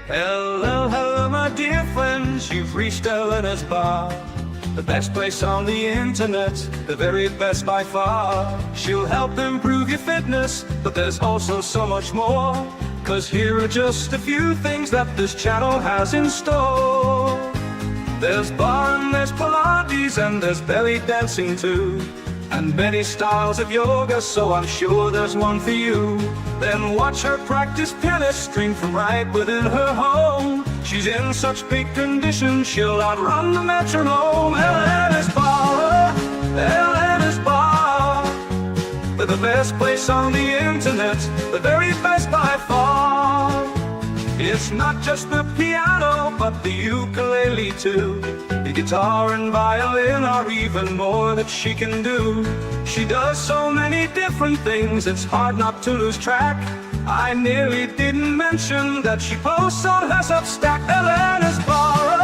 Hello, hello, my dear friends, you've reached Elena's bar. The best place on the internet, the very best by far. She'll help improve your fitness, but there's also so much more. 'Cause here are just a few things that this channel has in store. There's bar and there's Pilates and there's belly dancing too. And many styles of yoga, so I'm sure there's one for you. Then watch her practice pianist string from right within her home. She's in such big condition, she'll outrun the metronome. Elena's Bar, Elena's Bar. They're the best place on the internet, the very best by far. It's not just the piano, but the ukulele too. The guitar and violin are even more that she can do. She does so many different things, it's hard not to lose track. I nearly didn't mention that she posts on her Substack. Elena's Bar,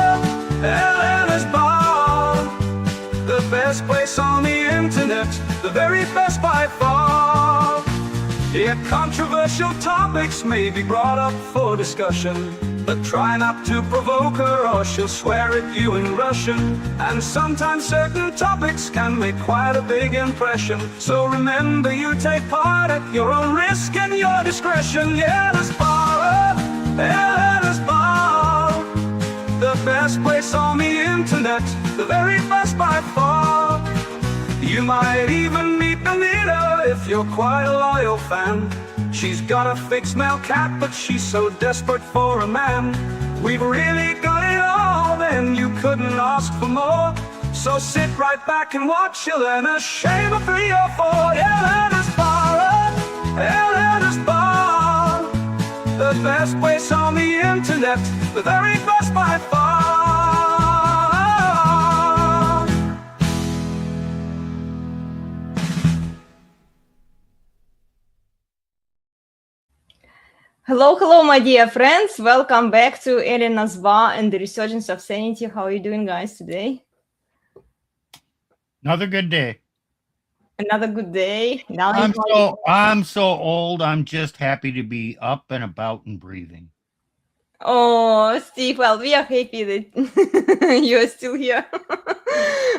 Elena's Bar. The best place on the internet, the very best by far. Yeah, controversial topics may be brought up for discussion, but try not to provoke her or she'll swear at you in Russian. And sometimes certain topics can make quite a big impression. So remember, you take part at your own risk and your discretion. Yeah, Elena's Bar, Elena's Bar. The best place on the internet, the very best by far. You might even meet Anita if you're quite a loyal fan. She's got a fixed male cat, but she's so desperate for a man. We've really got it all, then you couldn't ask for more. So sit right back and watch Elena shave a 3 or 4. Elena's Bar, Elena's Bar. The best place on the internet, the very best by far. Hello, hello, my dear friends. Welcome back to Elena's Bar and the Resurgence of Sanity. How are you doing, guys, today? Another good day. Another good day. Now I'm so old. I'm just happy to be up and about and breathing. Oh, Steve, well, we are happy that you're still here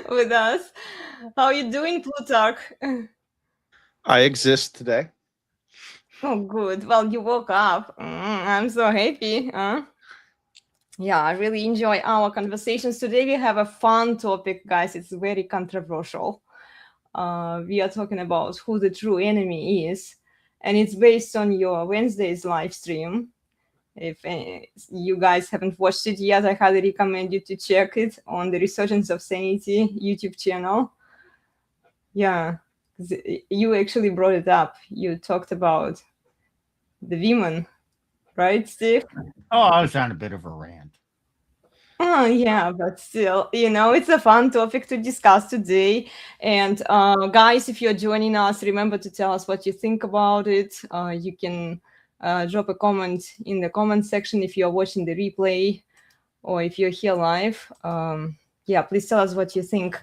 with us. How are you doing, Plutarch? I exist today. Oh, good. Well, you woke up. I'm so happy. Yeah, I really enjoy our conversations. Today we have a fun topic, guys. It's very controversial. We are talking about who the true enemy is. And it's based on your Wednesday's live stream. If you guys haven't watched it yet, I highly recommend you to check it on the Resurgence of Sanity YouTube channel. Yeah, you actually brought it up. You talked about the women, right, Steve? Oh, I was on a bit of a rant. Oh, yeah, but still, it's a fun topic to discuss today. And guys, if you're joining us, remember to tell us what you think about it. You can drop a comment in the comment section if you're watching the replay or if you're here live. Yeah, please tell us what you think.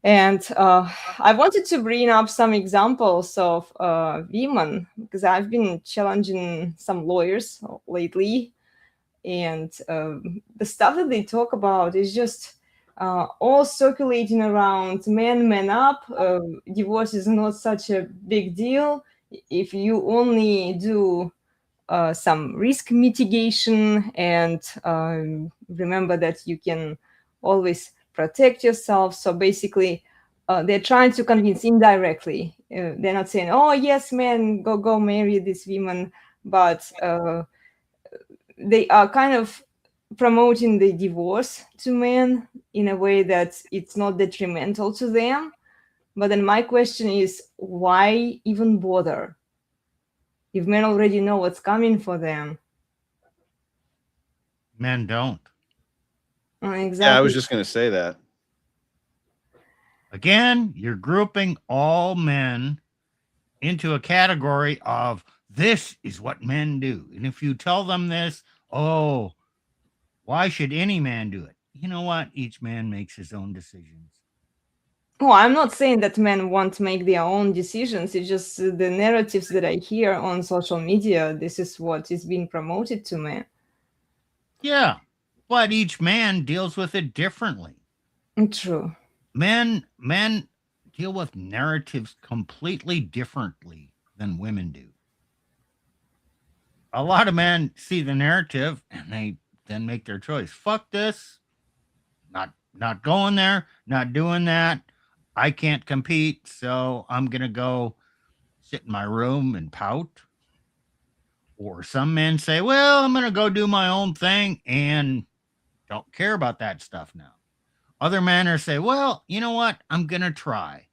And I wanted to bring up some examples of women because I've been challenging some lawyers lately. And the stuff that they talk about is just all circulating around man up. Divorce is not such a big deal if you only do some risk mitigation and remember that you can always protect yourself. So basically, they're trying to convince indirectly. They're not saying, "Oh yes, man, go marry this woman," but they are kind of promoting the divorce to men in a way that it's not detrimental to them. But then my question is, why even bother if men already know what's coming for them? Men don't. Exactly. Yeah, I was just going to say that. Again, you're grouping all men into a category of this is what men do. And if you tell them this, oh, why should any man do it? You know what? Each man makes his own decisions. Oh, I'm not saying that men won't make their own decisions. It's just the narratives that I hear on social media. This is what is being promoted to men. Yeah, but each man deals with it differently. True. Men deal with narratives completely differently than women do. A lot of men see the narrative and they then make their choice. Fuck this. Not going there, not doing that. I can't compete, so I'm going to go sit in my room and pout. Or some men say, "Well, I'm going to go do my own thing and don't care about that stuff now." Other men are say, "Well, you know what? I'm going to try.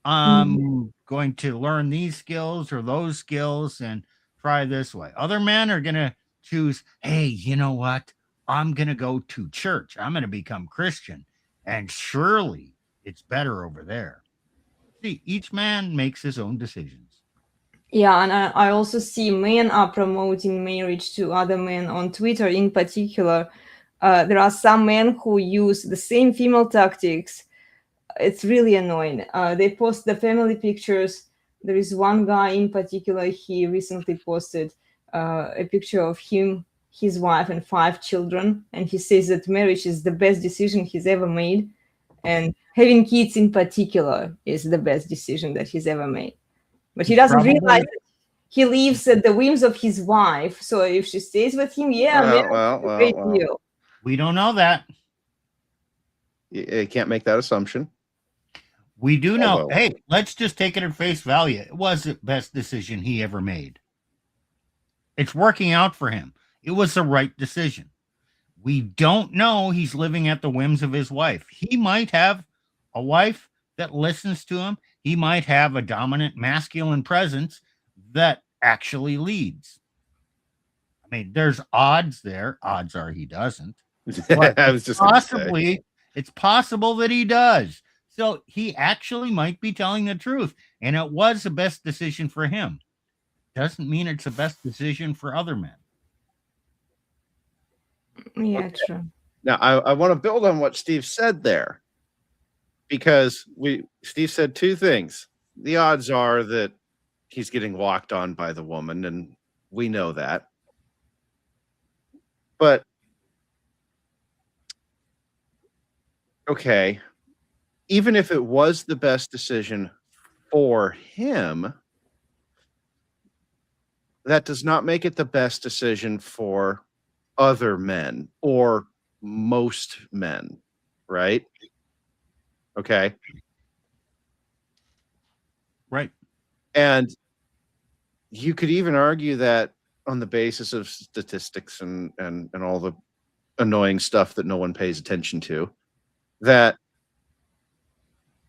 I'm going to learn these skills or those skills and try this way." Other men are going to choose, "Hey, you know what? I'm going to go to church. I'm going to become Christian. And surely it's better over there." See, each man makes his own decisions. Yeah, and I also see men are promoting marriage to other men on Twitter in particular. There are some men who use the same female tactics. It's really annoying. They post the family pictures. There is one guy in particular, he recently posted a picture of him, his wife, and 5 children. And he says that marriage is the best decision he's ever made. And having kids in particular is the best decision that he's ever made. But he doesn't realize that he lives at the whims of his wife. So if she stays with him, marriage is a great deal. We don't know that. You can't make that assumption. We do know. Although- Hey, let's just take it at face value. It was the best decision he ever made. It's working out for him. It was the right decision. We don't know he's living at the whims of his wife. He might have a wife that listens to him. He might have a dominant masculine presence that actually leads. I mean, there's odds there. Odds are he doesn't. But I was just gonna say. possibly, it's possible that he does. So he actually might be telling the truth. And it was the best decision for him. Doesn't mean it's the best decision for other men. Yeah, Okay. true. Now, I want to build on what Steve said there, because Steve said 2 things. The odds are that he's getting walked on by the woman, and we know that. But okay, even if it was the best decision for him, that does not make it the best decision for other men or most men, right? Okay. Right. And you could even argue that on the basis of statistics and all the annoying stuff that no one pays attention to, that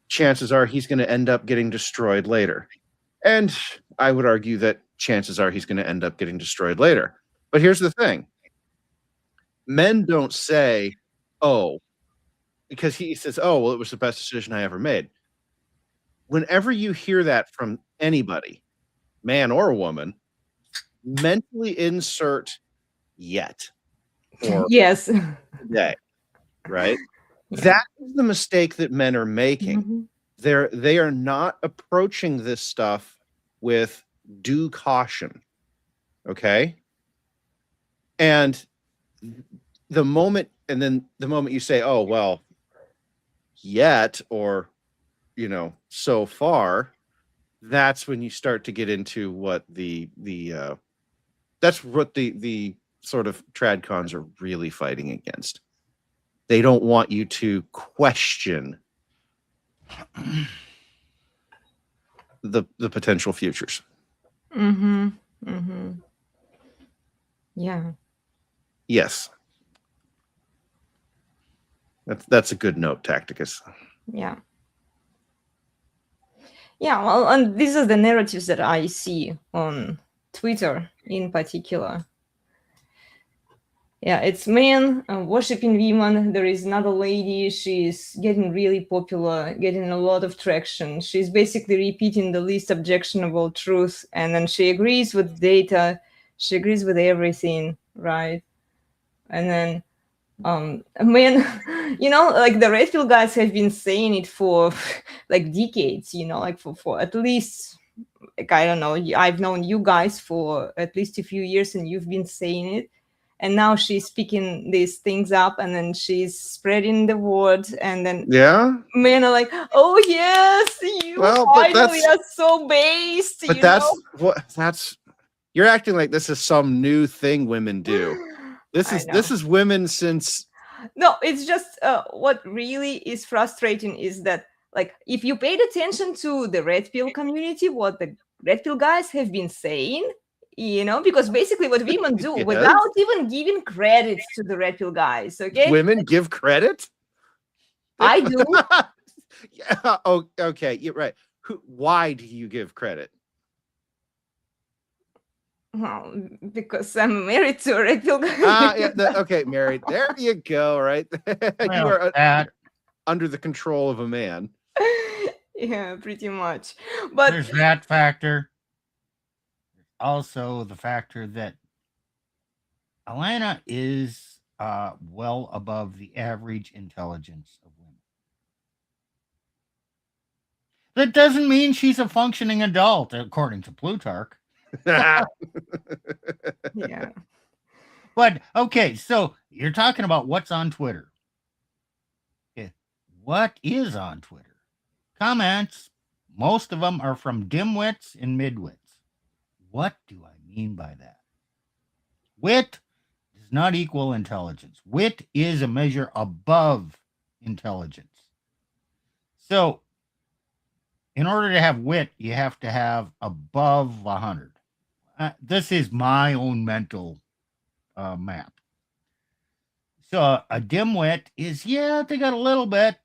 chances are he's going to end up getting destroyed later. And I would argue that chances are he's going to end up getting destroyed later. But here's the thing. Men don't say, "Oh," because he says, "Oh, well, it was the best decision I ever made." Whenever you hear that from anybody, man or woman, mentally insert "yet" or Yes. "today," right? Yeah. That is the mistake that men are making. Mhm. They are not approaching this stuff with due caution. Okay? And the moment you say, "Oh, well, yet," or so far, that's when you start to get into what that's what the sort of tradcons are really fighting against. They don't want you to question the potential futures. Yeah. Yes. That's a good note, Tacticus. Yeah. Yeah, well, and these are the narratives that I see on Twitter in particular. Yeah, it's men worshipping women. There is another lady. She's getting really popular, getting a lot of traction. She's basically repeating the least objectionable truth, and then she agrees with data. She agrees with everything, right? And then men, like the red pill guys have been saying it for like decades, like for at least, like, I don't know, I've known you guys for at least a few years and you've been saying it. and now she's picking these things up, and then she's spreading the word, and then Yeah. men are like, oh yes, you Well, but finally that's are so based, but you that's know. what that's you're acting like this is some new thing women do. This I know. is women since No, it's just what really is frustrating is that, like, if you paid attention to the red pill community, what the red pill guys have been saying, you know, because basically what women do Yes. without even giving credit to the red pill guys, okay? women give credit. I do. Yeah. Oh, okay. You're right. Why do you give credit? Well, because I'm married to a red pill guy. Yeah. Okay, married. There you go. Right. You Well, are that under the control of a man. Yeah, pretty much. But there's that factor. Also, the factor that Alana is well above the average intelligence of women. That doesn't mean she's a functioning adult, according to Plutarch. yeah, But okay, so you're talking about what's on Twitter. Okay. What is on Twitter? Comments, most of them are from dimwits and midwits. What do I mean by that? Wit does not equal intelligence. Wit is a measure above intelligence. So, in order to have wit, you have to have above 100. This is my own mental map. So, a dimwit is, yeah, they got a little bit,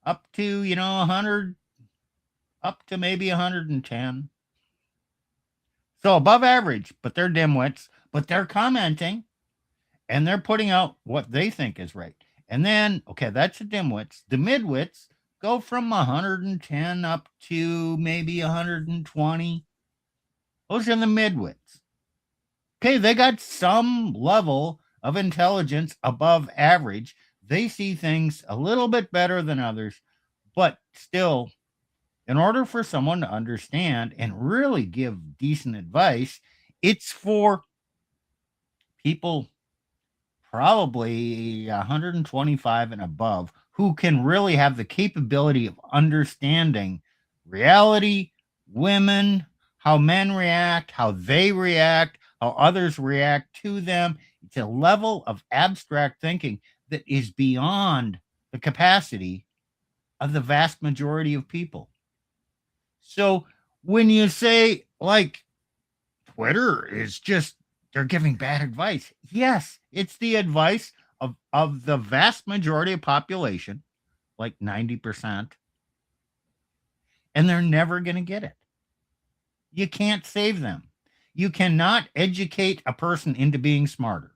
up to, 100, up to maybe 110. So above average, but they're dimwits, but they're commenting and they're putting out what they think is right. And then, okay, that's the dimwits. The midwits go from 110 up to maybe 120. Those are the midwits. Okay, they got some level of intelligence above average. They see things a little bit better than others, but still, in order for someone to understand and really give decent advice, it's for people probably 125 and above who can really have the capability of understanding reality, women, how men react, how they react, how others react to them. It's a level of abstract thinking that is beyond the capacity of the vast majority of people. So when you say, like, Twitter is just, they're giving bad advice. Yes, it's the advice of the vast majority of population, like 90%, and they're never going to get it. You can't save them. You cannot educate a person into being smarter.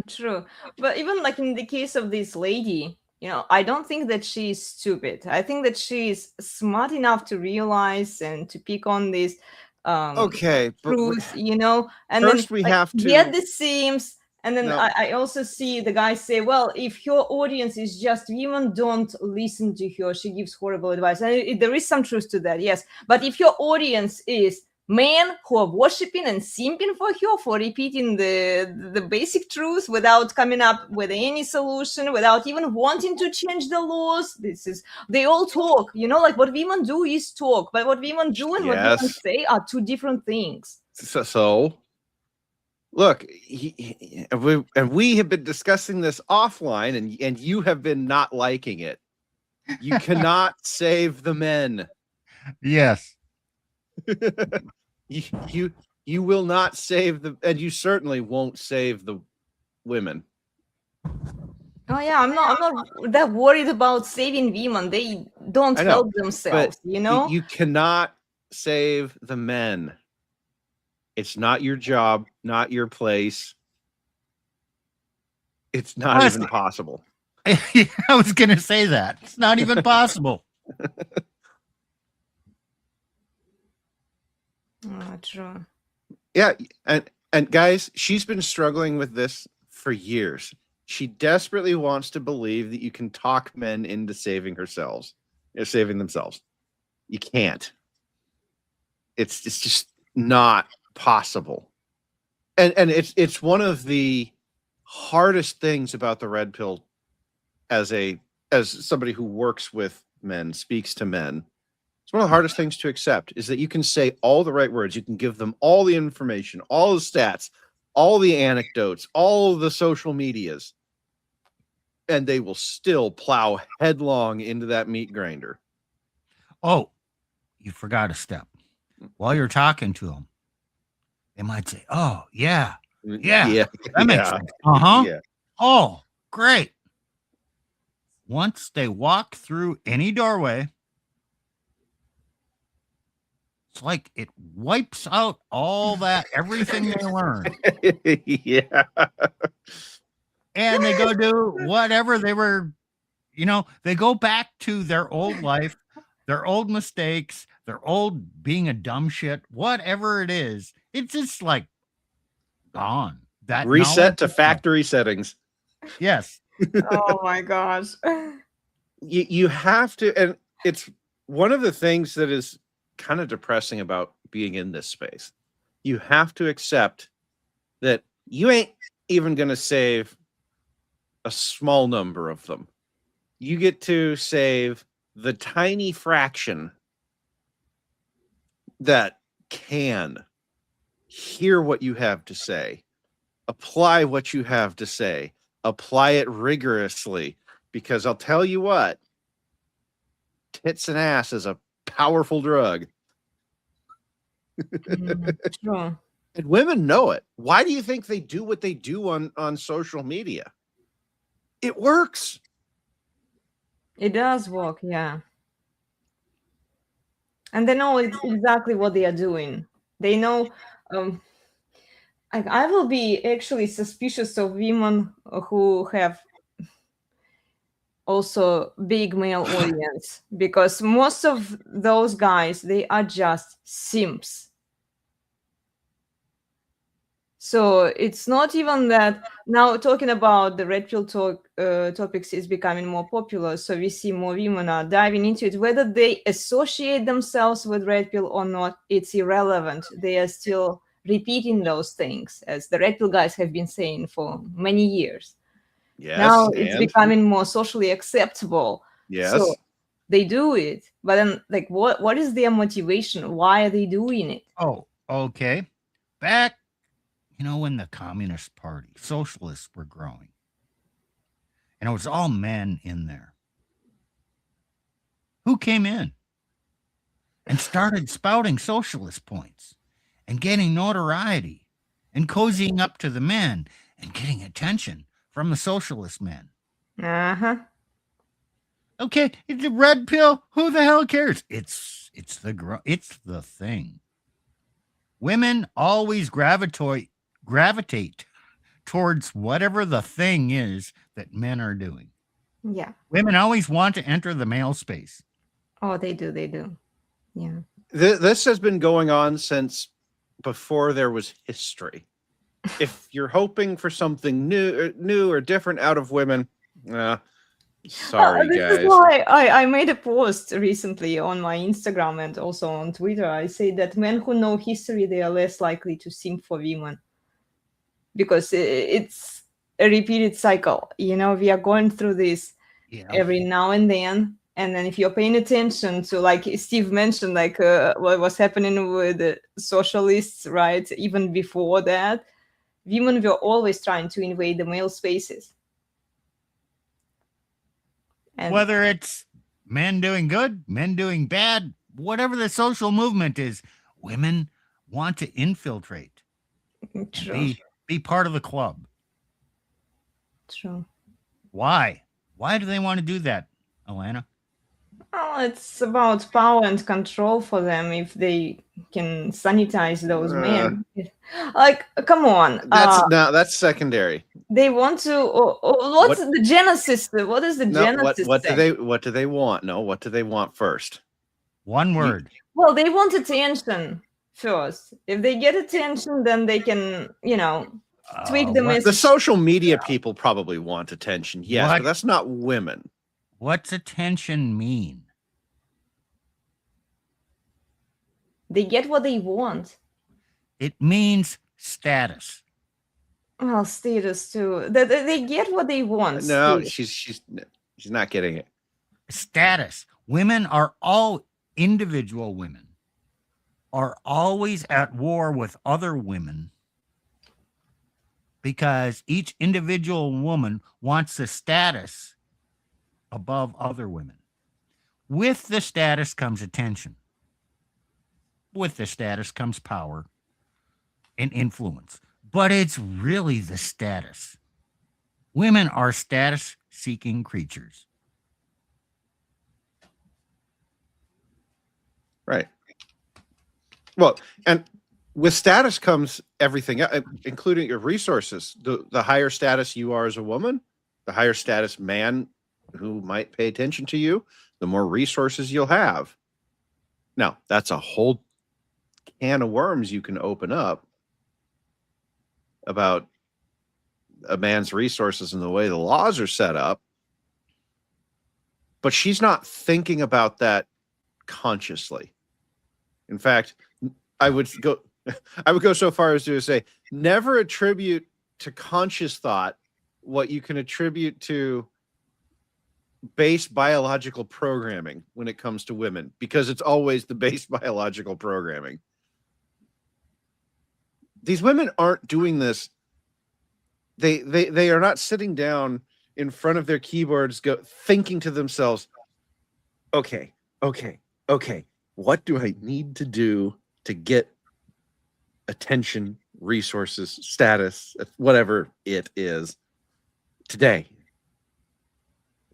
True. But even like in the case of this lady, you know, I don't think that she's stupid. I think that she's smart enough to realize and to pick on this Okay, but truth, you know, and first then we like, have to get the seams. And then No. I also see the guy say, well, if your audience is just women, don't listen to her. She gives horrible advice. And there is some truth to that, yes. But if your audience is men who are worshipping and simping for her for repeating the basic truth without coming up with any solution, without even wanting to change the laws, they all talk, you know, like what women do is talk, but what women do and what women Yes. say are two different things. So look, we have been discussing this offline, and you have been not liking it. You cannot save the men. Yes. You will not save the, and you certainly won't save the women. Oh yeah, I'm not that worried about saving women. They don't I know, help themselves, but you know. you cannot save the men. It's not your job, not your place. It's not Honestly, even possible. I was going to say that. It's not even possible. True. Yeah, and guys, she's been struggling with this for years. She desperately wants to believe that you can talk men into saving themselves. You can't. It's just not possible. And it's one of the hardest things about the red pill as somebody who works with men, speaks to men. It's one of the hardest things to accept is that you can say all the right words. You can give them all the information, all the stats, all the anecdotes, all the social medias, and they will still plow headlong into that meat grinder. Oh, you forgot a step. While you're talking to them, they might say, "Oh, yeah, that makes sense. Yeah. Oh, great." Once they walk through any doorway, it's like it wipes out all that, everything they learned. Yeah. And they go do whatever they were, they go back to their old life, their old mistakes, their old being a dumb shit, whatever it is. It's just like gone. That Reset to knowledge- factory settings. Yes. Oh my gosh. You have to, and it's one of the things that is kind of depressing about being in this space. You have to accept that you ain't even going to save a small number of them. You get to save the tiny fraction that can hear what you have to say, apply what you have to say, apply it rigorously, because I'll tell you what, tits and ass is a powerful drug. True. And women know it. Why do you think they do what they do on social media? It works. It does work, yeah. And they know exactly what they are doing. They know. I will be actually suspicious of women who have also big male audience, because most of those guys, they are just simps. So it's not even that now talking about the red pill topics is becoming more popular. So we see more women are diving into it. Whether they associate themselves with red pill or not, it's irrelevant. They are still repeating those things, as the red pill guys have been saying for many years. Yes. Now it's becoming more socially acceptable. Yes. So they do it. But then, like, what is their motivation? Why are they doing it? Oh, okay. Back, when the Communist Party, socialists were growing, and it was all men in there. Who came in and started spouting socialist points and getting notoriety and cozying up to the men and getting attention from the socialist men? Uh-huh. Okay, it's a red pill. Who the hell cares? It's the thing. Women always gravitate towards whatever the thing is that men are doing. Yeah. Women always want to enter the male space. Oh, they do. Yeah. This has been going on since before there was history. If you're hoping for something new or different out of women, sorry, this guys. is why I made a post recently on my Instagram and also on Twitter. I say that men who know history, they are less likely to simp for women, because it's a repeated cycle. We are going through this every now and then. And then if you're paying attention to, like Steve mentioned, like what was happening with the socialists, right? Even before that, women were always trying to invade the male spaces. And whether it's men doing good, men doing bad, whatever the social movement is, women want to infiltrate. True. Be part of the club. True. Why? Why do they want to do that, Alana? Oh, it's about power and control for them. If they can sanitize those men, like, come on. That's secondary. They want to. What's the genesis? What is the genesis? What do they want? No, what do they want first? One word. Well, they want attention first. If they get attention, then they can, tweak the message. The social media people probably want attention, yes, but that's not women. What's attention mean? They get what they want. It means status. Well, status too. They get what they want. No, Status. she's not getting it. Status. Women are all individual women are always at war with other women because each individual woman wants a status above other women. With the status comes attention. With the status comes power and influence. But it's really the status. Women are status seeking creatures. Right. Well, and with status comes everything, including your resources. The higher status you are as a woman, the higher status man who might pay attention to you, the more resources you'll have. Now, that's a whole can of worms you can open up about a man's resources and the way the laws are set up. But she's not thinking about that consciously. In fact, I would go so far as to say, never attribute to conscious thought what you can attribute to base biological programming when it comes to women, because it's always the base biological programming. These women aren't doing this. They are not sitting down in front of their keyboards thinking to themselves, okay, what do I need to do to get attention, resources, status, whatever it is today?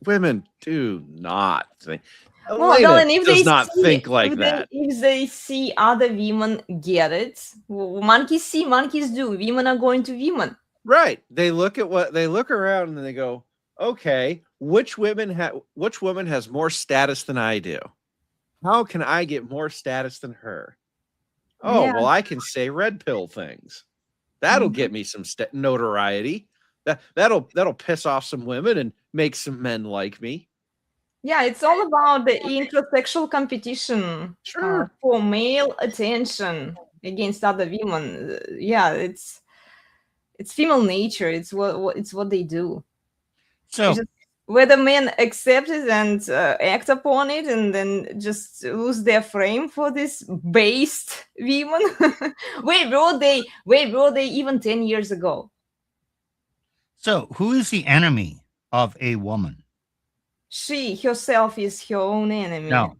Women do not think. Well, no, and if does they not see, think like that. If they see other women get it, monkeys see, monkeys do. Women are going to women. Right. They look around and they go, okay, which woman has more status than I do? How can I get more status than her? Oh, Yeah. well, I can say red pill things. That'll get me some notoriety. That'll piss off some women and make some men like me. Yeah, it's all about the intrasexual competition for male attention against other women. Yeah, it's female nature. It's what they do. So whether men accept it and act upon it, and then just lose their frame for this based women. where were they even 10 years ago? So who is the enemy of a woman? She herself is her own enemy. No.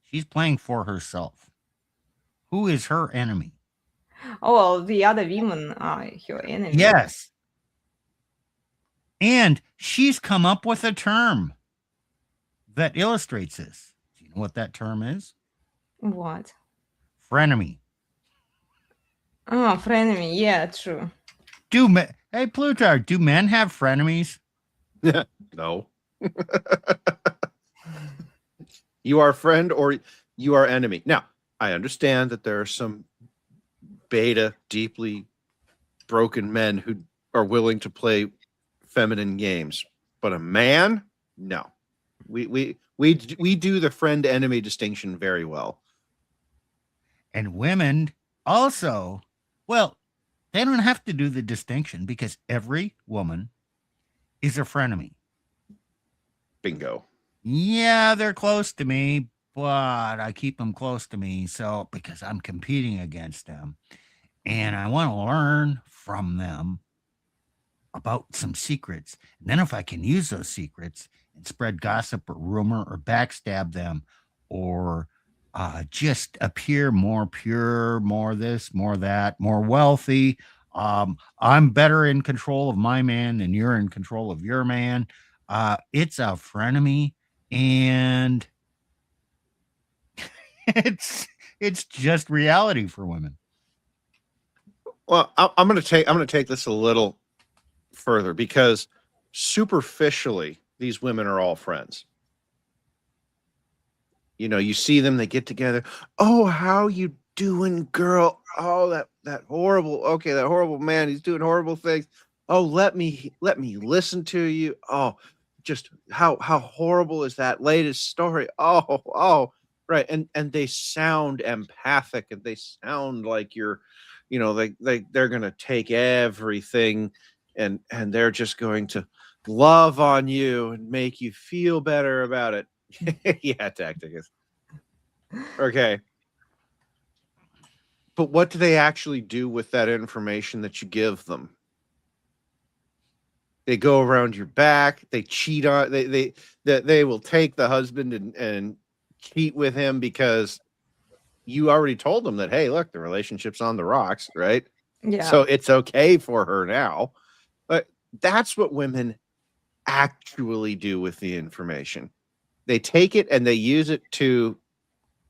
She's playing for herself. Who is her enemy? Oh, well, the other women are her enemy. Yes. And she's come up with a term that illustrates this. Do you know what that term is? What? Frenemy. Oh, frenemy. Yeah, true. Hey, Plutarch, do men have frenemies? No. You are friend or you are enemy. Now, I understand that there are some beta, deeply broken men who are willing to play feminine games, but a man, no. We do the friend enemy distinction very well. And women also, well, they don't have to do the distinction because every woman is a frenemy. Bingo. Yeah, they're close to me, but I keep them close to me because I'm competing against them and I want to learn from them about some secrets. And then if I can use those secrets and spread gossip or rumor or backstab them or just appear more pure, more this, more that, more wealthy. I'm better in control of my man than you're in control of your man. It's a frenemy, and it's just reality for women. Well, I'm going to take this a little further because superficially, these women are all friends. You know, you see them, they get together. Oh, how you doing, girl? Oh, that horrible man. He's doing horrible things. Oh, let me listen to you. Oh, just how horrible is that latest story? Oh, Right. And they sound empathic, and they sound like you're, they're going to take everything, and they're just going to love on you and make you feel better about it. Yeah, tactic is okay. But what do they actually do with that information that you give them? They go around your back. They cheat on. They will take the husband and cheat with him because you already told them that, hey, look, the relationship's on the rocks, right? Yeah. So it's okay for her now. But that's what women actually do with the information. They take it and they use it to,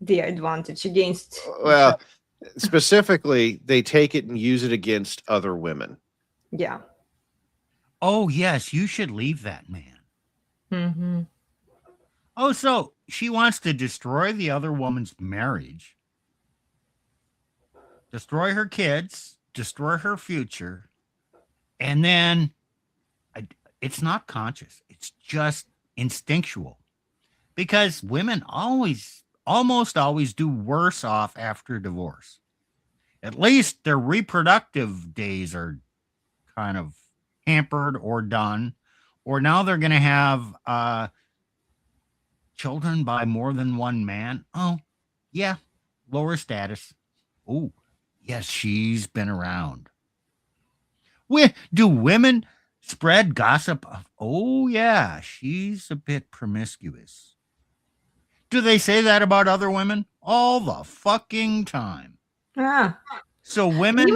Their advantage against each well, other. specifically, they take it and use it against other women. Yeah. Oh, yes, you should leave that man. Mm-hmm. Oh, so she wants to destroy the other woman's marriage, destroy her kids, destroy her future, and then it's not conscious. It's just instinctual, because women almost always do worse off after divorce. At least their reproductive days are kind of hampered or done, or now they're going to have children by more than one man. Oh, yeah, lower status. Oh, yes, she's been around. Do women spread gossip of, oh, yeah, she's a bit promiscuous? Do they say that about other women? All the fucking time. Ah. So women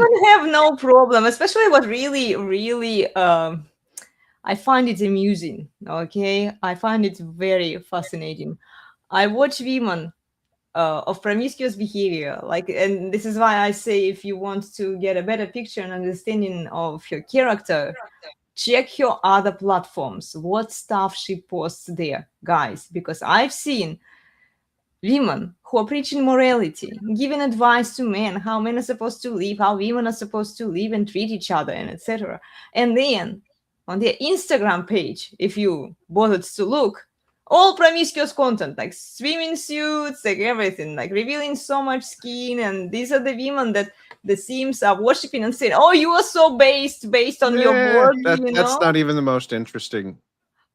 That's not even the most interesting.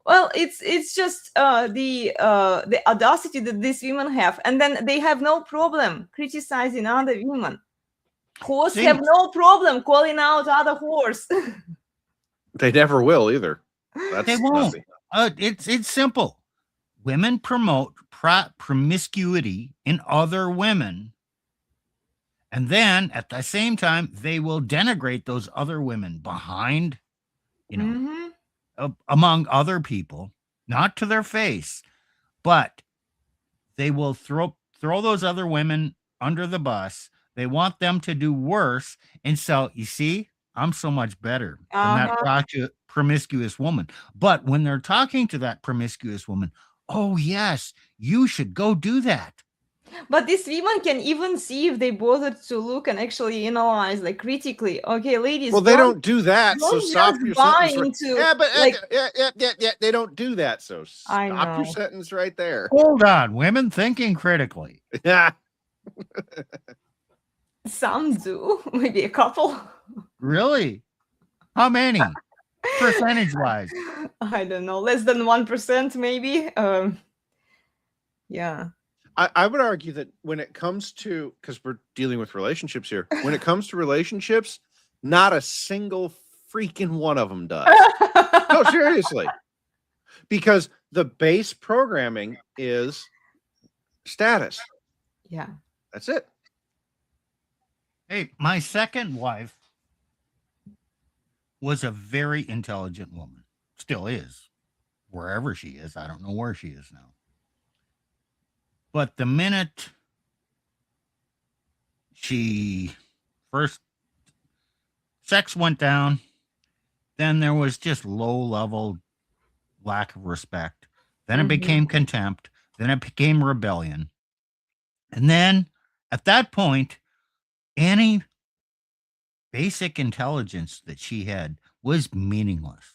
Well, it's just the audacity that these women have, and then they have no problem criticizing other women. Whores have no problem calling out other whores. They never will either. they won't. It's simple. Women promote promiscuity in other women, and then at the same time they will denigrate those other women behind, Mhm. Among other people, not to their face, but they will throw those other women under the bus. They want them to do worse. And so, you see, I'm so much better than that promiscuous woman. But when they're talking to that promiscuous woman, oh, yes, you should go do that. But these women can even see if they bothered to look and actually analyze, like, critically. Okay, ladies. Well, they don't do that. So don't stop just your buy sentence. into, Yeah, but like, yeah, they don't do that. So I stop your know. sentence right there. Hold on, women thinking critically. Yeah. Some do, maybe a couple. Really? How many? Percentage wise? I don't know, less than 1%, maybe. Yeah. I would argue that when it comes to, because we're dealing with relationships here, when it comes to relationships, not a single freaking one of them does. No, seriously. Because the base programming is status. Yeah. That's it. Hey, my second wife was a very intelligent woman. Still is. Wherever she is. I don't know where she is now. But the minute sex went down, then there was just low-level lack of respect. Then it became contempt. Then it became rebellion. And then at that point, any basic intelligence that she had was meaningless.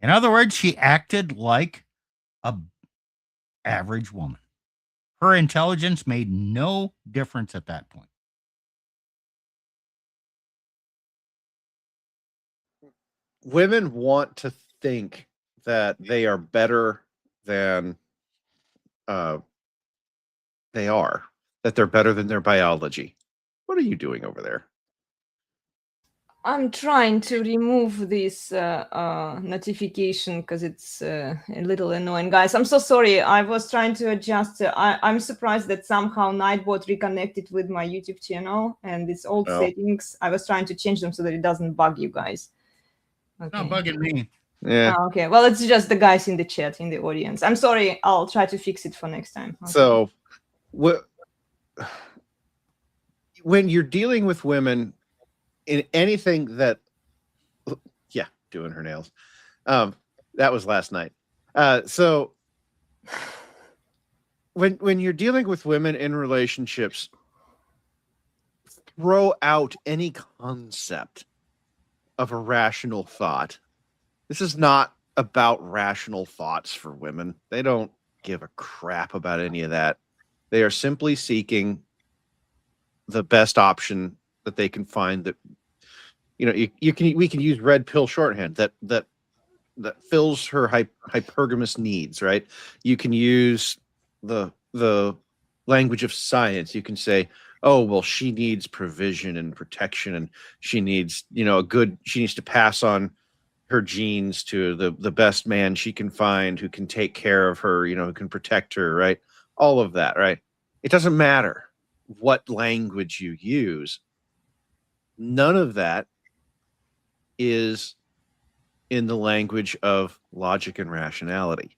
In other words, she acted like average woman. Her intelligence made no difference at that point. Women want to think that they are better than they are, that they're better than their biology. What are you doing over there? I'm trying to remove this notification because it's a little annoying, guys. I'm so sorry. I was trying to adjust. I'm surprised that somehow Nightbot reconnected with my YouTube channel and its old Oh. settings. I was trying to change them so that it doesn't bug you guys. It's not bugging me. Yeah. Oh, okay. Well, it's just the guys in the chat, in the audience. I'm sorry. I'll try to fix it for next time. Okay. So, when you're dealing with women in anything that, yeah, doing her nails. That was last night. So when you're dealing with women in relationships, throw out any concept of a rational thought. This is not about rational thoughts for women. They don't give a crap about any of that. They are simply seeking the best option that they can find. That we can use red pill shorthand that fills her hypergamous needs, right? You can use the language of science. You can say, oh, well, she needs provision and protection, and she needs, she needs to pass on her genes to the best man she can find, who can take care of her, who can protect her, right? All of that, right? It doesn't matter what language you use. None of that is in the language of logic and rationality.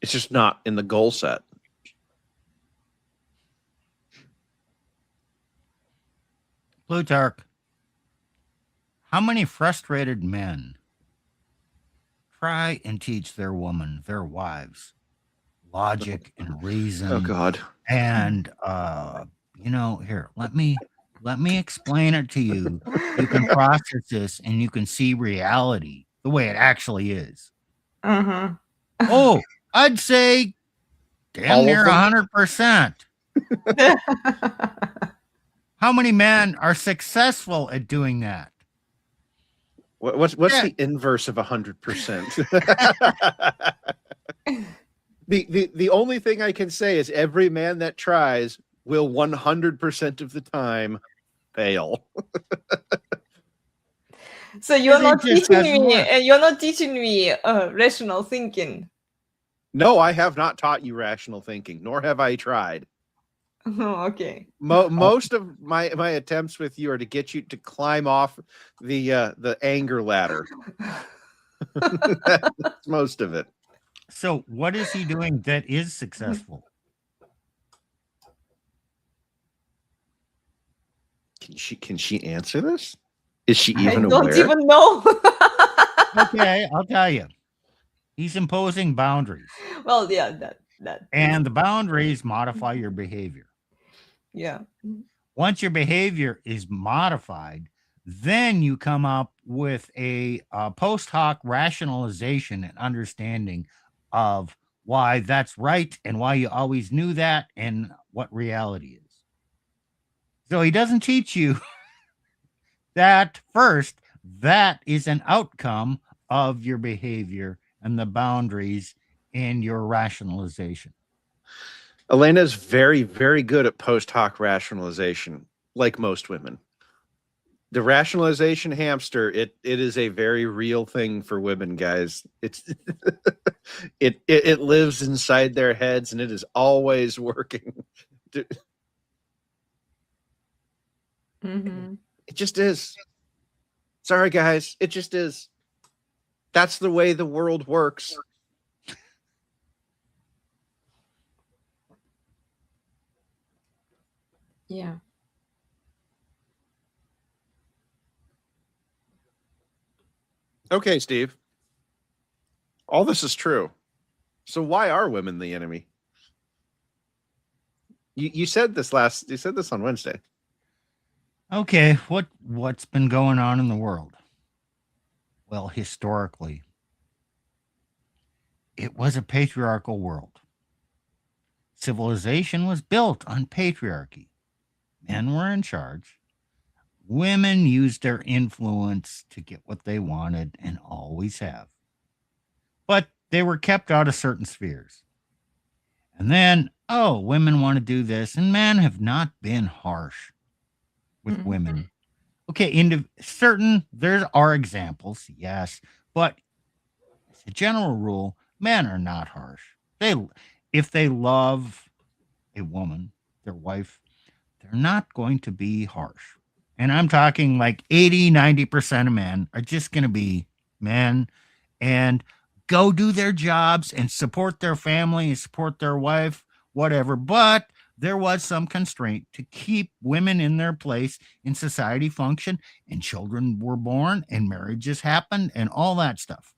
It's just not in the goal set. Plutarch, how many frustrated men try and teach their woman, their wives, logic and reason? Oh God. And here, let me explain it to you. You can process this and you can see reality the way it actually is. Uh-huh. Oh, I'd say damn near 100%. How many men are successful at doing that? What's the inverse of 100%? The only thing I can say is every man that tries will 100% of the time fail. So you're not teaching me rational thinking. No, I have not taught you rational thinking, nor have I tried. Oh, okay. Most of my attempts with you are to get you to climb off the anger ladder. That's most of it. So what is he doing that is successful? Can she answer this? Is she even aware? I don't even know. Okay, I'll tell you. He's imposing boundaries. Well, yeah, that. And the boundaries modify your behavior. Yeah. Once your behavior is modified, then you come up with a post hoc rationalization and understanding of why that's right and why you always knew that and what reality is. So he doesn't teach you that first. That is an outcome of your behavior and the boundaries in your rationalization. Elena's very, very good at post hoc rationalization, like most women. The rationalization hamster, it is a very real thing for women, guys. It's it lives inside their heads, and it is always working. Mm-hmm. It just is. Sorry, guys. It just is. That's the way the world works. Yeah. Okay, Steve. All this is true. So why are women the enemy? You said this on Wednesday. Okay, what's been going on in the world? Well, historically, it was a patriarchal world. Civilization was built on patriarchy. Men were in charge. Women used their influence to get what they wanted and always have. But they were kept out of certain spheres. And then, oh, women want to do this. And men have not been harsh with Mhm. women. Okay, there are examples, yes. But as a general rule, men are not harsh. If they love a woman, their wife, they're not going to be harsh. And I'm talking like 80-90% of men are just going to be men and go do their jobs and support their family and support their wife, whatever. But there was some constraint to keep women in their place in society function, and children were born and marriages happened and all that stuff.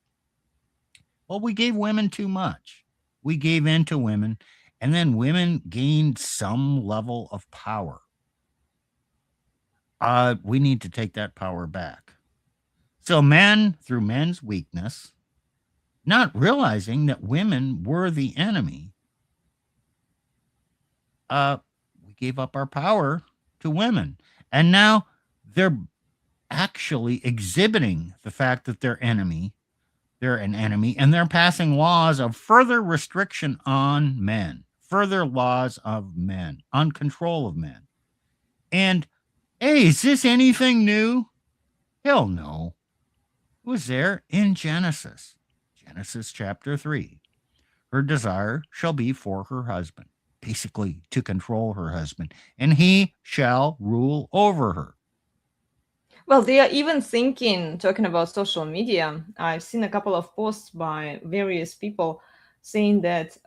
Well, we gave women too much. We gave in to women, and then women gained some level of power. We need to take that power back. So men, through men's weakness, not realizing that women were the enemy, we gave up our power to women. And now they're actually exhibiting the fact that they're an enemy, and they're passing laws of further restriction on men, further laws of men, on control of men. And hey, is this anything new? Hell no. It was there in Genesis chapter 3. Her desire shall be for her husband, basically to control her husband, and he shall rule over her. Well, they are even talking about social media. I've seen a couple of posts by various people saying that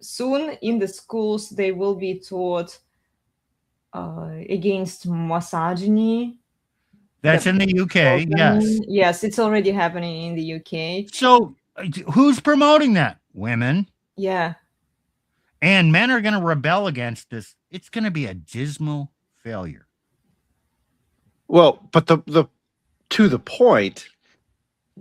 soon in the schools they will be taught against misogyny. That's in the UK, yes. Yes, it's already happening in the UK. So who's promoting that? Women. Yeah. And men are going to rebel against this. It's going to be a dismal failure. Well, but the to the point,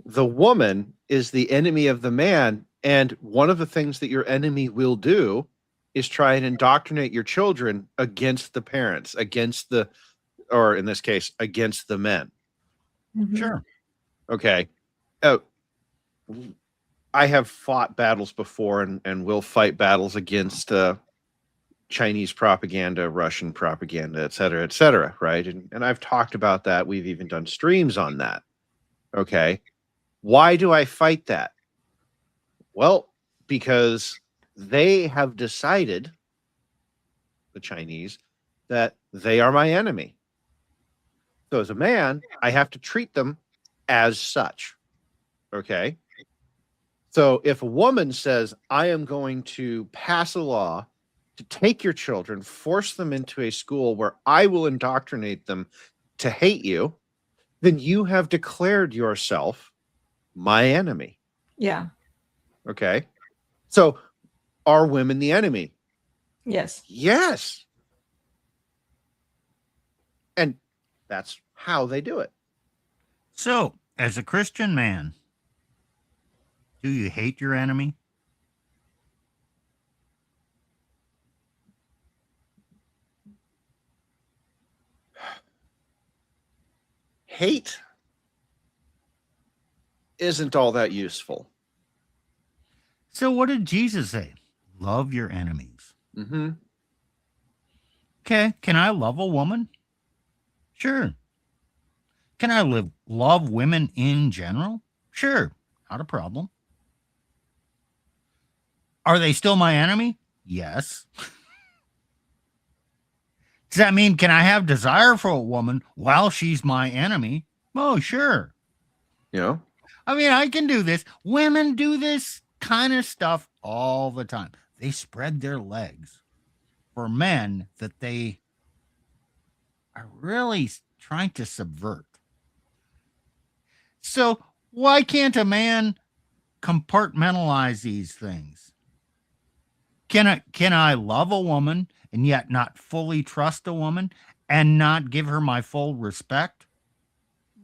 the woman is the enemy of the man, and one of the things that your enemy will do is try and indoctrinate your children against the parents, or in this case, against the men. Mhm. Sure. Okay. Oh, I have fought battles before and will fight battles against Chinese propaganda, Russian propaganda, et cetera, right? And I've talked about that. We've even done streams on that. Okay. Why do I fight that? Well, because they have decided, the Chinese, that they are my enemy. So as a man, I have to treat them as such. Okay. So if a woman says, I am going to pass a law to take your children, force them into a school where I will indoctrinate them to hate you, then you have declared yourself my enemy. Yeah. Okay. So are women the enemy? Yes. Yes. And that's how they do it. So, as a Christian man, do you hate your enemy? Hate isn't all that useful. So, what did Jesus say? Love your enemies. Mm-hmm. Okay, can I love a woman? Sure. Can I love women in general? Sure, not a problem. Are they still my enemy? Yes. Does that mean can I have desire for a woman while she's my enemy? Oh, sure. You know? I mean, I can do this. Women do this kind of stuff all the time. They spread their legs for men that they are really trying to subvert. So why can't a man compartmentalize these things? Can I love a woman and yet not fully trust a woman and not give her my full respect?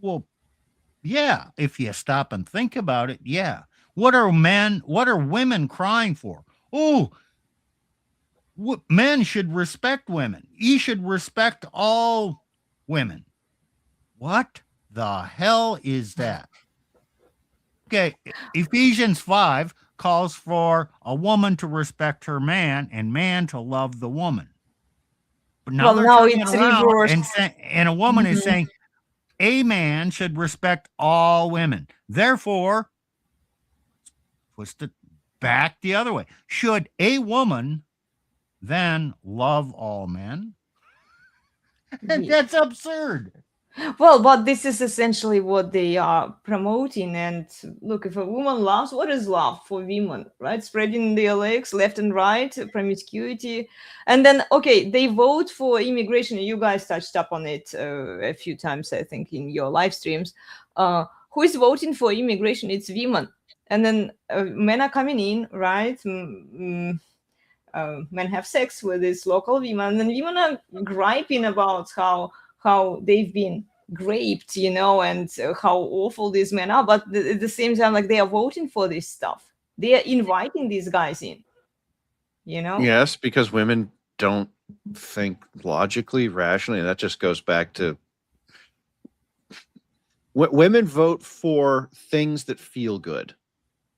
Well, yeah, if you stop and think about it, yeah. What are women crying for? Oh, men should respect women. You should respect all women. What the hell is that? Okay, Ephesians 5 calls for a woman to respect her man and man to love the woman. But now Well, they're now turning it it's around reversed. and a woman is Mhm. saying a man should respect all women. Therefore, twist it back the other way. Should a woman then love all men? And Yeah. that's absurd. Well, but this is essentially what they are promoting. And look, if a woman loves, what is love for women, right? Spreading their legs left and right, promiscuity. And then, okay, they vote for immigration. You guys touched up on it a few times, I think, in your live streams. Who is voting for immigration? It's women. And then men are coming in, right? Men have sex with these local women, and women are griping about how they've been raped, and how awful these men are. But at the same time, like, they are voting for this stuff. They are inviting these guys in. Yes, because women don't think logically, rationally. And that just goes back to women vote for things that feel good.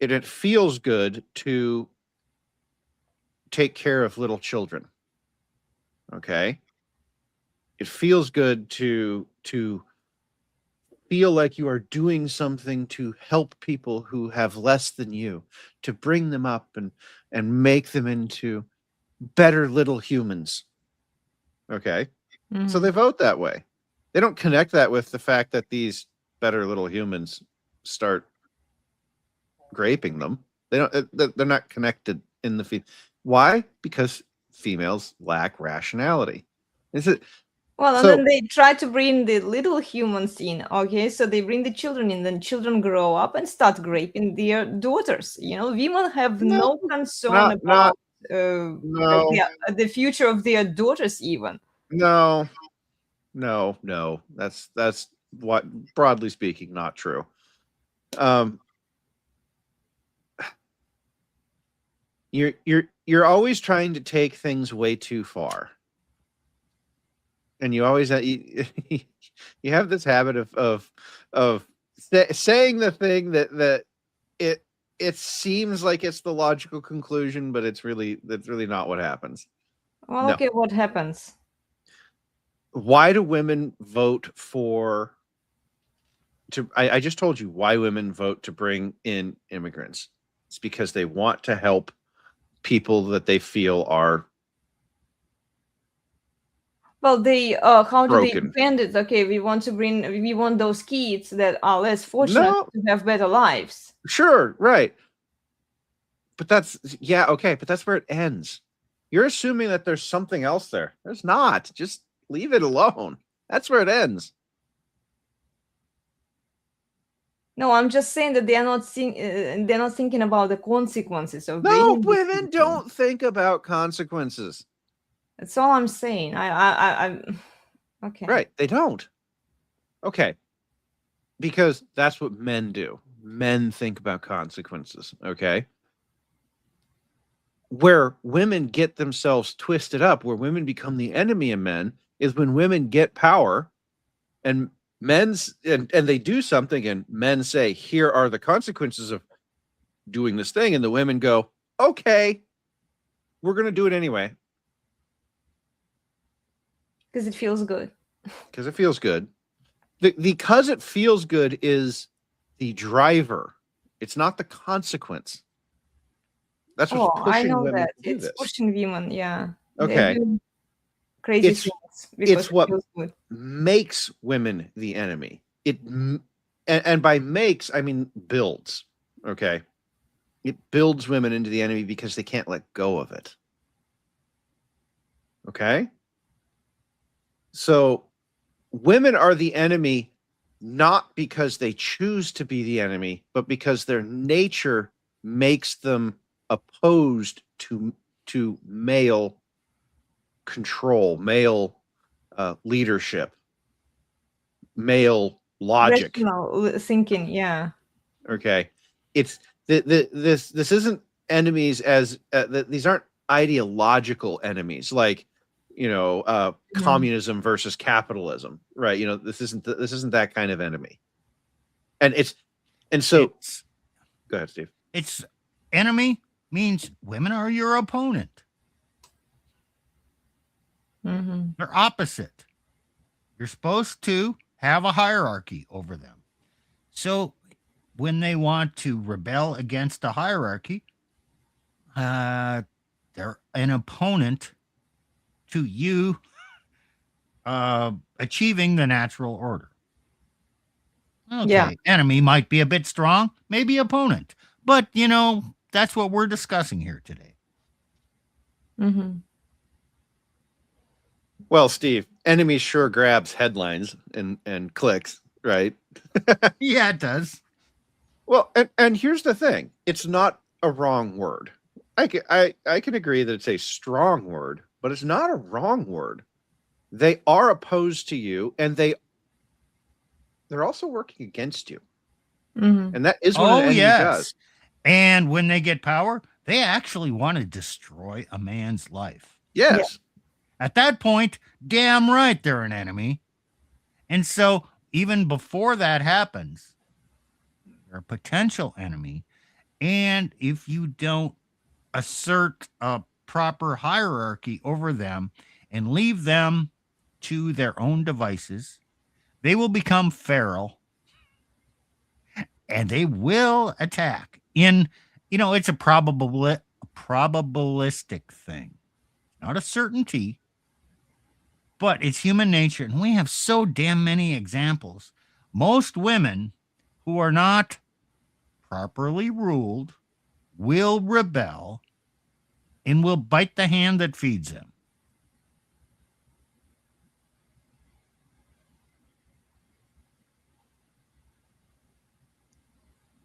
And it feels good to take care of little children. Okay. It feels good to feel like you are doing something to help people who have less than you, to bring them up and make them into better little humans. Okay. So Mhm. they vote that way. They don't connect that with the fact that these better little humans start graping them. They don't. They're not connected in the Why? Because females lack rationality. Is it? Well, and So then they try to bring the little humans in. Okay, so they bring the children in, then children grow up and start raping their daughters. Women have no, no concern not about no, the future of their daughters, even. no, no. That's what, broadly speaking, not true. You're always trying to take things way too far, and you always you have this habit of saying the thing that it seems like it's the logical conclusion, but that's really not what happens. Well, No. okay, what happens? Why do women vote for? I just told you why women vote to bring in immigrants. It's because they want to help people that they feel are Well, they how do they broken. defend it? Okay, we want those kids that are less fortunate No, to have better lives. sure, right. But that's okay, but that's where it ends. You're assuming that there's something else there. There's not. Just leave it alone. That's where it ends. No, I'm just saying that they're not thinking about the consequences of No, bringing these women people. don't think about consequences. That's all I'm saying. I'm okay. Right, they don't. Okay. Because that's what men do. Men think about consequences, okay? Where women get themselves twisted up, where women become the enemy of men, is when women get power and and they do something and men say, here are the consequences of doing this thing. And the women go, okay, we're going to do it anyway. Because it feels good. Because it feels good. Because it feels good is the driver. It's not the consequence. That's what's I pushing know women that. to do It's this. pushing women, yeah. Okay. They're doing crazy It's- things because it's what it feels good. makes women the enemy. And by makes, I mean builds. Okay. It builds women into the enemy because they can't let go of it. Okay. So women are the enemy not because they choose to be the enemy, but because their nature makes them opposed to male control, male leadership, male logic. Rational thinking, yeah. Okay. It's This isn't enemies as these aren't ideological enemies like communism versus capitalism, right? This isn't that kind of enemy. And so go ahead, Steve. It's enemy means women are your opponent. They're opposite. You're supposed to have a hierarchy over them. So when they want to rebel against a hierarchy, they're an opponent to you achieving the natural order. Okay, Yeah. enemy might be a bit strong, maybe opponent. But, that's what we're discussing here today. Well, Steve, enemy sure grabs headlines and clicks, right? Yeah, it does. Well, and here's the thing. It's not a wrong word. I can agree that it's a strong word, but it's not a wrong word. They are opposed to you, and they're also working against you. And that is what an enemy does. And when they get power, they actually want to destroy a man's life. Yes. Yeah. At that point, damn right they're an enemy. And so even before that happens, they're a potential enemy. And if you don't assert a proper hierarchy over them and leave them to their own devices, they will become feral and they will attack. It's a probabilistic thing, not a certainty. But it's human nature, and we have so damn many examples. Most women who are not properly ruled will rebel and will bite the hand that feeds them.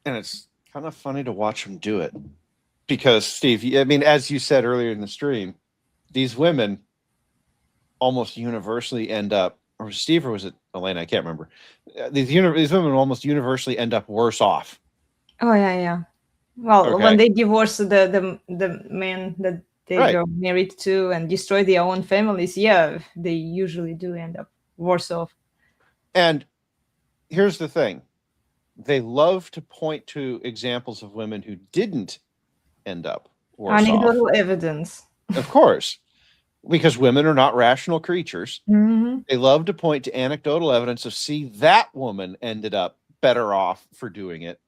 And it's kind of funny to watch them do it. Because, Steve, as you said earlier in the stream, these women almost universally end up, or Steve, or was it Elena? I can't remember. These women almost universally end up worse off. Oh yeah. Well, Okay. when they divorce the man that they Right. got married to and destroy their own families, yeah, they usually do end up worse off. And here's the thing. They love to point to examples of women who didn't end up worse off. Anecdotal evidence. Of course. Because women are not rational creatures. They love to point to anecdotal evidence of, see, that woman ended up better off for doing it.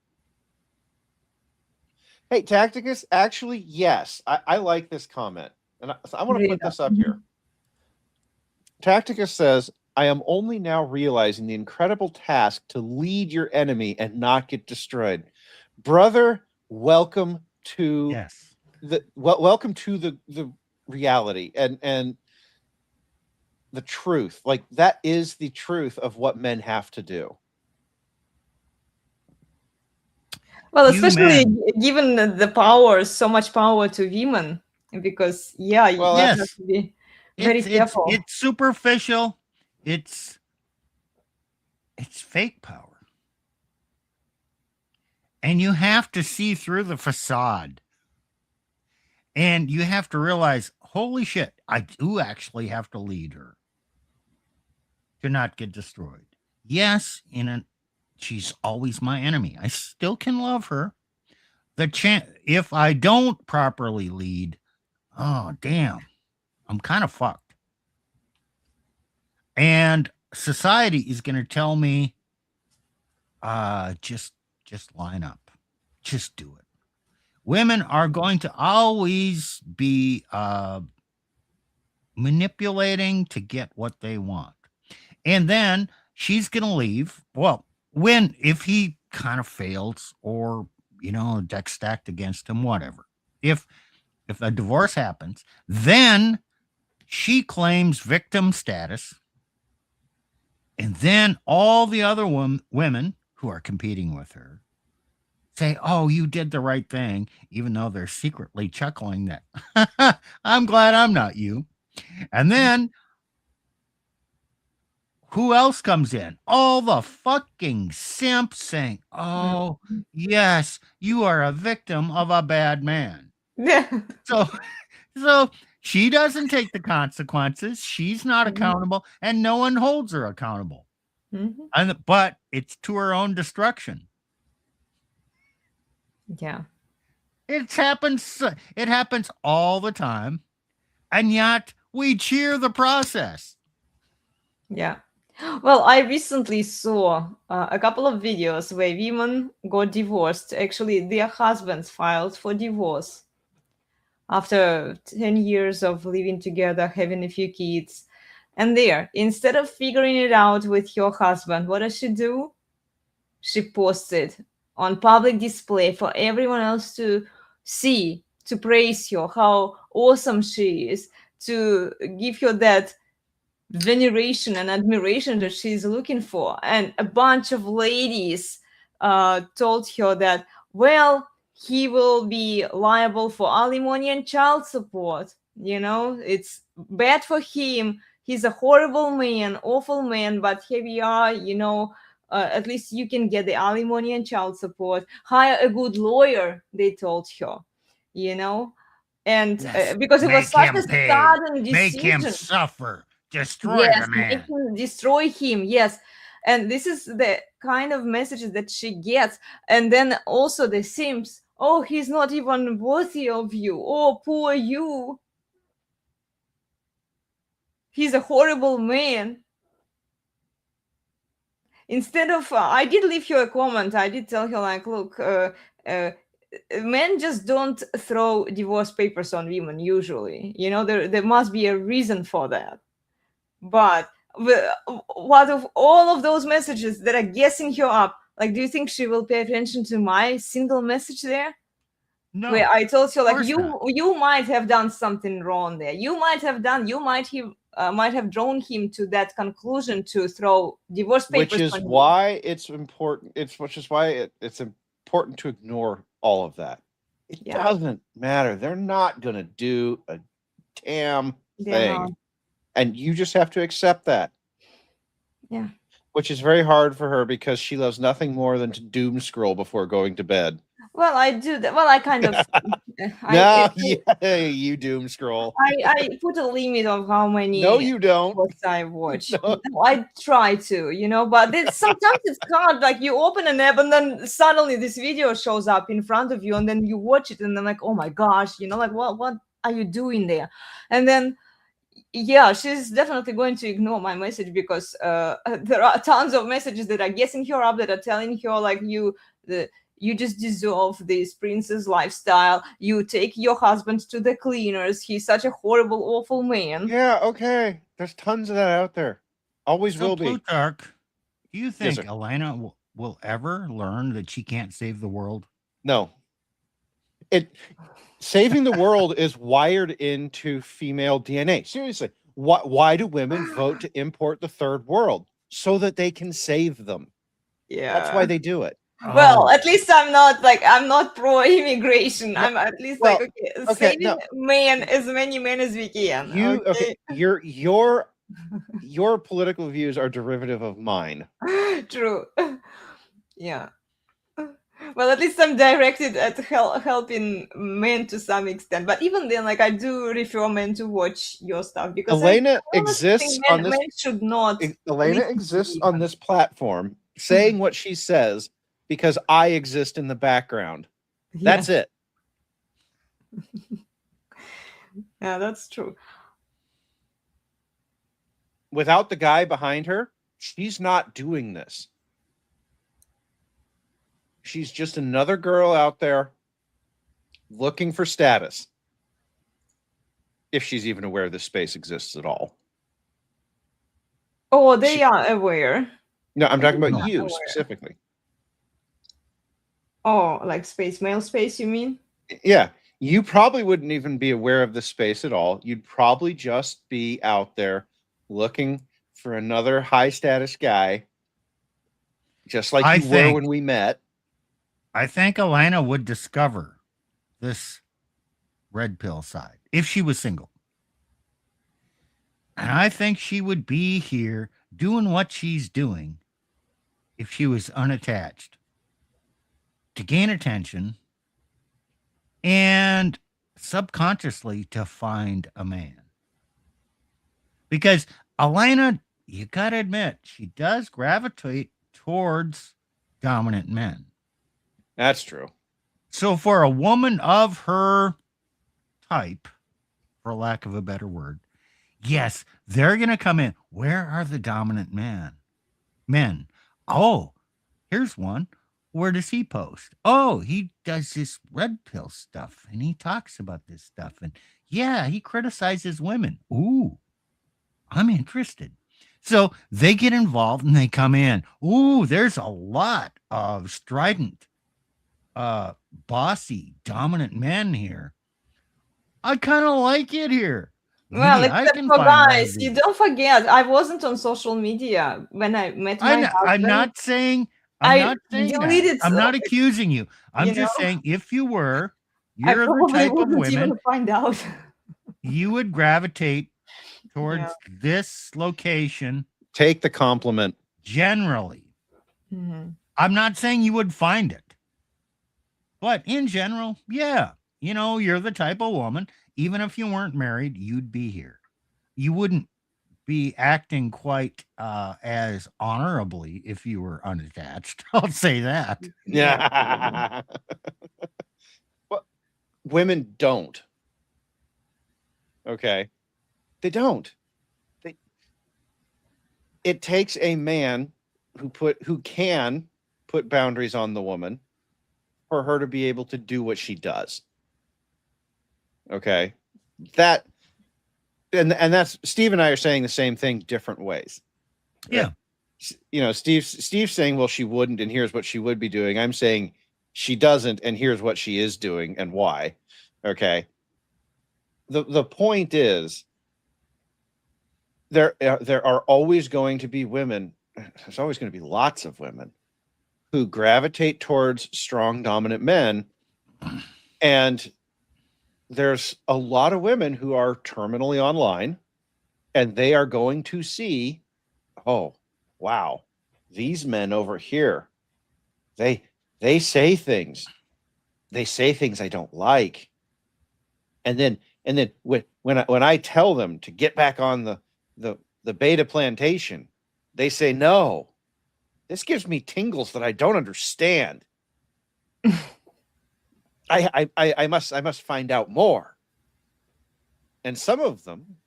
Hey, Tacticus, actually, yes. I like this comment. And I want to put this up here. Tacticus says, I am only now realizing the incredible task to lead your enemy and not get destroyed. Brother, welcome to welcome to the reality and the truth. Like, that is the truth of what men have to do. Well, especially given the power, so much power to women, because you have to be very careful. It's superficial. It's fake power. And you have to see through the facade. And you have to realize, holy shit, I do actually have to lead her to not get destroyed. Yes, she's always my enemy. I still can love her. If I don't properly lead, oh damn, I'm kind of fucked. And society is going to tell me, just line up, just do it. Women are going to always be manipulating to get what they want. And then she's going to leave. Well, if he kind of fails, or, deck stacked against him, whatever. If a divorce happens, then she claims victim status. And then all the other women who are competing with her say, oh, you did the right thing, even though they're secretly chuckling that I'm glad I'm not you. And then who else comes in? All the fucking simps saying, "Oh, yes, you are a victim of a bad man." Yeah. So, so she doesn't take the consequences. She's not accountable, and no one holds her accountable. But it's to her own destruction. Yeah. It happens all the time, and yet we cheer the process. Yeah. Well, I recently saw a couple of videos where women got divorced. Actually, their husbands filed for divorce after 10 years of living together, having a few kids. And there, instead of figuring it out with your husband, what does she do? She posts it on public display for everyone else to see, to praise her, how awesome she is, to give her that veneration and admiration that she's looking for. And a bunch of ladies told her that, well, he will be liable for alimony and child support. You know, it's bad for him. He's a horrible man, awful man, but here we are, you know, at least you can get the alimony and child support. Hire a good lawyer, they told her, you know. And Yes. because it was Make such him a pay. sudden Make him decision. suffer. Destroy Yes, the make man. him destroy him. Yes. And this is the kind of messages that she gets. And then also the Sims, oh, he's not even worthy of you. Oh, poor you. He's a horrible man. Instead of, I did leave her a comment. I did tell her, like, look, men just don't throw divorce papers on women usually. You know, there must be a reason for that. But what of all of those messages that are guessing her up? Like, do you think she will pay attention to my single message there? No. Where I told her, like, course not. you might have done something wrong there. You might have drawn him to that conclusion to throw divorce papers. Which is on him. why it's important. It's important to ignore all of that. It Yeah. doesn't matter. They're not going to do a damn They're thing. not. And you just have to accept that. Yeah. Which is very hard for her because she loves nothing more than to doom scroll before going to bed. Well, I do that. Well, I kind of. You doom scroll. I put a limit of how many. No, you don't. What I watch. No. I try to, you know, but sometimes it's hard. Like, you open an app and then suddenly this video shows up in front of you, and then you watch it, and then, like, oh my gosh, you know, like, what are you doing there? And then, yeah, she's definitely going to ignore my message because there are tons of messages that are guessing her up, that are telling her, like, you just deserve this princess lifestyle. You take your husband to the cleaners. He's such a horrible, awful man. Yeah, okay. There's tons of that out there. Always So will be. Plutarch, do you think sir. Elena will ever learn that she can't save the world? No. Saving the world is wired into female DNA. Seriously. Why do women vote to import the third world? So that they can save them. Yeah. That's why they do it. Well, at least I'm not pro immigration. I'm at least saving men, as many men as we can. Your political views are derivative of mine. True. Yeah. Well, at least I'm directed at helping men to some extent. But even then, like, I do refer men to watch your stuff because Elena exists on this. Men should not. Elena exists on this platform, saying what she says because I exist in the background. That's it. Yeah, that's true. Without the guy behind her, she's not doing this. She's just another girl out there looking for status. If she's even aware this space exists at all. Oh, they are aware. No, I'm talking about you specifically. Oh, like male space, you mean? Yeah. You probably wouldn't even be aware of this space at all. You'd probably just be out there looking for another high status guy, just like you were when we met. I think Elena would discover this red pill side if she was single. And I think she would be here doing what she's doing if she was unattached to gain attention and subconsciously to find a man. Because Elena, you got to admit, she does gravitate towards dominant men. That's true. So for a woman of her type, for lack of a better word, yes, they're going to come in. Where are the dominant men? Oh, here's one. Where does he post? Oh, he does this red pill stuff and he talks about this stuff. And yeah, he criticizes women. Ooh, I'm interested. So they get involved and they come in. Ooh, there's a lot of strident, bossy, dominant men here. I kind of like it here. Well, Maybe I except can for find one of guys, you these. don't forget, I wasn't on social media when I met my I'm husband. not saying I that. deleted, I'm not accusing you. I'm you know, just saying if you were, I you're the probably type of wouldn't women, even find out. you would gravitate towards Yeah. this location Take the compliment. generally. Mhm. I'm not saying you would find it, but in general, yeah, you're the type of woman, even if you weren't married, you'd be here. You wouldn't be acting quite as honorably if you were unattached. I'll say that. Yeah. Well, women don't. Okay. They don't. It takes a man who can put boundaries on the woman for her to be able to do what she does. Okay. And that's Steve and I are saying the same thing different ways. Yeah. Steve's saying, well, she wouldn't, and here's what she would be doing. I'm saying she doesn't, and here's what she is doing and why. Okay. The point is there are always going to be women. There's always going to be lots of women who gravitate towards strong, dominant men. And there's a lot of women who are terminally online, and they are going to see, oh, wow, these men over here, they say things. They say things I don't like. And then when I tell them to get back on the beta plantation, they say no. This gives me tingles that I don't understand. I must find out more. And some of them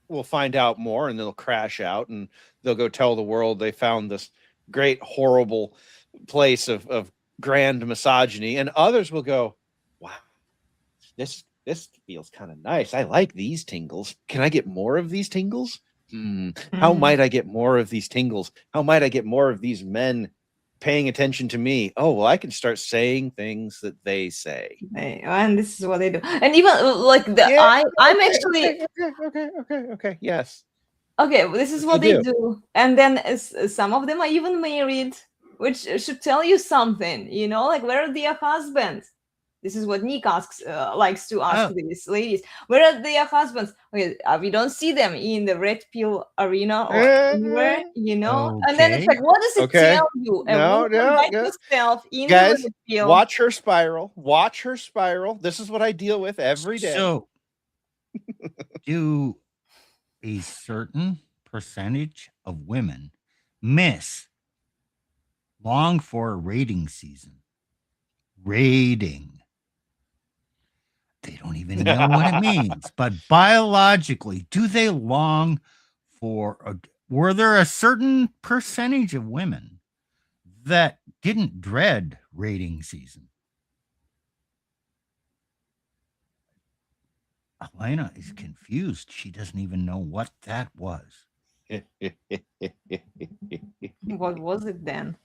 will find out more and they'll crash out and they'll go tell the world they found this great, horrible place of grand misogyny. And others will go, wow, this feels kind of nice. I like these tingles. Can I get more of these tingles? How might I get more of these tingles? How might I get more of these men paying attention to me? Oh, well, I can start saying things that they say. And this is what they do. And even like I'm actually okay. Yes. Okay, this is what they do. And then some of them are even married, which should tell you something, like where are their husbands? This is what Nick likes to ask these ladies. Where are their husbands? Okay, we don't see them in the red pill arena or anywhere, And then it's like, what does it tell you? No. Yourself in Guys, the red pill. Watch her spiral. Watch her spiral. This is what I deal with every day. So, do a certain percentage of women long for rating season? Rating. They don't even know what it means. But biologically, do they long for? Were there a certain percentage of women that didn't dread rating season? Elena is confused. She doesn't even know what that was. What was it then?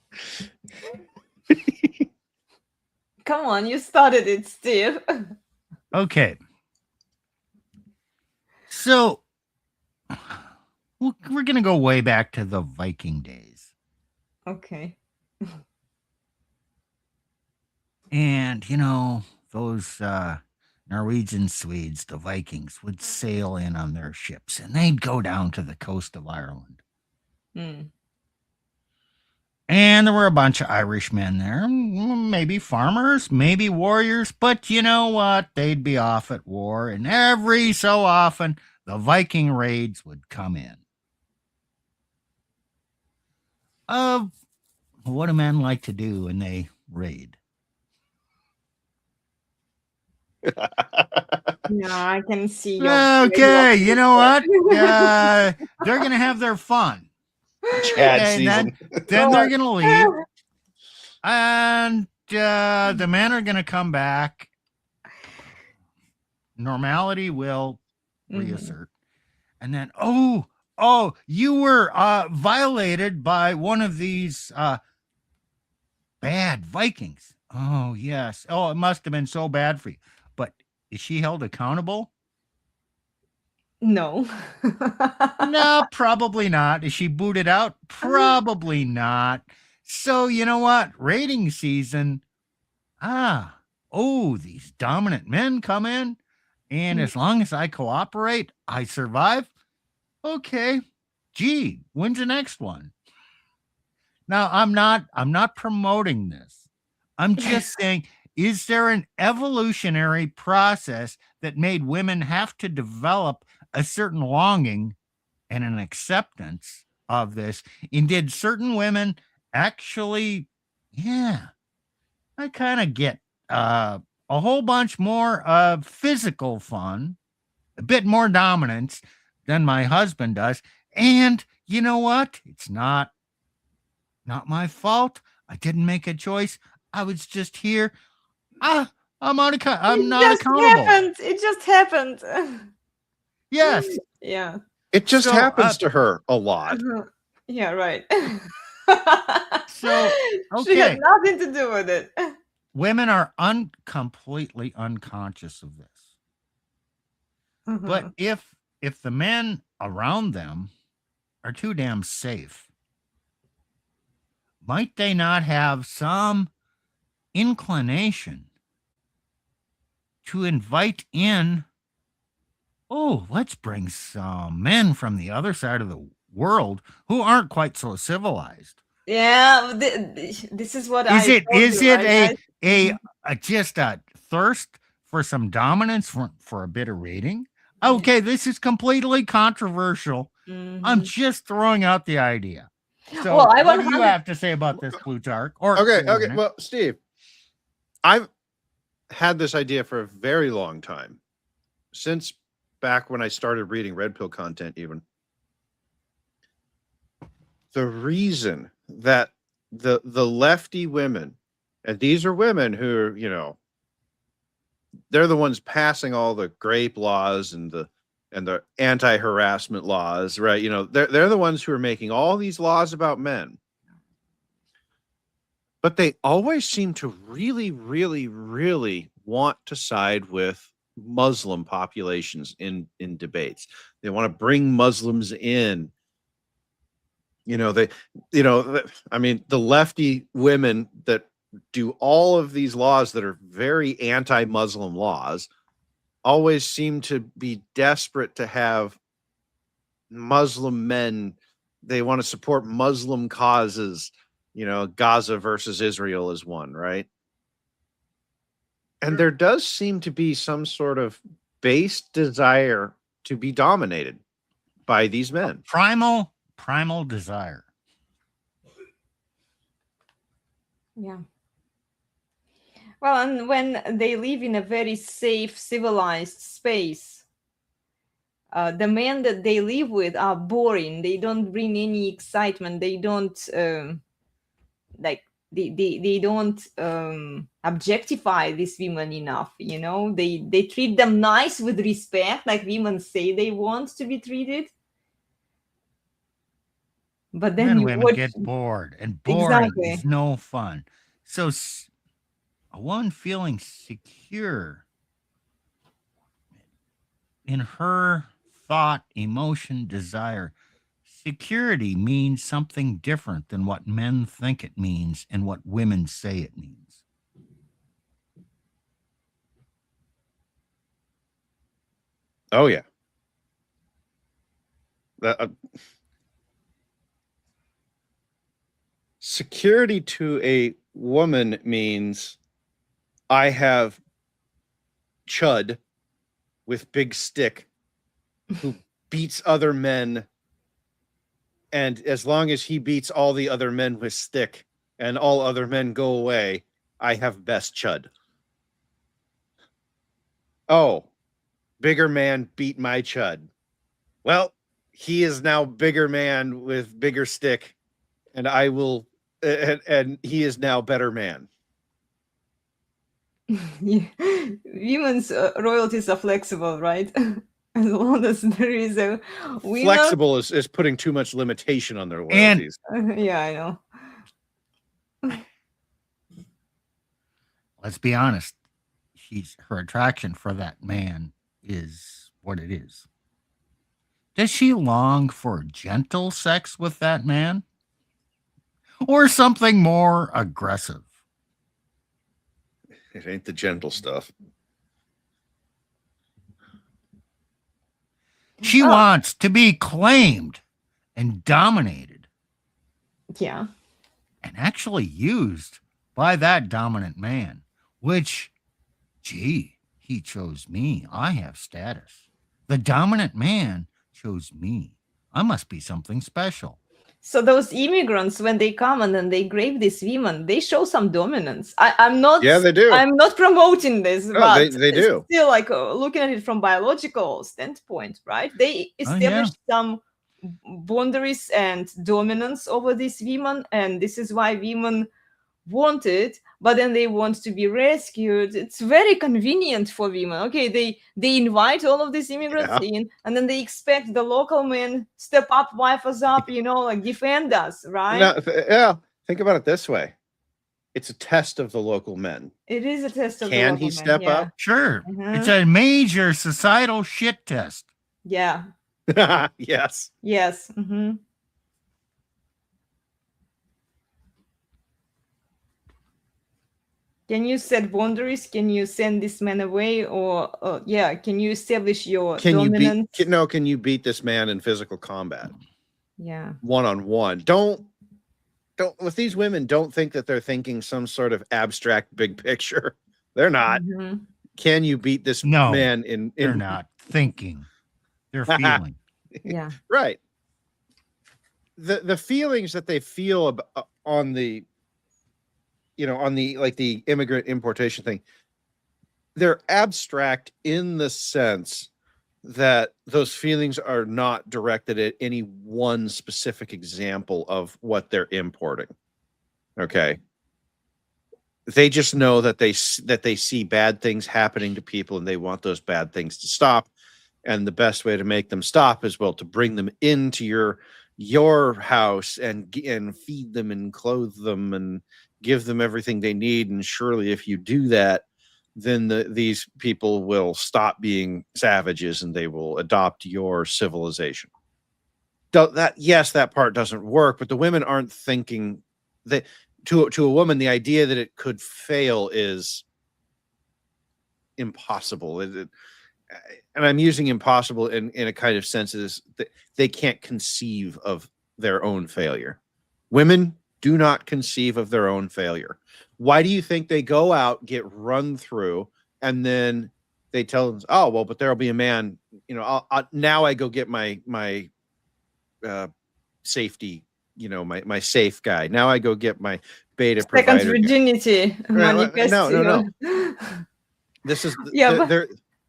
Come on, you started it, Steve. Okay. So we're going to go way back to the Viking days. Okay. And, those Norwegian Swedes, the Vikings, would sail in on their ships and they'd go down to the coast of Ireland. Mm. And there were a bunch of Irish men there, maybe farmers, maybe warriors, but you know what? They'd be off at war, and every so often the Viking raids would come in. What do men like to do when they raid? Yeah, I can see your. Okay, you know what? They're going to have their fun. Chad Okay, season. then they're going to leave. And the men are going to come back. Normality will reassert. And then, oh, you were violated by one of these bad Vikings. Oh, yes. Oh, it must have been so bad for you. But is she held accountable? No. No, probably not. Is she booted out? Probably not. So, you know what? Rating season. These dominant men come in. And as long as I cooperate, I survive. Okay. Gee, when's the next one? Now, I'm not promoting this. I'm just saying, is there an evolutionary process that made women have to develop a certain longing and an acceptance of this? And did certain women actually, I kind of get a whole bunch more of physical fun, a bit more dominance than my husband does. And you know what? It's not my fault. I didn't make a choice. I was just here. I'm not accountable. It just happened. Yes. Yeah. It just So, happens to her a lot. Yeah, right. So, She had okay. nothing to do with it. Women are completely unconscious of this. But if the men around them are too damn safe, might they not have some inclination to invite in, let's bring some men from the other side of the world who aren't quite so civilized? Yeah, this is what Is it right, just a thirst for some dominance for a bit of rating? Okay, this is completely controversial. I'm just throwing out the idea. So, Well, what do you have to say about this, Plutarch? Okay. Well, Steve, I've had this idea for a very long time, since back when I started reading Red Pill content, even. The reason that the lefty women, and these are women who are, they're the ones passing all the grape laws and the anti-harassment laws, right? They're the ones who are making all these laws about men. But they always seem to really, really, really want to side with Muslim populations in debates. They want to bring Muslims in. The lefty women that do all of these laws that are very anti-Muslim laws always seem to be desperate to have Muslim men. They want to support Muslim causes. Gaza versus Israel is one, right? And there does seem to be some sort of base desire to be dominated by these men. Primal desire. Yeah. Well, and when they live in a very safe, civilized space, the men that they live with are boring. They don't bring any excitement. They don't they don't objectify these women enough. They treat them nice with respect, like women say they want to be treated. But then women get bored, and boring is no fun. So one feeling secure in her thought, emotion, desire. Security means something different than what men think it means and what women say it means. Oh, yeah. Security to a woman means I have Chud with big stick who beats other men, and as long as he beats all the other men with stick and all other men go away, I have best Chud. Oh, bigger man beat my Chud. Well, he is now bigger man with bigger stick, and I will, and he is now better man. Women's royalties are flexible, right? As long as there is a winner. Flexible is putting too much limitation on their loyalties. Yeah, I know. Let's be honest. Her attraction for that man is what it is. Does she long for gentle sex with that man? Or something more aggressive? It ain't the gentle stuff. She wants to be claimed and dominated. Yeah. And actually used by that dominant man, which, gee, he chose me. I have status. The dominant man chose me. I must be something special. So those immigrants, when they come and then they grab these women, they show some dominance. I'm not. Yeah, they do. I'm not promoting this, No, but they do. Still, like looking at it from biological standpoint, right? They establish some boundaries and dominance over these women, and this is why women want it, but then they want to be rescued. It's very convenient for women. Okay, they invite all of these immigrants in, and then they expect the local men step up, wife us up, like defend us, right? Yeah, think about it this way. It's a test of the local men. It is a test of Can the local he step men, up? Sure. It's a major societal shit test. Yeah. Yes. Yes. Mm-hmm. Can you set boundaries? Can you send this man away, or can you establish your dominance? Can you beat this man in physical combat? Yeah. One-on-one. Don't with these women, don't think that they're thinking some sort of abstract big picture. They're not. Mm-hmm. Can you beat this man in they're not thinking. They're feeling. Yeah. Right. The feelings that they feel on the like the immigrant importation thing, they're abstract in the sense that those feelings are not directed at any one specific example of what they're importing. Okay. They just know that they see bad things happening to people and they want those bad things to stop. And the best way to make them stop is, well, to bring them into your house and feed them and clothe them and give them everything they need. And surely if you do that, then these people will stop being savages and they will adopt your civilization. That part doesn't work, but the women aren't thinking that to a woman, the idea that it could fail is impossible. And I'm using impossible in a kind of sense is that they can't conceive of their own failure. Women do not conceive of their own failure. Why do you think they go out, get run through, and then they tell them, oh, well, but there'll be a man, now I go get my safety, my safe guy. Now I go get my beta Second provider. virginity manifest. No. This is,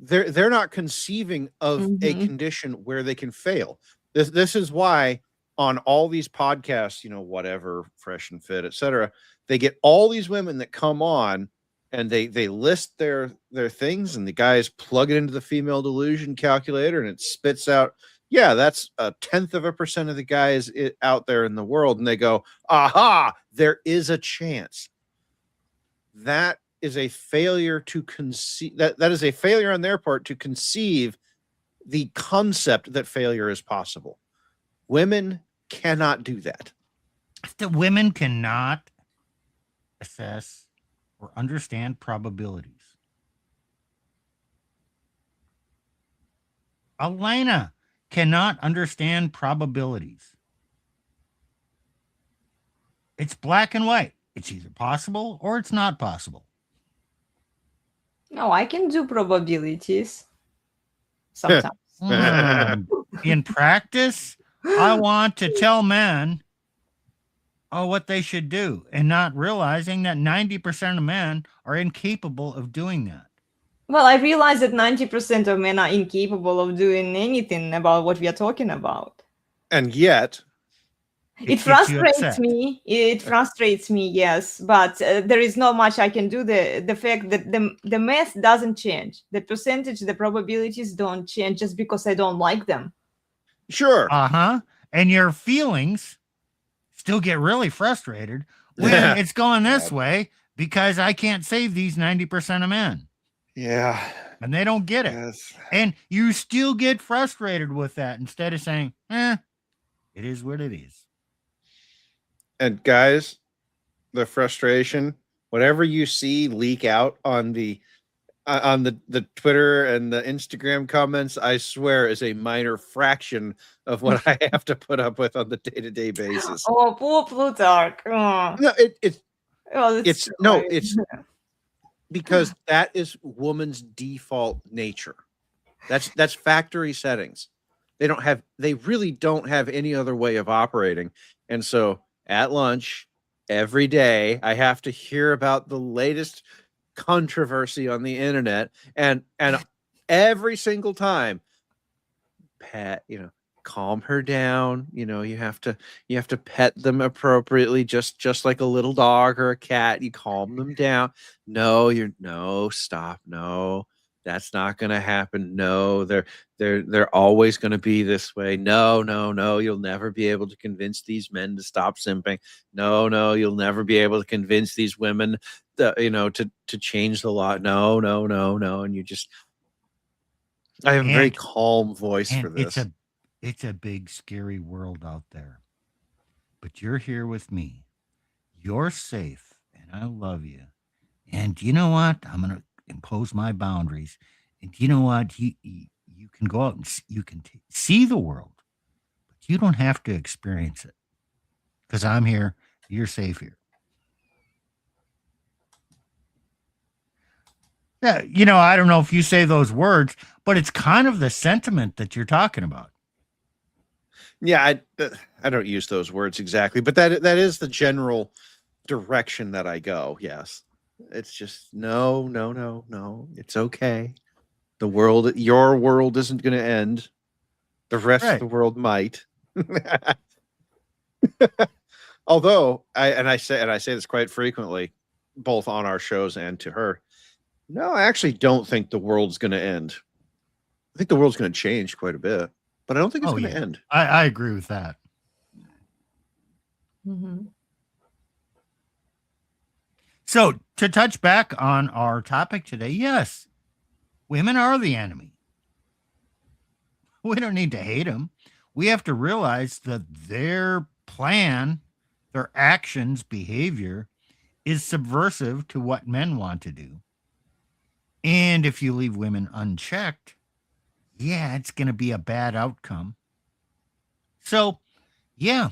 they're not conceiving of a condition where they can fail. This is why on all these podcasts, whatever, Fresh and Fit, etc., they get all these women that come on and they list their things, and the guys plug it into the female delusion calculator and it spits out, yeah, that's 0.1% of the guys out there in the world. And they go, aha, there is a chance. That is a failure to conceive. That is a failure on their part to conceive the concept that failure is possible. Women cannot do that. The women cannot assess or understand probabilities. Elena cannot understand probabilities. It's black and white. It's either possible or it's not possible. No, I can do probabilities sometimes. In practice, I want to tell men what they should do, and not realizing that 90% of men are incapable of doing that. Well, I realize that 90% of men are incapable of doing anything about what we are talking about. And yet, It gets you frustrates upset. me. It frustrates me, yes, but there is not much I can do. The fact that the math doesn't change, the percentage, the probabilities don't change just because I don't like them. sure. And your feelings still get really frustrated when it's going this way because I can't save these 90% of men. Yeah. And they don't get it. Yes. And you still get frustrated with that instead of saying, it is what it is. And guys, the frustration, whatever you see leak out on the Twitter and the Instagram comments, I swear is a minor fraction of what I have to put up with on the day-to-day basis. Oh, poor Plutarch. Oh. No, it's true. it's because that is woman's default nature. That's factory settings. They really don't have any other way of operating. And so at lunch every day I have to hear about the latest controversy on the internet, and every single time, Pat, calm her down. You have to pet them appropriately, just like a little dog or a cat. You calm them down. Stop. No, that's not going to happen. No, they're always going to be this way. No, you'll never be able to convince these men to stop simping. No, you'll never be able to convince these women to change the law. No. And I have a very calm voice for this. It's a big, scary world out there. But you're here with me. You're safe, and I love you. And you know what? I'm going to impose my boundaries. And you know what? You can go out and you can see the world, but you don't have to experience it. Because I'm here. You're safe here. Yeah, I don't know if you say those words, but it's kind of the sentiment that you're talking about. Yeah, I don't use those words exactly, but that is the general direction that I go. Yes. It's just no. It's okay. Your world isn't going to end. The rest of the world might. Although I say this quite frequently, both on our shows and to her. No, I actually don't think the world's going to end. I think the world's going to change quite a bit, but I don't think it's going to end. I agree with that. Mm-hmm. So to touch back on our topic today, yes, women are the enemy. We don't need to hate them. We have to realize that their plan, their actions, behavior is subversive to what men want to do. And if you leave women unchecked, it's going to be a bad outcome. So, yeah,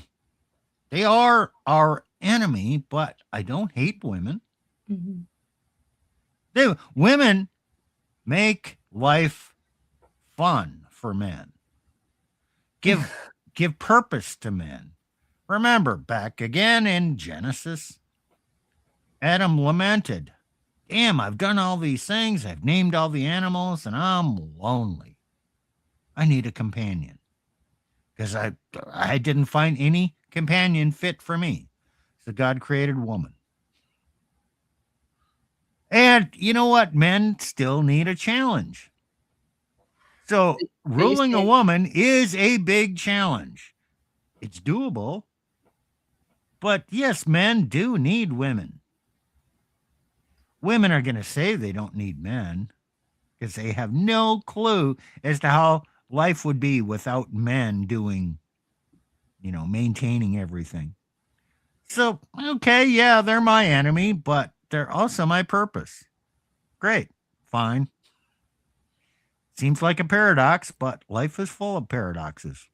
they are our enemy, but I don't hate women. Mm-hmm. Women make life fun for men. Give purpose to men. Remember, back again in Genesis, Adam lamented, damn, I've done all these things. I've named all the animals, and I'm lonely. I need a companion. Because I didn't find any companion fit for me. So God created woman. And you know what? Men still need a challenge. So ruling a woman is a big challenge. It's doable. But yes, men do need women. Women are going to say they don't need men because they have no clue as to how life would be without men doing, maintaining everything. So, okay, yeah, they're my enemy, but they're also my purpose. Great, fine. Seems like a paradox, but life is full of paradoxes.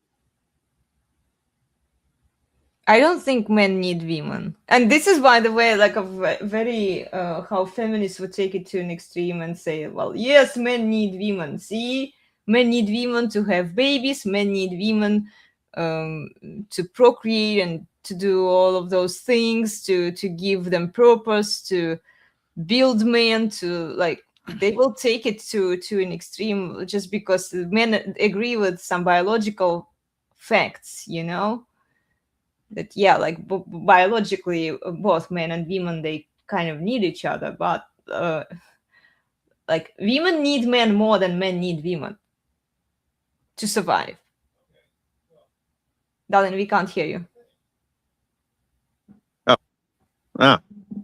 I don't think men need women. And this is, by the way, like a very, how feminists would take it to an extreme and say, well, yes, men need women. See, men need women to have babies, men need women to procreate and to do all of those things, to give them purpose, to build men, to like, they will take it to an extreme just because men agree with some biological facts, you know? That yeah, like biologically both men and women, they kind of need each other, but like women need men more than men need women to survive. Darling, we can't hear you.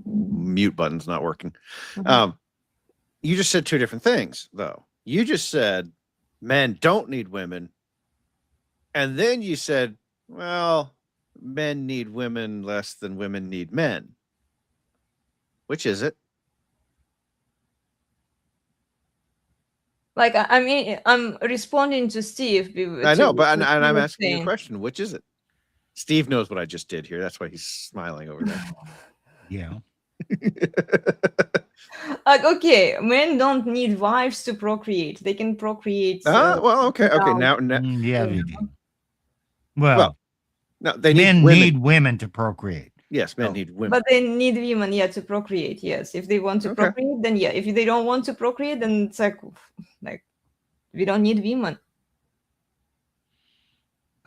Mute button's not working. Mhm. You just said two different things, though. You just said men don't need women, and then you said, well, men need women less than women need men. Which is it? Like I mean, I'm responding to Steve. I know, but to and I'm what asking you a saying. question. Which is it? Steve knows what I just did here. That's why he's smiling over there. Yeah. Like, okay, men don't need wives to procreate. They can procreate. Well, okay. without- Now Yeah, they Yeah. do. Well, no, they men need women. need women to procreate. Yes, men Oh. need women. But they need women, yeah, to procreate. Yes, if they want to Okay. procreate, then yeah. If they don't want to procreate, then it's like we don't need women.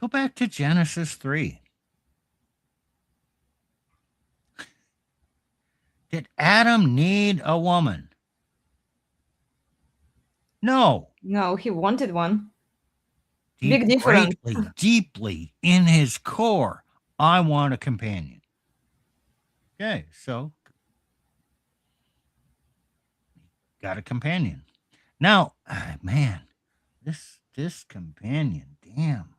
Go back to Genesis 3. Did Adam need a woman? No. No, he wanted one. Big difference. Greatly, deeply in his core, I want a companion. Okay, so got a companion. Now, man, this companion, damn.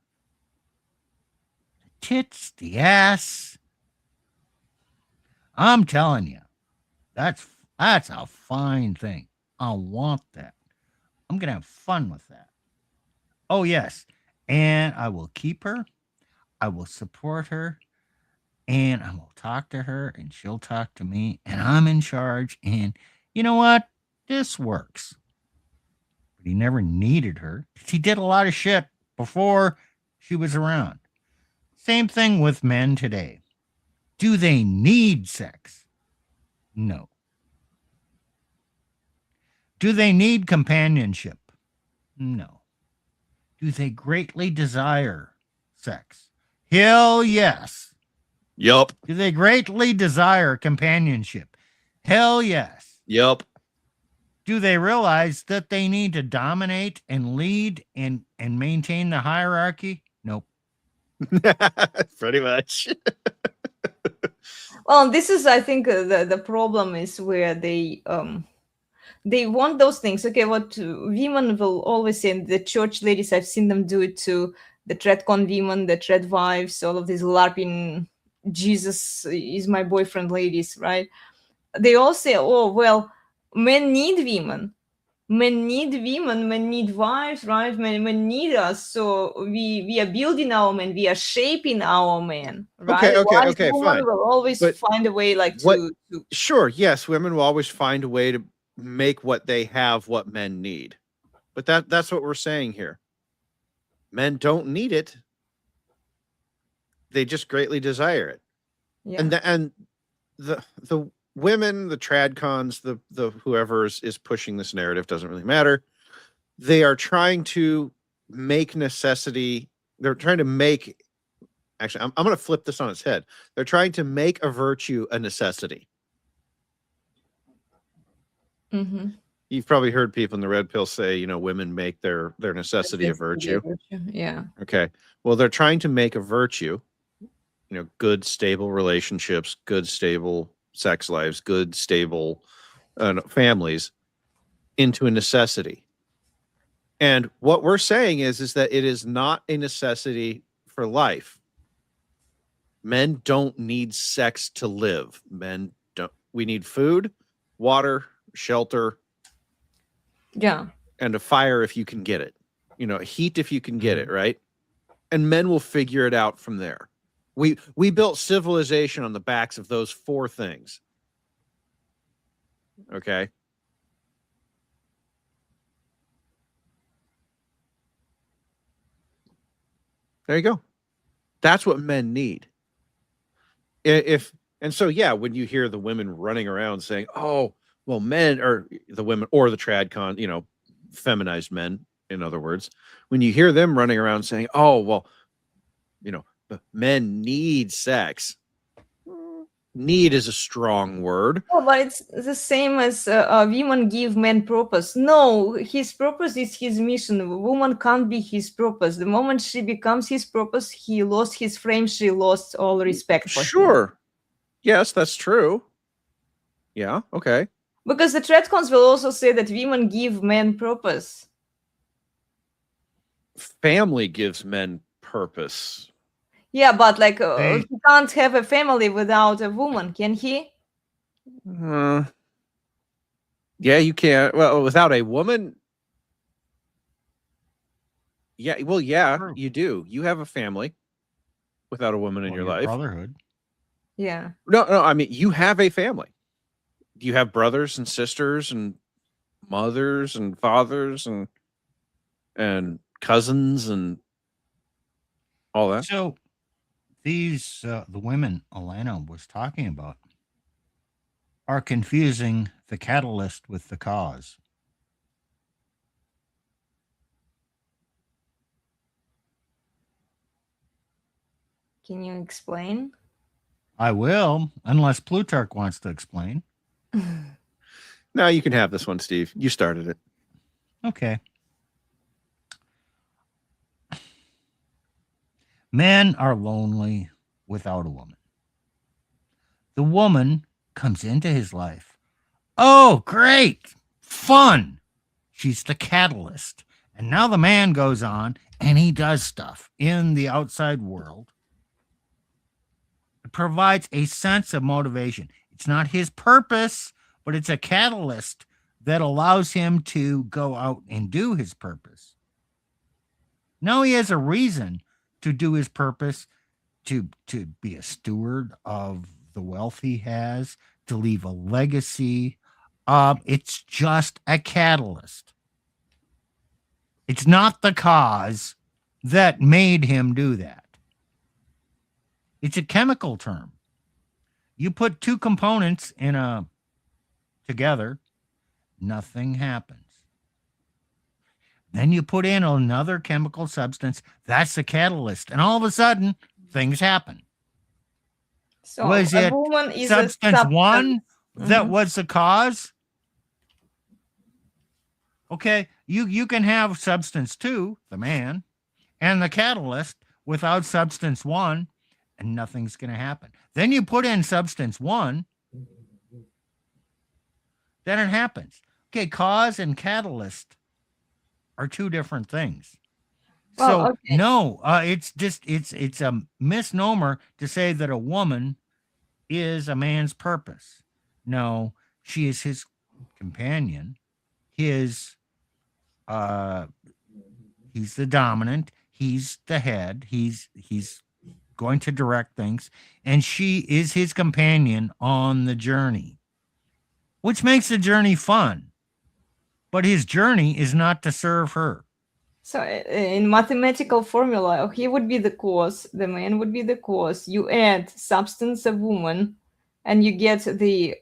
The tits, the ass. I'm telling you, that's a fine thing. I want that. I'm gonna have fun with that. Oh yes, and I will keep her. I will support her, and I will talk to her, and she'll talk to me, and I'm in charge. And you know what? This works. But he never needed her. He did a lot of shit before she was around. Same thing with men today. Do they need sex? No. Do they need companionship? No. Do they greatly desire sex? Hell yes. Yup. Do they greatly desire companionship? Hell yes. Yup. Do they realize that they need to dominate and lead and maintain the hierarchy? Nope. Pretty much. Well, this is, I think, the problem is where they want those things. Okay, what women will always say, and the church ladies, I've seen them do it too. The TredCon women, the Tred wives, all of these LARPing, Jesus is my boyfriend ladies, right? They all say, oh, well, men need women. Men need women, men need wives, right? Men need us. So we are building our men, we are shaping our men, right? Okay, Woman fine. will always But find a way like what- to Sure, yes, women will always find a way to make what they have what men need. But that's what we're saying here. Men don't need it. They just greatly desire it. yeah. And the women, the tradcons, the whoever is pushing this narrative, doesn't really matter. They are trying to make necessity. They're trying to make. Actually, I'm going to flip this on its head. They're trying to make a virtue a necessity. Mm-hmm. You've probably heard people in the red pill say, women make their necessity a virtue. Yeah. Okay. Well, they're trying to make a virtue, good, stable relationships, good, stable sex lives, good, stable families into a necessity. And what we're saying is that it is not a necessity for life. Men don't need sex to live. Men don't. We need food, water, shelter, Yeah. and a fire if you can get it. Heat if you can get it, right? And men will figure it out from there. We built civilization on the backs of those 4 things. Okay. There you go. That's what men need. And so yeah, when you hear the women running around saying, "Oh, well, men," or the women, or the tradcon, feminized men, in other words, when you hear them running around saying, "Oh, well, men need sex." Need is a strong word. Oh, but it's the same as women give men purpose. No, his purpose is his mission. A woman can't be his purpose. The moment she becomes his purpose, he lost his frame. She lost all respect for him. Sure. Yes, that's true. Yeah, okay. Because the tradcons will also say that women give men purpose. Family gives men purpose. Yeah, but like he can't have a family without a woman, can he? Yeah, you can't. Well, without a woman. Yeah, well, yeah, True. you do. You have a family without a woman in your life. Brotherhood. Yeah. No, I mean, you have a family. You have brothers and sisters and mothers and fathers and cousins and all that. So these the women Alana was talking about are confusing the catalyst with the cause. Can you explain? I will, unless Plutarch wants to explain. No, you can have this one, Steve. You started it. Okay. Men are lonely without a woman. The woman comes into his life. Oh, great. Fun. She's the catalyst. And now the man goes on and he does stuff in the outside world. It provides a sense of motivation. It's not his purpose, but it's a catalyst that allows him to go out and do his purpose. Now he has a reason to do his purpose, to be a steward of the wealth he has, to leave a legacy. It's just a catalyst. It's not the cause that made him do that. It's a chemical term. You put 2 components together, nothing happens. Then you put in another chemical substance, that's the catalyst, and all of a sudden things happen. So Was a it woman is substance a substance. 1 that Mhm. was the cause? Okay, you can have substance 2, the man, and the catalyst without substance 1, and nothing's going to happen. Then you put in substance 1, then it happens. Okay, cause and catalyst are 2 different things. Well, So okay. no, it's a misnomer to say that a woman is a man's purpose. No, she is his companion. He's the dominant, he's the head, he's going to direct things, and she is his companion on the journey, which makes the journey fun. But his journey is not to serve her. So in mathematical formula, he would be the cause, the man would be the cause. You add substance of woman, and you get the.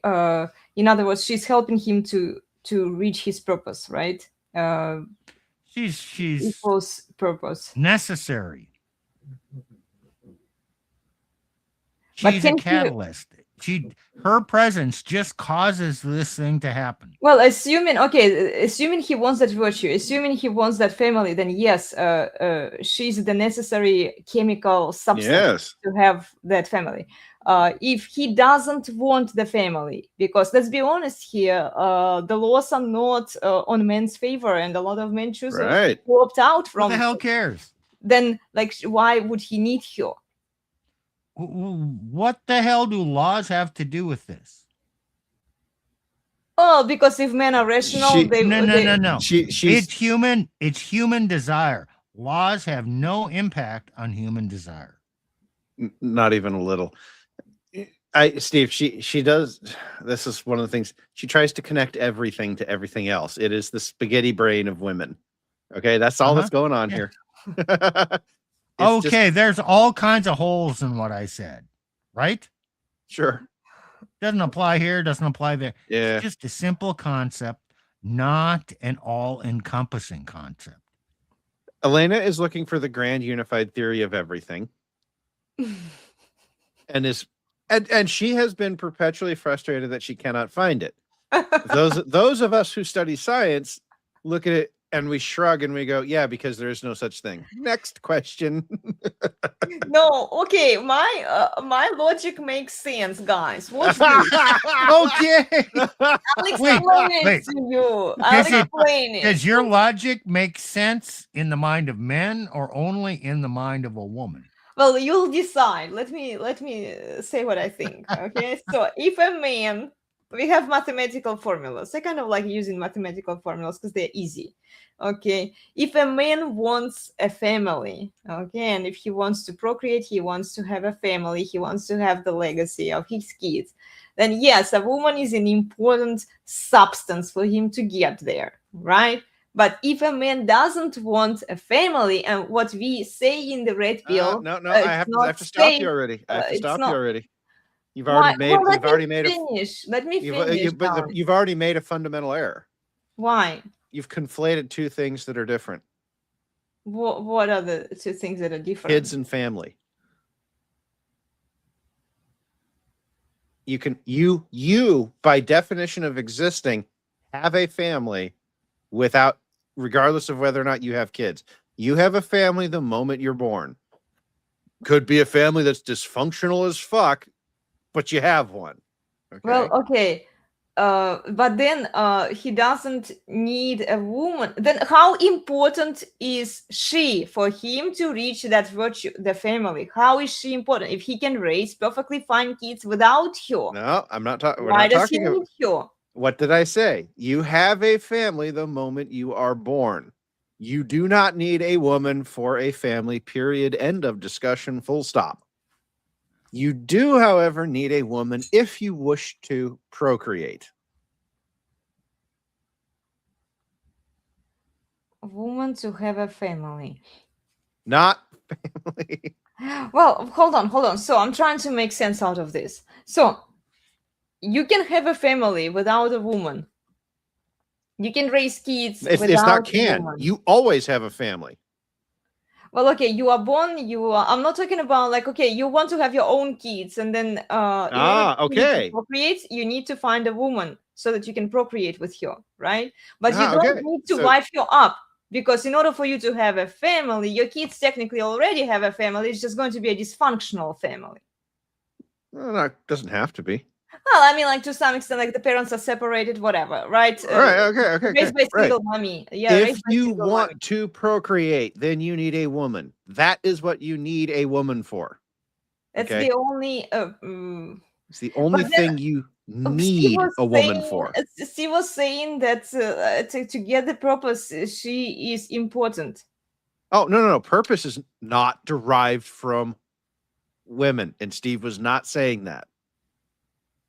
In other words, she's helping him to reach his purpose, right? She's Equals purpose. necessary. But She's a can't you- catalyst. Her presence just causes this thing to happen. Well, assuming he wants that virtue, assuming he wants that family, then yes, she's the necessary chemical substance Yes. to have that family. If he doesn't want the family, because let's be honest here, the laws are not on men's favor, and a lot of men choose Right. to opt out What from. the hell cares? Then, like, why would he need her? What the hell do laws have to do with this? Oh, because if men are rational, She- No. She's It's human. It's human desire. Laws have no impact on human desire. Not even a little. Steve, she does. This is one of the things she tries to connect everything to everything else. It is the spaghetti brain of women. Okay, that's all that's going on Yeah. here. Okay, there's all kinds of holes in what I said, right? Sure. Doesn't apply here, doesn't apply there. Yeah. It's just a simple concept, not an all-encompassing concept. Elena is looking for the grand unified theory of everything. And she has been perpetually frustrated that she cannot find it. Those of us who study science look at it and we shrug and we go, yeah, because there is no such thing. Next question. No, okay, my logic makes sense, guys. What's this? Okay. I'll explain it wait. to you. I'll explain it. Does your logic make sense in the mind of men or only in the mind of a woman? Well, you'll decide. Let me say what I think. Okay, so if a man, we have mathematical formulas. I kind of like using mathematical formulas because they're easy. Okay, if a man wants a family, okay, and if he wants to procreate, he wants to have a family, he wants to have the legacy of his kids, then yes, a woman is an important substance for him to get there, right? But if a man doesn't want a family, and what we say in the red pill, no, I have to stop you already. I have to stop you already. You've already made. Well, you've already made finish. Let me finish. You've already made a fundamental error. Why? You've conflated two things that are different. What are the two things that are different? Kids and family. You by definition of existing have a family without, regardless of whether or not you have kids. You have a family the moment you're born. Could be a family that's dysfunctional as fuck, but you have one. Okay? Well, okay. But then he doesn't need a woman. Then how important is she for him to reach that virtue, the family? How is she important if he can raise perfectly fine kids without her? No, I'm not talking. Why does he need her? What did I say? You have a family the moment you are born. You do not need a woman for a family, period. End of discussion, full stop. You do, however, need a woman if you wish to procreate. A woman to have a family. Not family. Well, hold on. So I'm trying to make sense out of this. So you can have a family without a woman. You can raise kids It's without not a can. woman. You always have a family. Well, okay, you are born. I'm not talking about like, okay, you want to have your own kids, and then in order okay. to procreate, you need to find a woman so that you can procreate with her, right? But you don't need to wife her up, because in order for you to have a family, your kids technically already have a family. It's just going to be a dysfunctional family. Well, it doesn't have to be. Well, I mean, like to some extent, like the parents are separated, whatever, right? Right. Okay. Raised by single mommy. Yeah. If you want to procreate, then you need a woman. That is what you need a woman for. It's the only. It's the only thing you need a woman for. Steve was saying that to get the purpose, she is important. Oh, no. Purpose is not derived from women. And Steve was not saying that.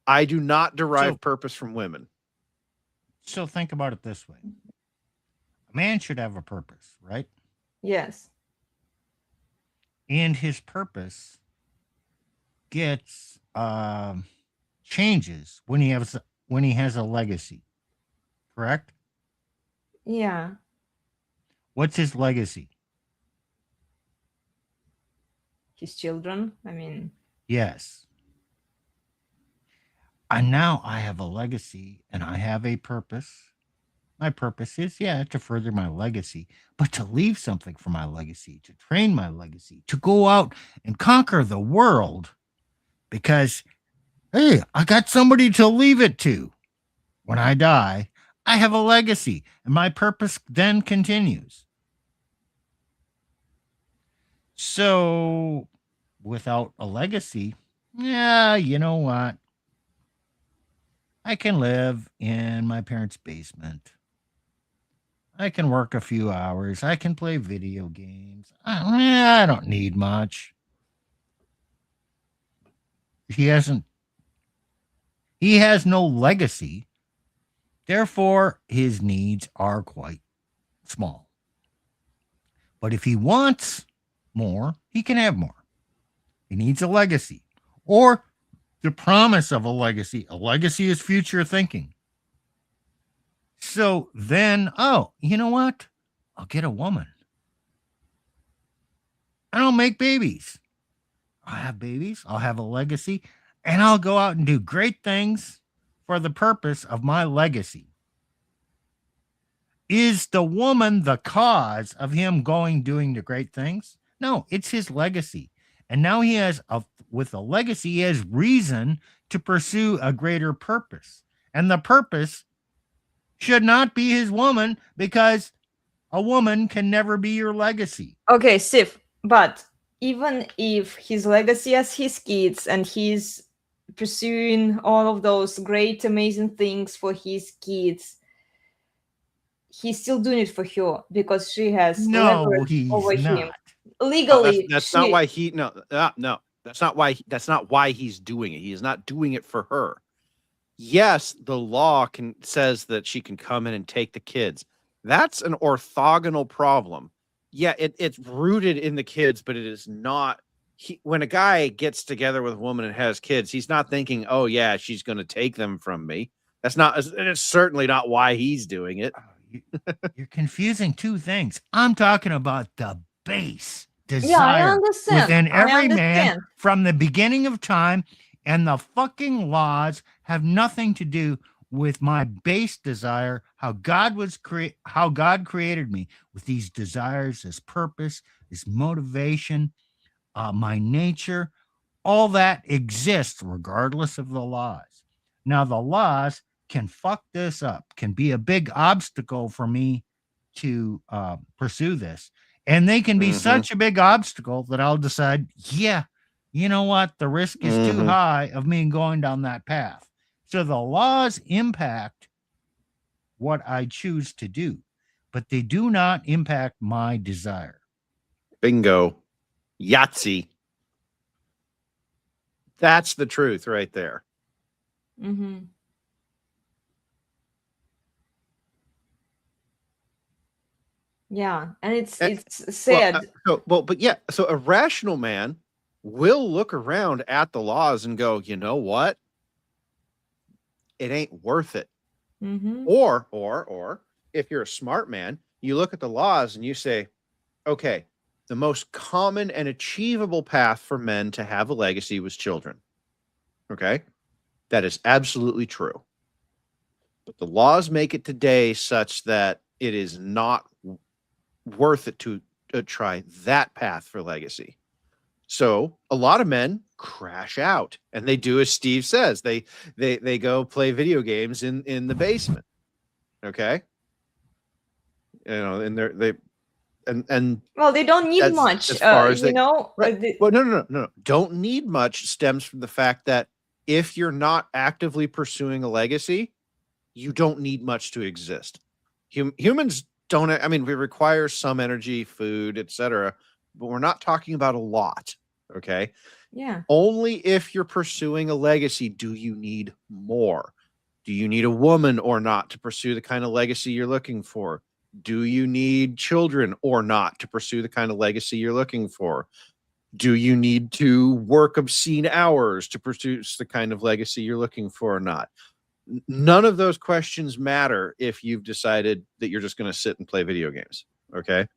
I do not derive purpose from women. So think about it this way. A man should have a purpose, right? Yes. And his purpose gets changes when he has a legacy. Correct? Yeah. What's his legacy? His children, I mean. Yes. And now I have a legacy and I have a purpose. My purpose is, to further my legacy, but to leave something for my legacy, to train my legacy, to go out and conquer the world, because, hey, I got somebody to leave it to. When I die, I have a legacy, and my purpose then continues. So, without a legacy, you know what? I can live in my parents' basement. I can work a few hours. I can play video games. I don't need much. he has no legacy. Therefore, his needs are quite small. But if he wants more, he can have more. He needs a legacy or the promise of a legacy. A legacy is future thinking. So then, oh, you know what? I'll get a woman. And I'll make babies. I'll have babies. I'll have a legacy. And I'll go out and do great things for the purpose of my legacy. Is the woman the cause of him doing the great things? No, it's his legacy. And now he has, with a legacy, he has reason to pursue a greater purpose. And the purpose should not be his woman, because a woman can never be your legacy. Okay, Sif, but even if his legacy has his kids and he's pursuing all of those great, amazing things for his kids, he's still doing it for her because she has leverage over him. Legally, that's not why he no. That's not why he's doing it. He is not doing it for her. Yes, the law says that she can come in and take the kids. That's an orthogonal problem. Yeah, it's rooted in the kids, but it is not. When a guy gets together with a woman and has kids, he's not thinking, "Oh yeah, she's going to take them from me." That's not. It's certainly not why he's doing it. You're confusing two things. I'm talking about the base desire I understand. within every man from the beginning of time, and the fucking laws have nothing to do with my base desire, how God created me with these desires, this purpose, this motivation, my nature. All that exists regardless of the laws. Now the laws can fuck this up, can be a big obstacle for me to pursue this. And they can be such a big obstacle that I'll decide, yeah, you know what? The risk is too high of me going down that path. So the laws impact what I choose to do, but they do not impact my desire. Bingo. Yahtzee. That's the truth right there. Mm-hmm. Yeah, and it's sad. So a rational man will look around at the laws and go, you know what? It ain't worth it. Mm-hmm. Or if you're a smart man, you look at the laws and you say, okay, the most common and achievable path for men to have a legacy was children. Okay? That is absolutely true. But the laws make it today such that it is not worth it to try that path for legacy. So a lot of men crash out, and they do as Steve says. They go play video games in the basement. Okay, and well, they don't need much. As far as right. Well, no. Don't need much stems from the fact that if you're not actively pursuing a legacy, you don't need much to exist. Humans don't. I mean, we require some energy, food, etc. But we're not talking about a lot, okay? Yeah. Only if you're pursuing a legacy do you need more. Do you need a woman or not to pursue the kind of legacy you're looking for? Do you need children or not to pursue the kind of legacy you're looking for? Do you need to work obscene hours to pursue the kind of legacy you're looking for or not? None of those questions matter if you've decided that you're just going to sit and play video games, okay?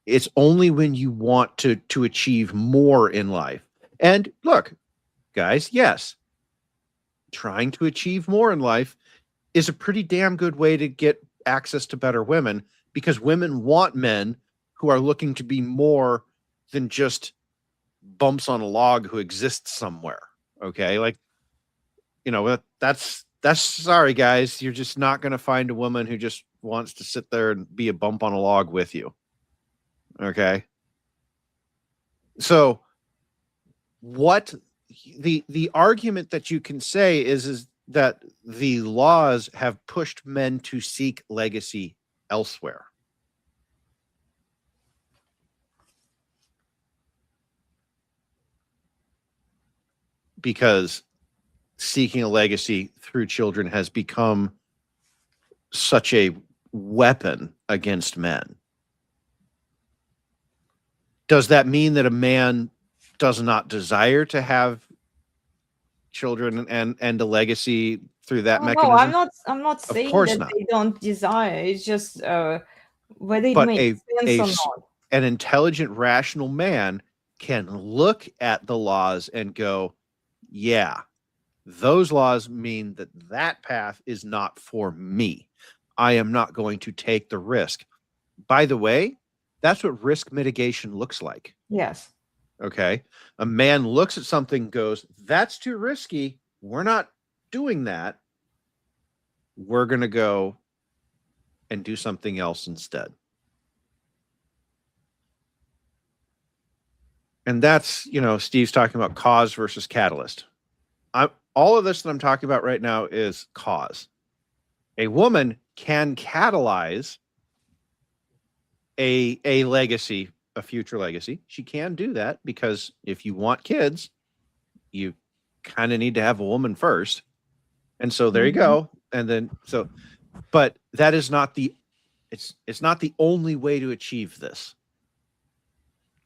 It's only when you want to achieve more in life. And look, guys, yes, trying to achieve more in life is a pretty damn good way to get access to better women, because women want men who are looking to be more than just bumps on a log who exist somewhere. Okay. Like, that's sorry, guys. You're just not going to find a woman who just wants to sit there and be a bump on a log with you. Okay. So what the argument that you can say is that the laws have pushed men to seek legacy elsewhere. because seeking a legacy through children has become such a weapon against men. Does that mean that a man does not desire to have children and a legacy through that Oh, no, mechanism? I'm not Of saying course that not. they don't desire. It's just whether it But makes sense or not. an intelligent, rational man can look at the laws and go, yeah, those laws mean that that path is not for me. I am not going to take the risk. By the way, that's what risk mitigation looks like. Yes. Okay. A man looks at something, goes, that's too risky. We're not doing that. We're going to go and do something else instead. And that's, Steve's talking about cause versus catalyst. All of this that I'm talking about right now is cause. A woman can catalyze a legacy, a future legacy. She can do that because if you want kids, you kind of need to have a woman first. And so there you go. And then but that is not it's not the only way to achieve this.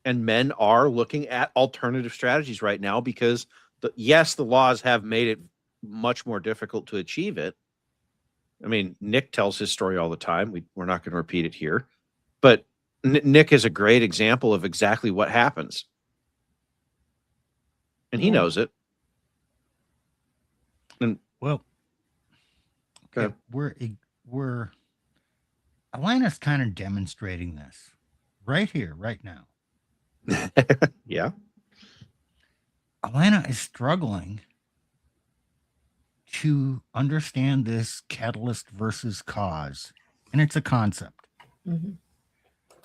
And men are looking at alternative strategies right now because the laws have made it much more difficult to achieve it. I mean, Nick tells his story all the time. We're not going to repeat it here, but Nick is a great example of exactly what happens. And he knows it. And Well, okay, we're Elena's kind of demonstrating this right here, right now. yeah. Elena is struggling to understand this catalyst versus cause, and it's a concept. Mm-hmm.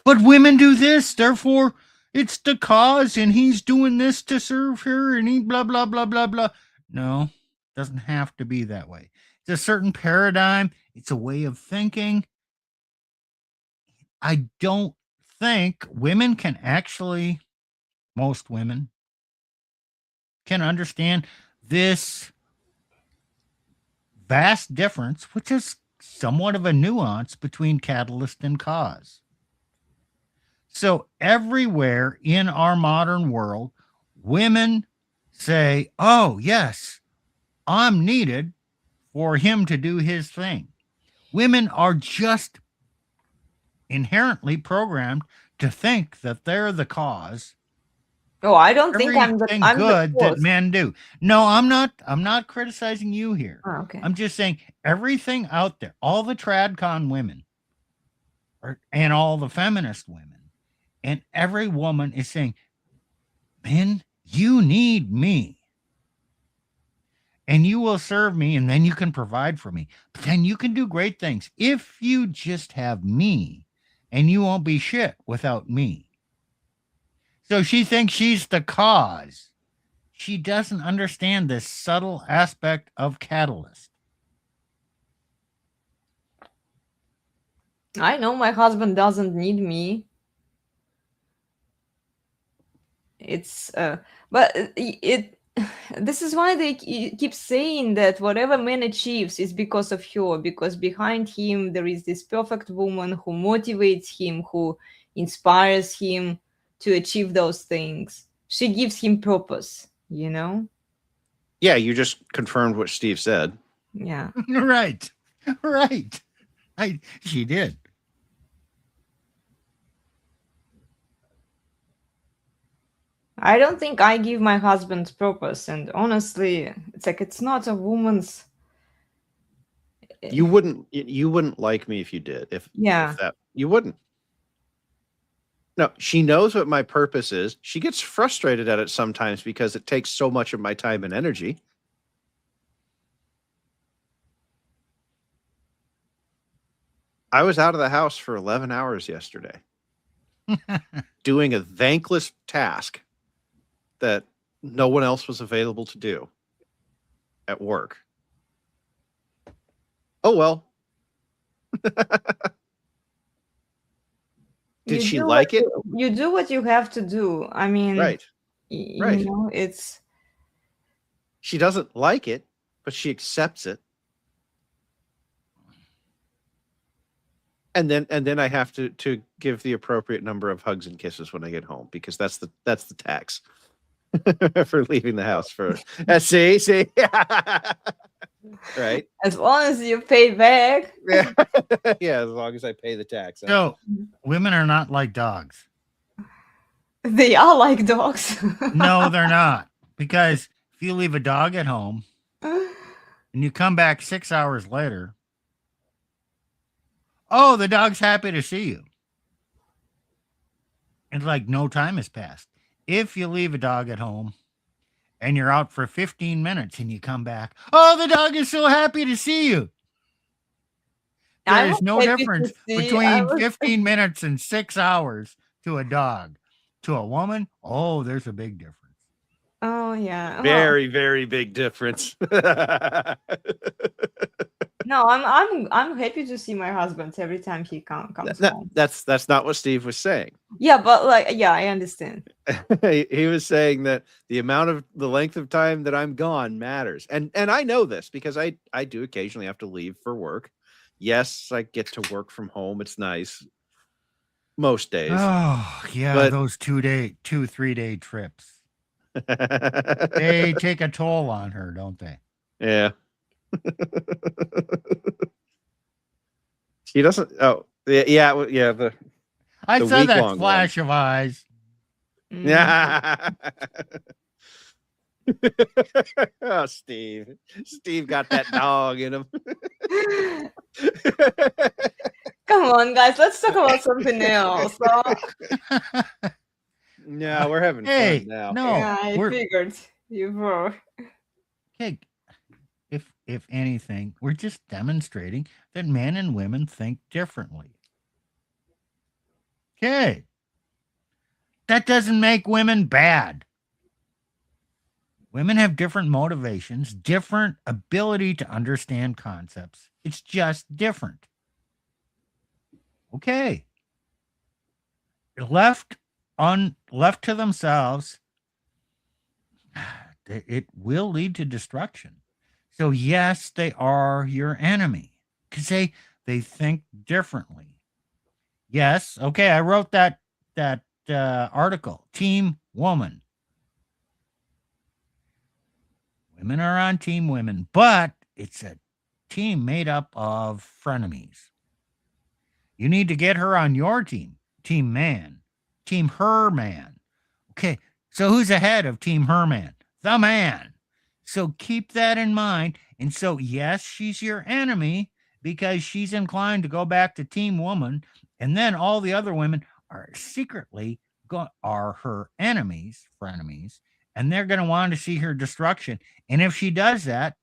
But women do this, therefore it's the cause, and he's doing this to serve her, and he blah, blah, blah, blah, blah. No, it doesn't have to be that way. It's a certain paradigm. It's a way of thinking. I don't think women can actually, most women can understand this vast difference, which is somewhat of a nuance between catalyst and cause. So everywhere in our modern world, women say, oh, yes, I'm needed for him to do his thing. Women are just inherently programmed to think that they're the cause. Oh, I don't think I'm good the that cause. men do. No, I'm not criticizing you here. Oh, okay. I'm just saying everything out there, all the tradcon women and all the feminist women, and every woman is saying, men, you need me. And you will serve me, and then you can provide for me. But then you can do great things if you just have me, and you won't be shit without me. So she thinks she's the cause. She doesn't understand this subtle aspect of catalyst. I know my husband doesn't need me. It's but this is why they keep saying that whatever man achieves is because of her, because behind him there is this perfect woman who motivates him, who inspires him to achieve those things. She gives him purpose, Yeah, you just confirmed what Steve said. Yeah. Right. She did. I don't think I give my husband purpose, and honestly, it's like it's not a woman's. You wouldn't like me if you did. If that you wouldn't. No, she knows what my purpose is. She gets frustrated at it sometimes because it takes so much of my time and energy. I was out of the house for 11 hours yesterday doing a thankless task that no one else was available to do at work. Oh, well. Did she like it? You do what you have to do. I mean, right. You know, it's She doesn't like it, but she accepts it. And then I have to give the appropriate number of hugs and kisses when I get home, because that's the tax for leaving the house for. See, right? As long as you pay back. Yeah, yeah. As long as I pay the tax. So women are not like dogs. They are like dogs. No, they're not. Because if you leave a dog at home and you come back 6 hours later, oh, the dog's happy to see you. It's like no time has passed. If you leave a dog at home and you're out for 15 minutes and you come back, oh, the dog is so happy to see you. I There's was no happy to difference see- I between was- 15 minutes and 6 hours to a dog. To a woman, oh, there's a big difference. Oh yeah. Well, Very, very big difference. no, I'm happy to see my husband every time he comes home. That's not what Steve was saying. Yeah, but like, yeah, I understand. He was saying that the length of time that I'm gone matters. And I know this because I do occasionally have to leave for work. Yes, I get to work from home. It's nice. Most days. Oh, yeah, But- those 3 day trips. They take a toll on her, don't they? Yeah. He doesn't. Oh, yeah. I The saw that week-long flash of eyes. Mm. Yeah. Oh, Steve. Steve got that dog in him. Come on, guys, let's talk about something else. No, we're having Hey, fun now. no, Yeah, I we're, figured you were. okay, if anything, we're just demonstrating that men and women think differently. Okay. That doesn't make women bad. Women have different motivations, different ability to understand concepts. It's just different. Okay. Left to themselves, it will lead to destruction. So yes, they are your enemy because they think differently. Yes, okay, I wrote that article, Team Woman. Women are on Team Women, but it's a team made up of frenemies. You need to get her on your team, Team Man, Team Her Man. Okay, so who's ahead of Team Her Man? The man. So keep that in mind. And so, yes, she's your enemy because she's inclined to go back to Team Woman. And then all the other women are secretly are her enemies, frenemies, and they're going to want to see her destruction. And if she does that,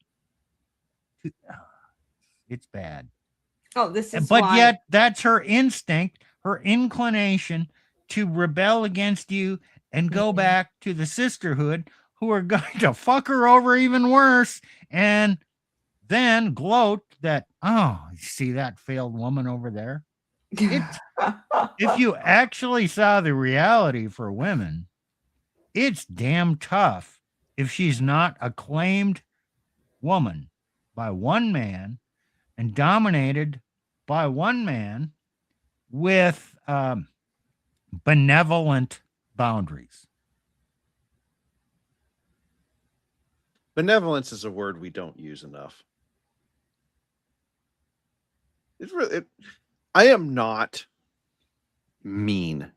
it's bad. Oh, this is But why. yet that's her instinct, her inclination to rebel against you and go back to the sisterhood who are going to fuck her over even worse and then gloat that, oh, you see that failed woman over there? If you actually saw the reality for women, it's damn tough if she's not a claimed woman by one man and dominated by one man with benevolent boundaries. Benevolence is a word we don't use enough. It's really. I am not mean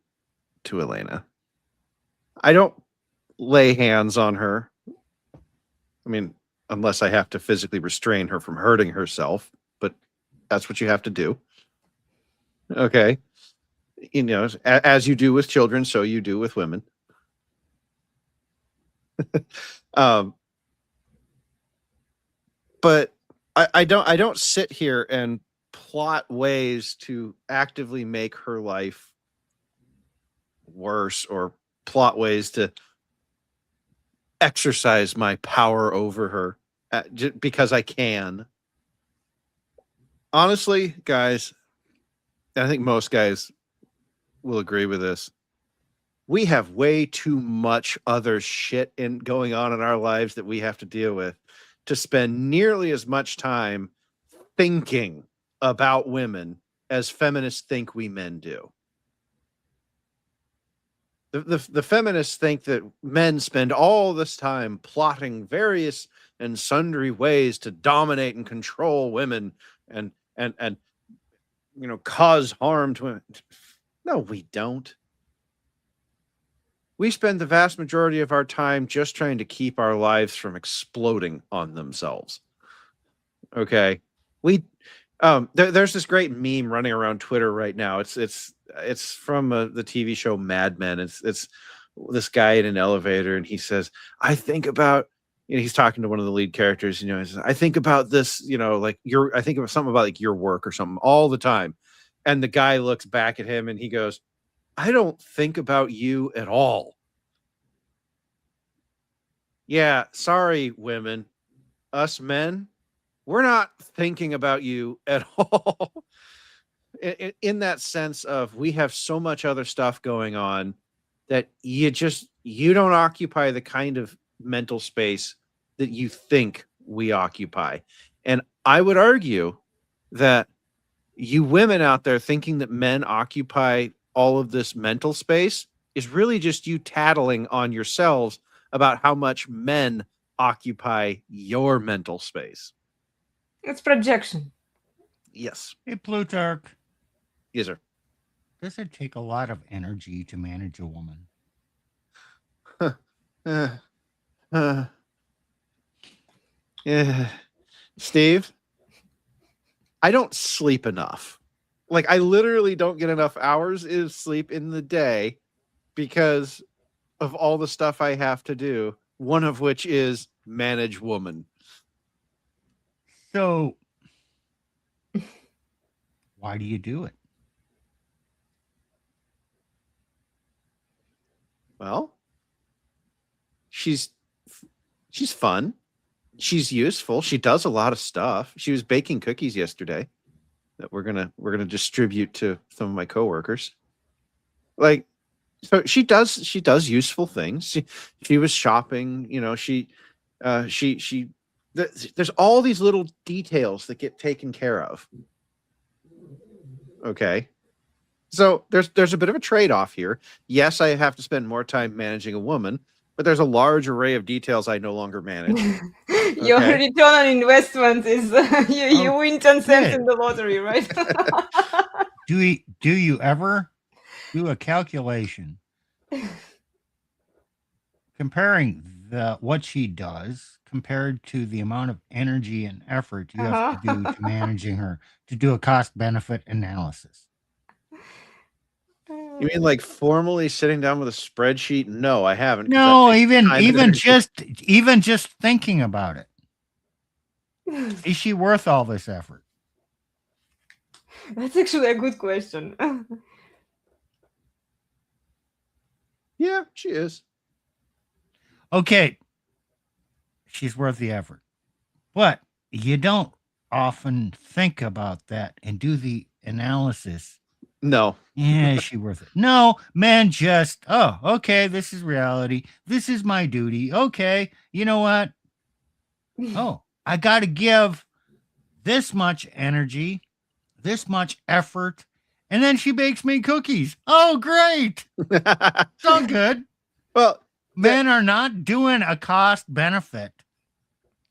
to Elena. I don't lay hands on her. I mean, unless I have to physically restrain her from hurting herself, but that's what you have to do. Okay. You know, as you do with children, so you do with women. But I don't sit here and plot ways to actively make her life worse or plot ways to exercise my power over her because I can. Honestly, guys, I think most guys will agree with this. we have way too much other shit going on in our lives that we have to deal with to spend nearly as much time thinking about women as feminists think we men do. The feminists think that men spend all this time plotting various and sundry ways to dominate and control women and cause harm to women. No, we don't. We spend the vast majority of our time just trying to keep our lives from exploding on themselves. Okay. There's this great meme running around Twitter right now. It's from the TV show Mad Men. It's this guy in an elevator, and he says, "I think about," he's talking to one of the lead characters. He says, "I think about this, I think of something about like your work or something all the time." And the guy looks back at him and he goes, "I don't think about you at all." Yeah, sorry, women. Us men, we're not thinking about you at all. In that sense of we have so much other stuff going on that you don't occupy the kind of mental space that you think we occupy. And I would argue that you women out there thinking that men occupy all of this mental space is really just you tattling on yourselves about how much men occupy your mental space. It's projection. Yes. Hey, Plutarch. Yes, sir. Does it take a lot of energy to manage a woman? Yeah. Steve, I don't sleep enough. Like, I literally don't get enough hours of sleep in the day because of all the stuff I have to do, one of which is manage woman. So, why do you do it? Well, she's fun. She's useful. She does a lot of stuff. She was baking cookies yesterday that we're gonna distribute to some of my coworkers. Like, so she does useful things. She was shopping. There's all these little details that get taken care of. Okay. So there's a bit of a trade-off here. Yes, I have to spend more time managing a woman, but there's a large array of details I no longer manage. Your return on investment is you win 10 cents in the lottery, right? Do you ever do a calculation comparing what she does compared to the amount of energy and effort you have to do to managing her, to do a cost-benefit analysis? You mean like formally sitting down with a spreadsheet? No, I haven't. No, even just thinking about it. Is she worth all this effort? That's actually a good question. Yeah, she is. Okay, she's worth the effort. But you don't often think about that and do the analysis. No. Yeah, is she worth it? No, man, just, oh, okay, this is reality. This is my duty. Okay, you know what? Oh, I got to give this much energy, this much effort, and then she bakes me cookies. Oh, great. It's all good. Well, men are not doing a cost benefit,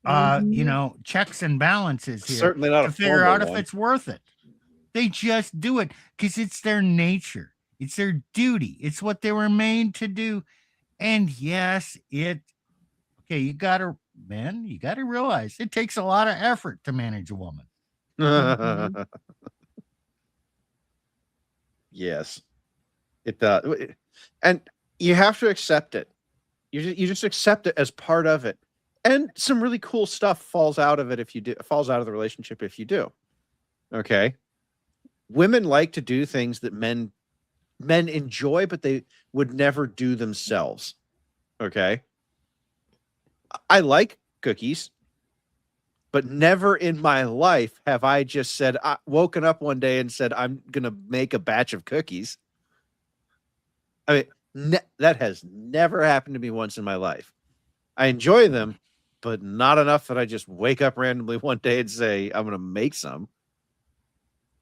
checks and balances here. Certainly not to figure out if it's worth it. They just do it because it's their nature. It's their duty. It's what they were made to do. And yes, you got to realize it takes a lot of effort to manage a woman. Yes, it does. And you have to accept it. You just accept it as part of it. And some really cool stuff falls out of it falls out of the relationship if you do. Okay. Women like to do things that men enjoy, but they would never do themselves. Okay. I like cookies, but never in my life have I just said, woken up one day and said, I'm going to make a batch of cookies. I mean, That has never happened to me once in my life. I enjoy them, but not enough that I just wake up randomly one day and say, I'm going to make some.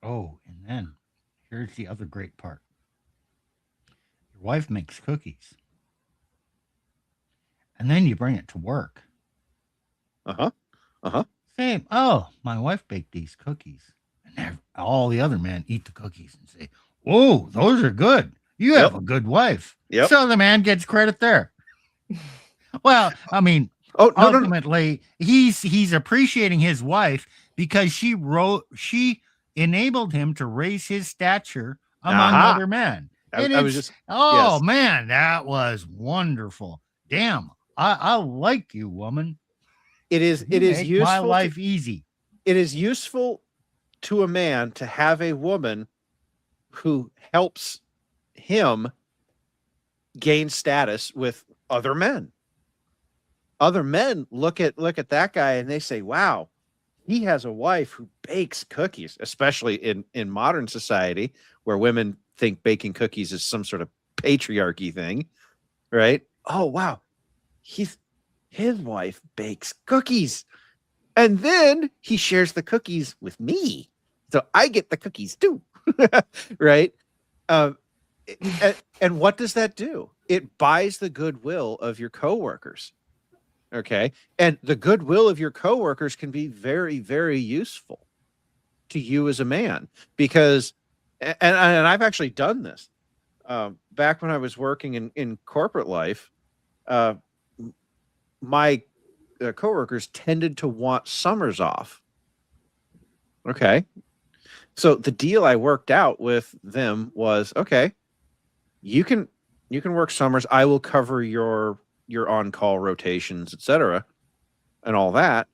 Oh, and then here's the other great part. Your wife makes cookies. And then you bring it to work. Uh-huh. Uh-huh. Say, oh, my wife baked these cookies. And all the other men eat the cookies and say, oh, those are good. You have a good wife. Yep. So the man gets credit there. Well, I mean, Oh, no, ultimately, he's appreciating his wife because she enabled him to raise his stature among other men. I was just yes. Man, that was wonderful. Damn, I like you, woman. It is useful. My life easy. It is useful to a man to have a woman who helps him gain status with other men. Other men look at that guy and they say, wow, he has a wife who bakes cookies, especially in modern society where women think baking cookies is some sort of patriarchy thing, right? Oh, wow. His wife bakes cookies. And then he shares the cookies with me. So I get the cookies too. Right? And what does that do? It buys the goodwill of your coworkers. Okay. And the goodwill of your coworkers can be very, very useful to you as a man because, and I've actually done this back when I was working in corporate life. My coworkers tended to want summers off. Okay. So the deal I worked out with them was, okay, you can work summers. I will cover your on-call rotations, etc., and all that.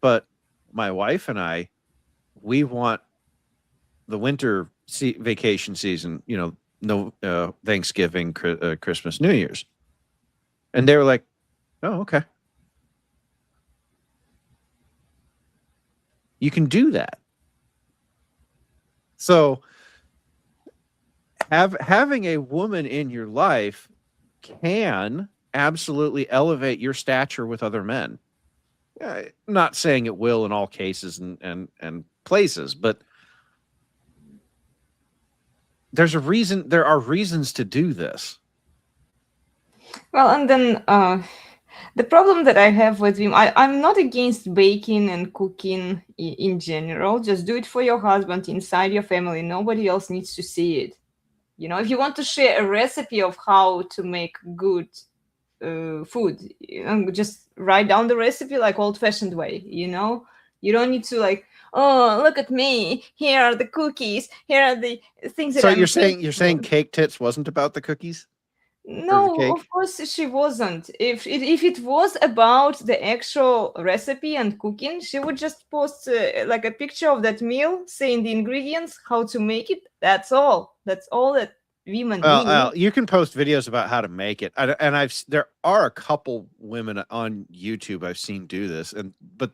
But my wife and I, we want the winter vacation season, no Thanksgiving, Christmas, New Year's. And they were like, oh, okay. You can do that. So having a woman in your life can absolutely elevate your stature with other men. Not saying it will in all cases and places, but there's a reason. There are reasons to do this. Well, and then the problem that I have with him, I'm not against baking and cooking in general. Just do it for your husband inside your family. Nobody else needs to see it. If you want to share a recipe of how to make good food, just write down the recipe like old-fashioned way. You don't need to like, oh, look at me. Here are the cookies. Here are the things that. So you're saying Cake Tits wasn't about the cookies? No, of course she wasn't. If it was about the actual recipe and cooking, she would just post like a picture of that meal, saying the ingredients, how to make it. That's all. That's all that women need. You can post videos about how to make it, and there are a couple women on YouTube I've seen do this, but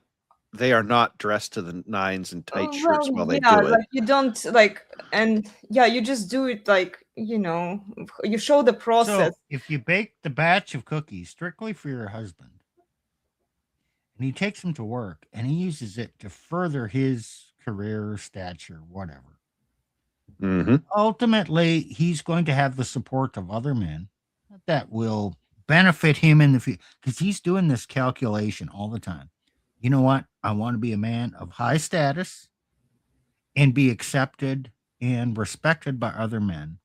they are not dressed to the nines and tight shirts while they do it. Like you don't like, and you just do it like, you show the process. So if you bake the batch of cookies strictly for your husband, and he takes them to work and he uses it to further his career, stature, whatever, ultimately he's going to have the support of other men that will benefit him in the future because he's doing this calculation all the time. You know what? I want to be a man of high status and be accepted and respected by other men.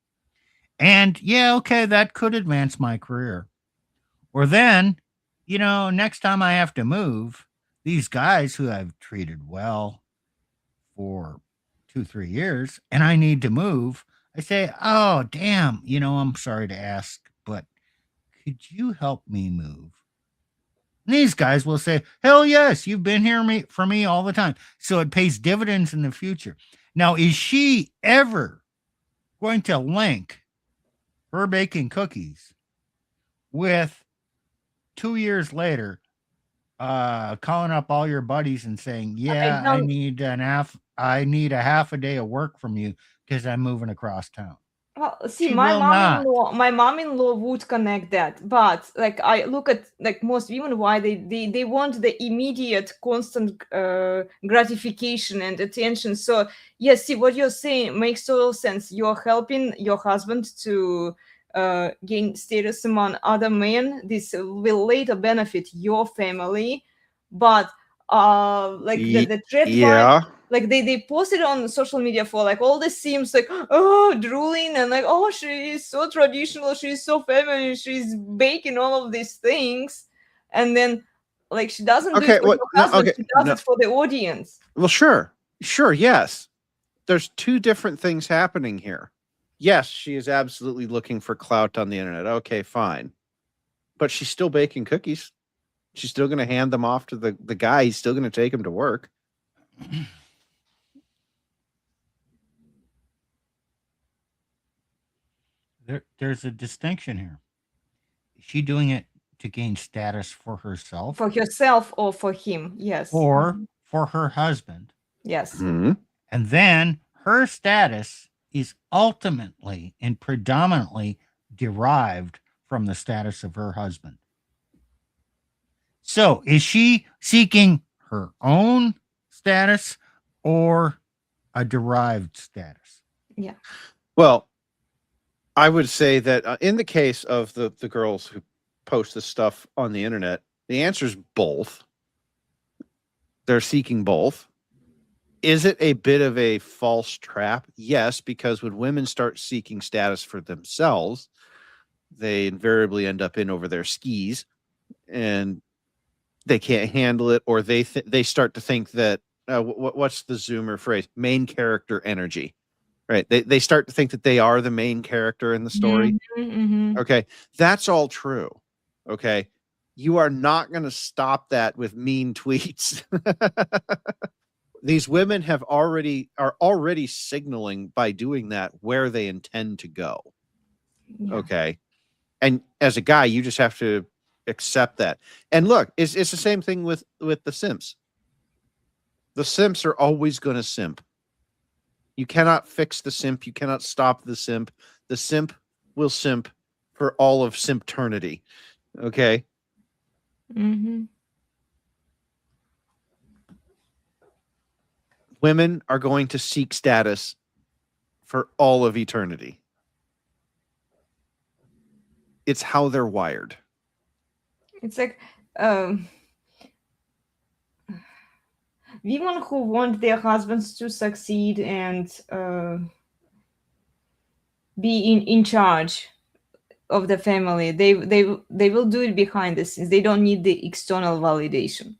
And okay, that could advance my career. Or then, next time I have to move, these guys who I've treated well for 2-3 years and I need to move, I say, oh, damn, I'm sorry to ask, but could you help me move? And these guys will say, hell yes, you've been here for me all the time. So it pays dividends in the future. Now, is she ever going to link her baking cookies with 2 years later calling up all your buddies and saying, I need a half a day of work from you because I'm moving across town? Well, see, She will not. my mom-in-law would connect that, but like I look at like most women, why they want the immediate, constant gratification and attention. So yes, see what you're saying makes total sense. You're helping your husband to gain status among other men. This will later benefit your family, but like the threat vibe, Yeah. like they post it on social media for like all this seems like, oh, drooling, and like, oh, she is so traditional, she's so feminine, she's baking all of these things, and then like she doesn't do it Okay. for What? your No. husband, Okay. she does No. it for the audience. Well, sure. Sure. Yes. There's two different things happening here. Yes, she is absolutely looking for clout on the internet. Okay, fine. But she's still baking cookies. She's still going to hand them off to the guy. He's still going to take them to work. There's a distinction here. Is she doing it to gain status for herself For herself or for him? Yes. or for her husband? Yes. Mm-hmm. And then her status is ultimately and predominantly derived from the status of her husband. So is she seeking her own status or a derived status? Yeah. Well, I would say that in the case of the girls who post this stuff on the internet, the answer is both. They're seeking both. Is it a bit of a false trap? Yes, because when women start seeking status for themselves, they invariably end up in over their skis, and they can't handle it, or they start to think that what's the Zoomer phrase? Main character energy, right? They start to think that they are the main character in the story. Mm-hmm. Okay, that's all true. Okay, you are not going to stop that with mean tweets. These women are already signaling by doing that where they intend to go. Yeah. Okay, and as a guy, you just have to accept that. And look, it's the same thing with the simps. The simps are always going to simp. You cannot fix the simp. You cannot stop the simp. The simp will simp for all of simpternity. Okay. Mm-hmm. Women are going to seek status for all of eternity. It's how they're wired. It's like women who want their husbands to succeed and be in charge of the family, they will do it behind the scenes. They don't need the external validation.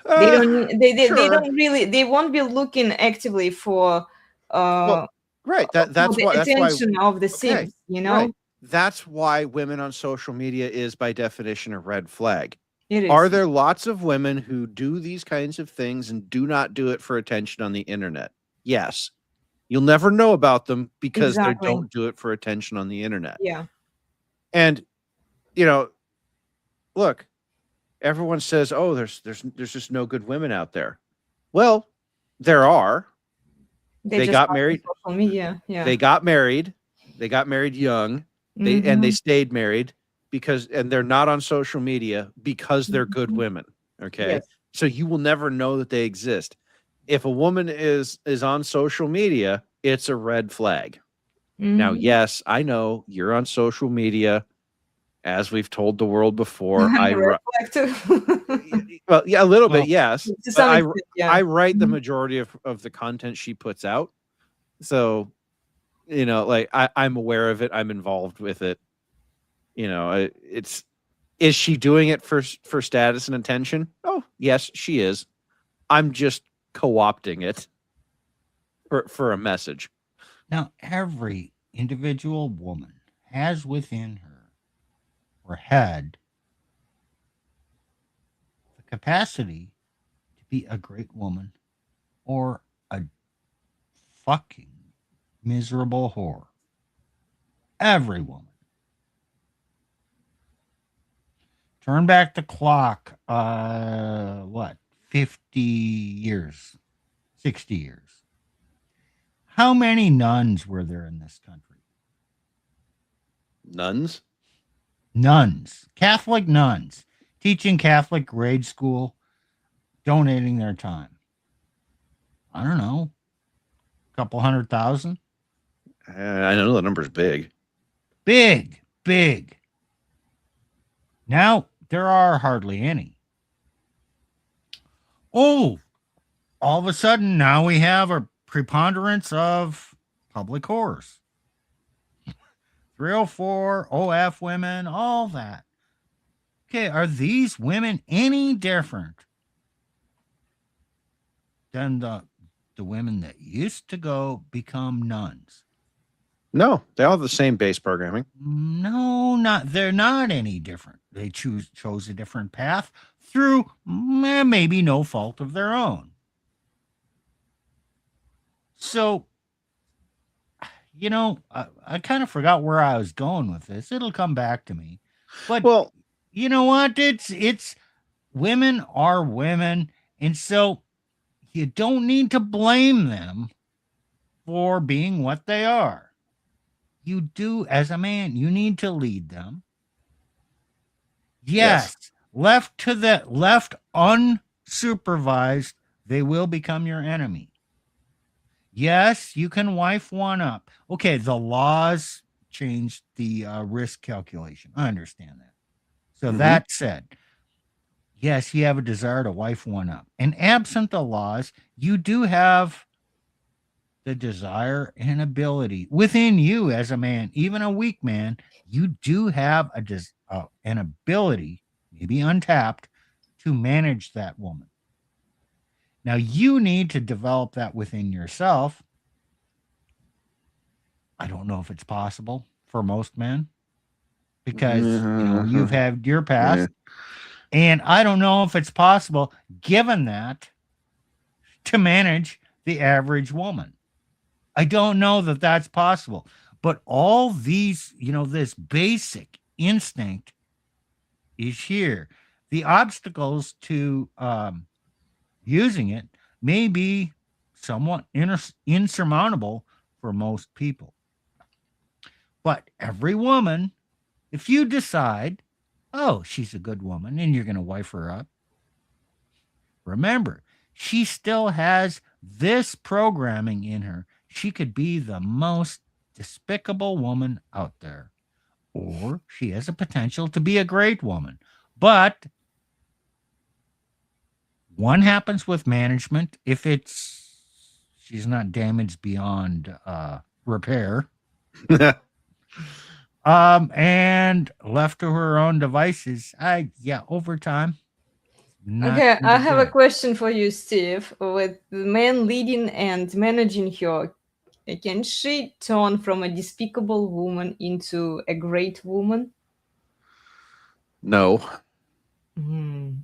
They don't need, they Sure. don't really, they won't be looking actively for Right. for That's the why. That's why. attention of the Okay. sims, you know. Right. That's why women on social media is by definition a red flag. It is. Are there lots of women who do these kinds of things and do not do it for attention on the internet? Yes. You'll never know about them because Exactly. they don't do it for attention on the internet. Yeah. And look, everyone says, "Oh, there's just no good women out there." Well, there are. They just got on married. social media. Yeah. They got married. They got married young. They Mhm. stayed married and they're not on social media because they're good Mhm. women. Okay. Yes. So you will never know that they exist. If a woman is on social media, it's a red flag. Now, Mhm. yes, I know you're on social media, as we've told the world before. Red flag too. Well, yeah, a little Well, bit, yes. To But some extent, yeah. I write the Mhm. majority of the content she puts out. So, like I'm aware of it. I'm involved with it. Is she doing it for status and attention? Oh, yes, she is. I'm just co-opting it for a message. Now, every individual woman has within her or head the capacity to be a great woman or a fucking miserable whore. Every woman. Turn back the clock, 50 years, 60 years. How many nuns were there in this country? Nuns? Nuns, Catholic nuns, teaching Catholic grade school, donating their time. I don't know, a couple 100,000. I know the number's big. Big, big. Now there are hardly any. Oh, all of a sudden now we have a preponderance of public whores. 304, OF women, all that. Okay, are these women any different than the women that used to go become nuns? No, they all have the same base programming. No, they're not any different. They chose a different path through maybe no fault of their own. So, you know, I kind of forgot where I was going with this. It'll come back to me. But Well, you know what? It's women are women, and so you don't need to blame them for being what they are. You do, as a man, you need to lead them. Yes, left unsupervised, they will become your enemy. Yes, you can wife one up. Okay, the laws changed the risk calculation. I understand that. So that said, yes, you have a desire to wife one up. And absent the laws, you do have the desire and ability within you as a man, even a weak man. You do have an ability, maybe untapped, to manage that woman. Now, you need to develop that within yourself. I don't know if it's possible for most men because, you've had your past. And I don't know if it's possible, given that, to manage the average woman. I don't know that that's possible. But all these, this basic instinct is here. The obstacles to using it may be somewhat insurmountable for most people. But every woman, if you decide, oh, she's a good woman and you're going to wife her up, remember, she still has this programming in her. She could be the most despicable woman out there, or she has a potential to be a great woman. But one happens with management if she's not damaged beyond repair. And left to her own devices, over time. Okay, I have a question for you, Steve. With the man leading and managing her, can she turn from a despicable woman into a great woman? No. You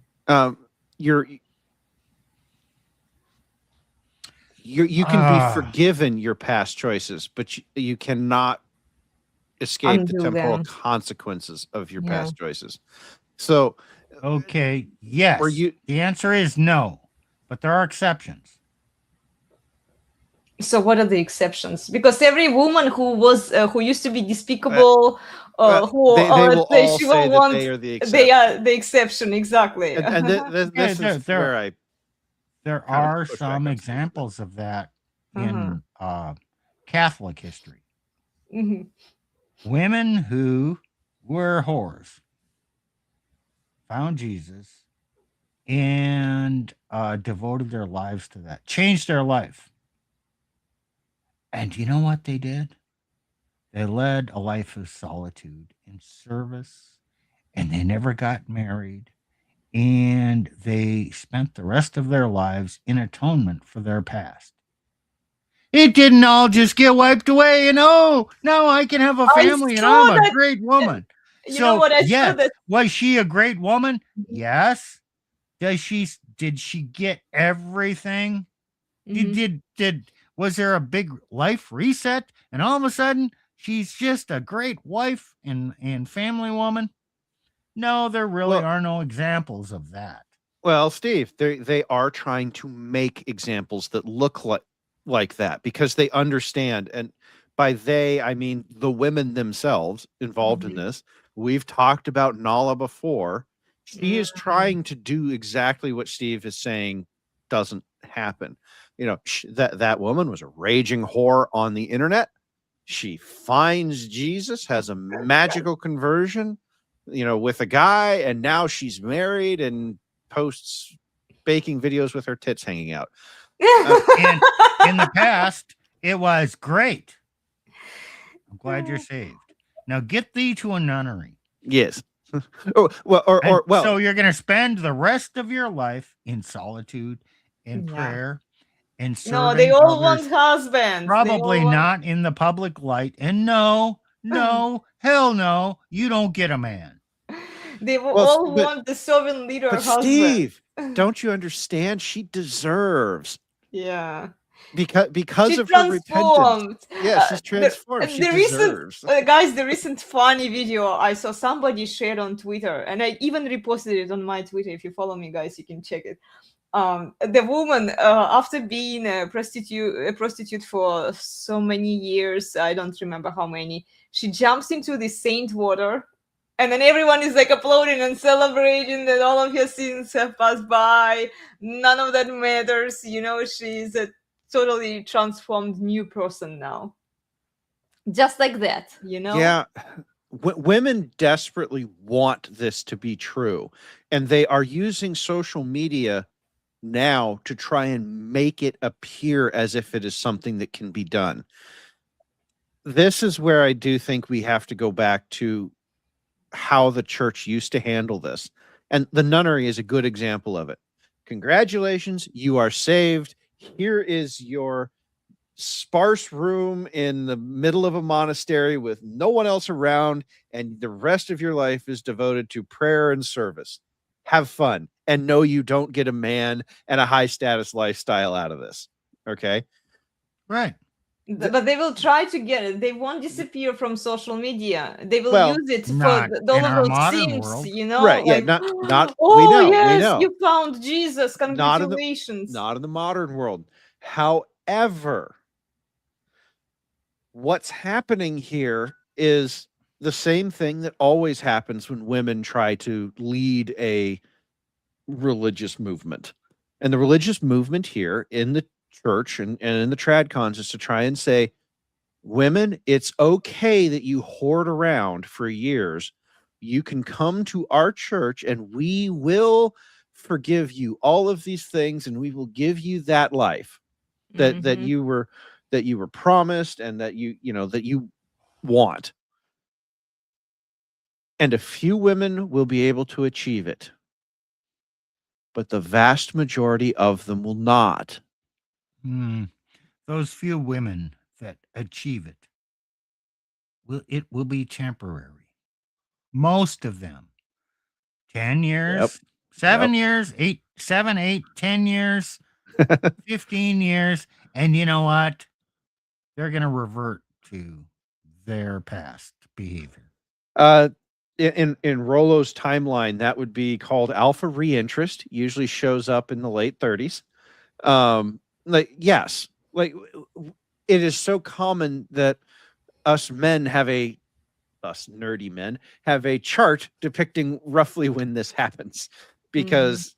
can be forgiven your past choices, but you cannot escape the temporal consequences of your past choices. So, okay, yes. The answer is no, but there are exceptions. So what are the exceptions? Because every woman who used to be despicable, they will all say that they are the exception. They are the exception, exactly. And this is where I. There are some examples of that in Catholic history. Women who were whores found Jesus and devoted their lives to that, changed their life. And you know what they did? They led a life of solitude and service, and they never got married. And they spent the rest of their lives in atonement for their past. It didn't all just get wiped away, now I can have a family and I'm a great woman. Was she a great woman? Yes. Did she get everything? Was there a big life reset? And all of a sudden, she's just a great wife and family woman? No, there really are no examples of that. Well, Steve, they are trying to make examples that look like that because they understand. And by they, I mean the women themselves involved in this. We've talked about Nala before. She is trying to do exactly what Steve is saying doesn't happen. You know, that woman was a raging whore on the internet. She finds Jesus, has a magical conversion, you know, with a guy, and now she's married and posts baking videos with her tits hanging out. And in the past, it was great. I'm glad you're saved. Now get thee to a nunnery. Yes. Oh, well, So you're going to spend the rest of your life in solitude, in prayer, and serving No, they all others, want husbands. probably not in the public light. And no, hell no, you don't get a man. They all want the servant leader but husband. Steve, don't you understand? She deserves. Yeah. Because She's of her repentance. Yeah, she's transformed. She deserves. Guys, the recent funny video I saw somebody shared on Twitter, and I even reposted it on my Twitter. If you follow me, guys, you can check it. The woman, after being a prostitute for so many years, I don't remember how many, she jumps into the saint water, and then everyone is like applauding and celebrating that all of her sins have passed by. None of that matters. You know, she's a totally transformed new person now. Just like that, you know? Yeah. Women desperately want this to be true, and they are using social media now to try and make it appear as if it is something that can be done. This is where I do think we have to go back to how the church used to handle this. And the nunnery is a good example of it. Congratulations, you are saved. Here is your sparse room in the middle of a monastery with no one else around, and the rest of your life is devoted to prayer and service. Have fun, and no, you don't get a man and a high status lifestyle out of this. Okay, right? But they will try to get it. They won't disappear from social media. They will use it for all of those things, you know? Right? Like, yeah, not. Oh, we yes, know. you found Jesus. Congratulations. Not in the modern world. However, what's happening here is the same thing that always happens when women try to lead a religious movement. And the religious movement here in the church and in the tradcons is to try and say, women, it's okay that you hoard around for years. You can come to our church and we will forgive you all of these things, and we will give you that life that you were promised and that you want. And a few women will be able to achieve it, but the vast majority of them will not. Those few women that achieve it will be temporary. Most of them. 10 years, 7 years, 7, 8, 10 years, 15 years. And you know what? They're going to revert to their past behavior. In Rollo's timeline, that would be called alpha reinterest. Usually shows up in the late 30s. Yes, it is so common that us nerdy men have a chart depicting roughly when this happens, because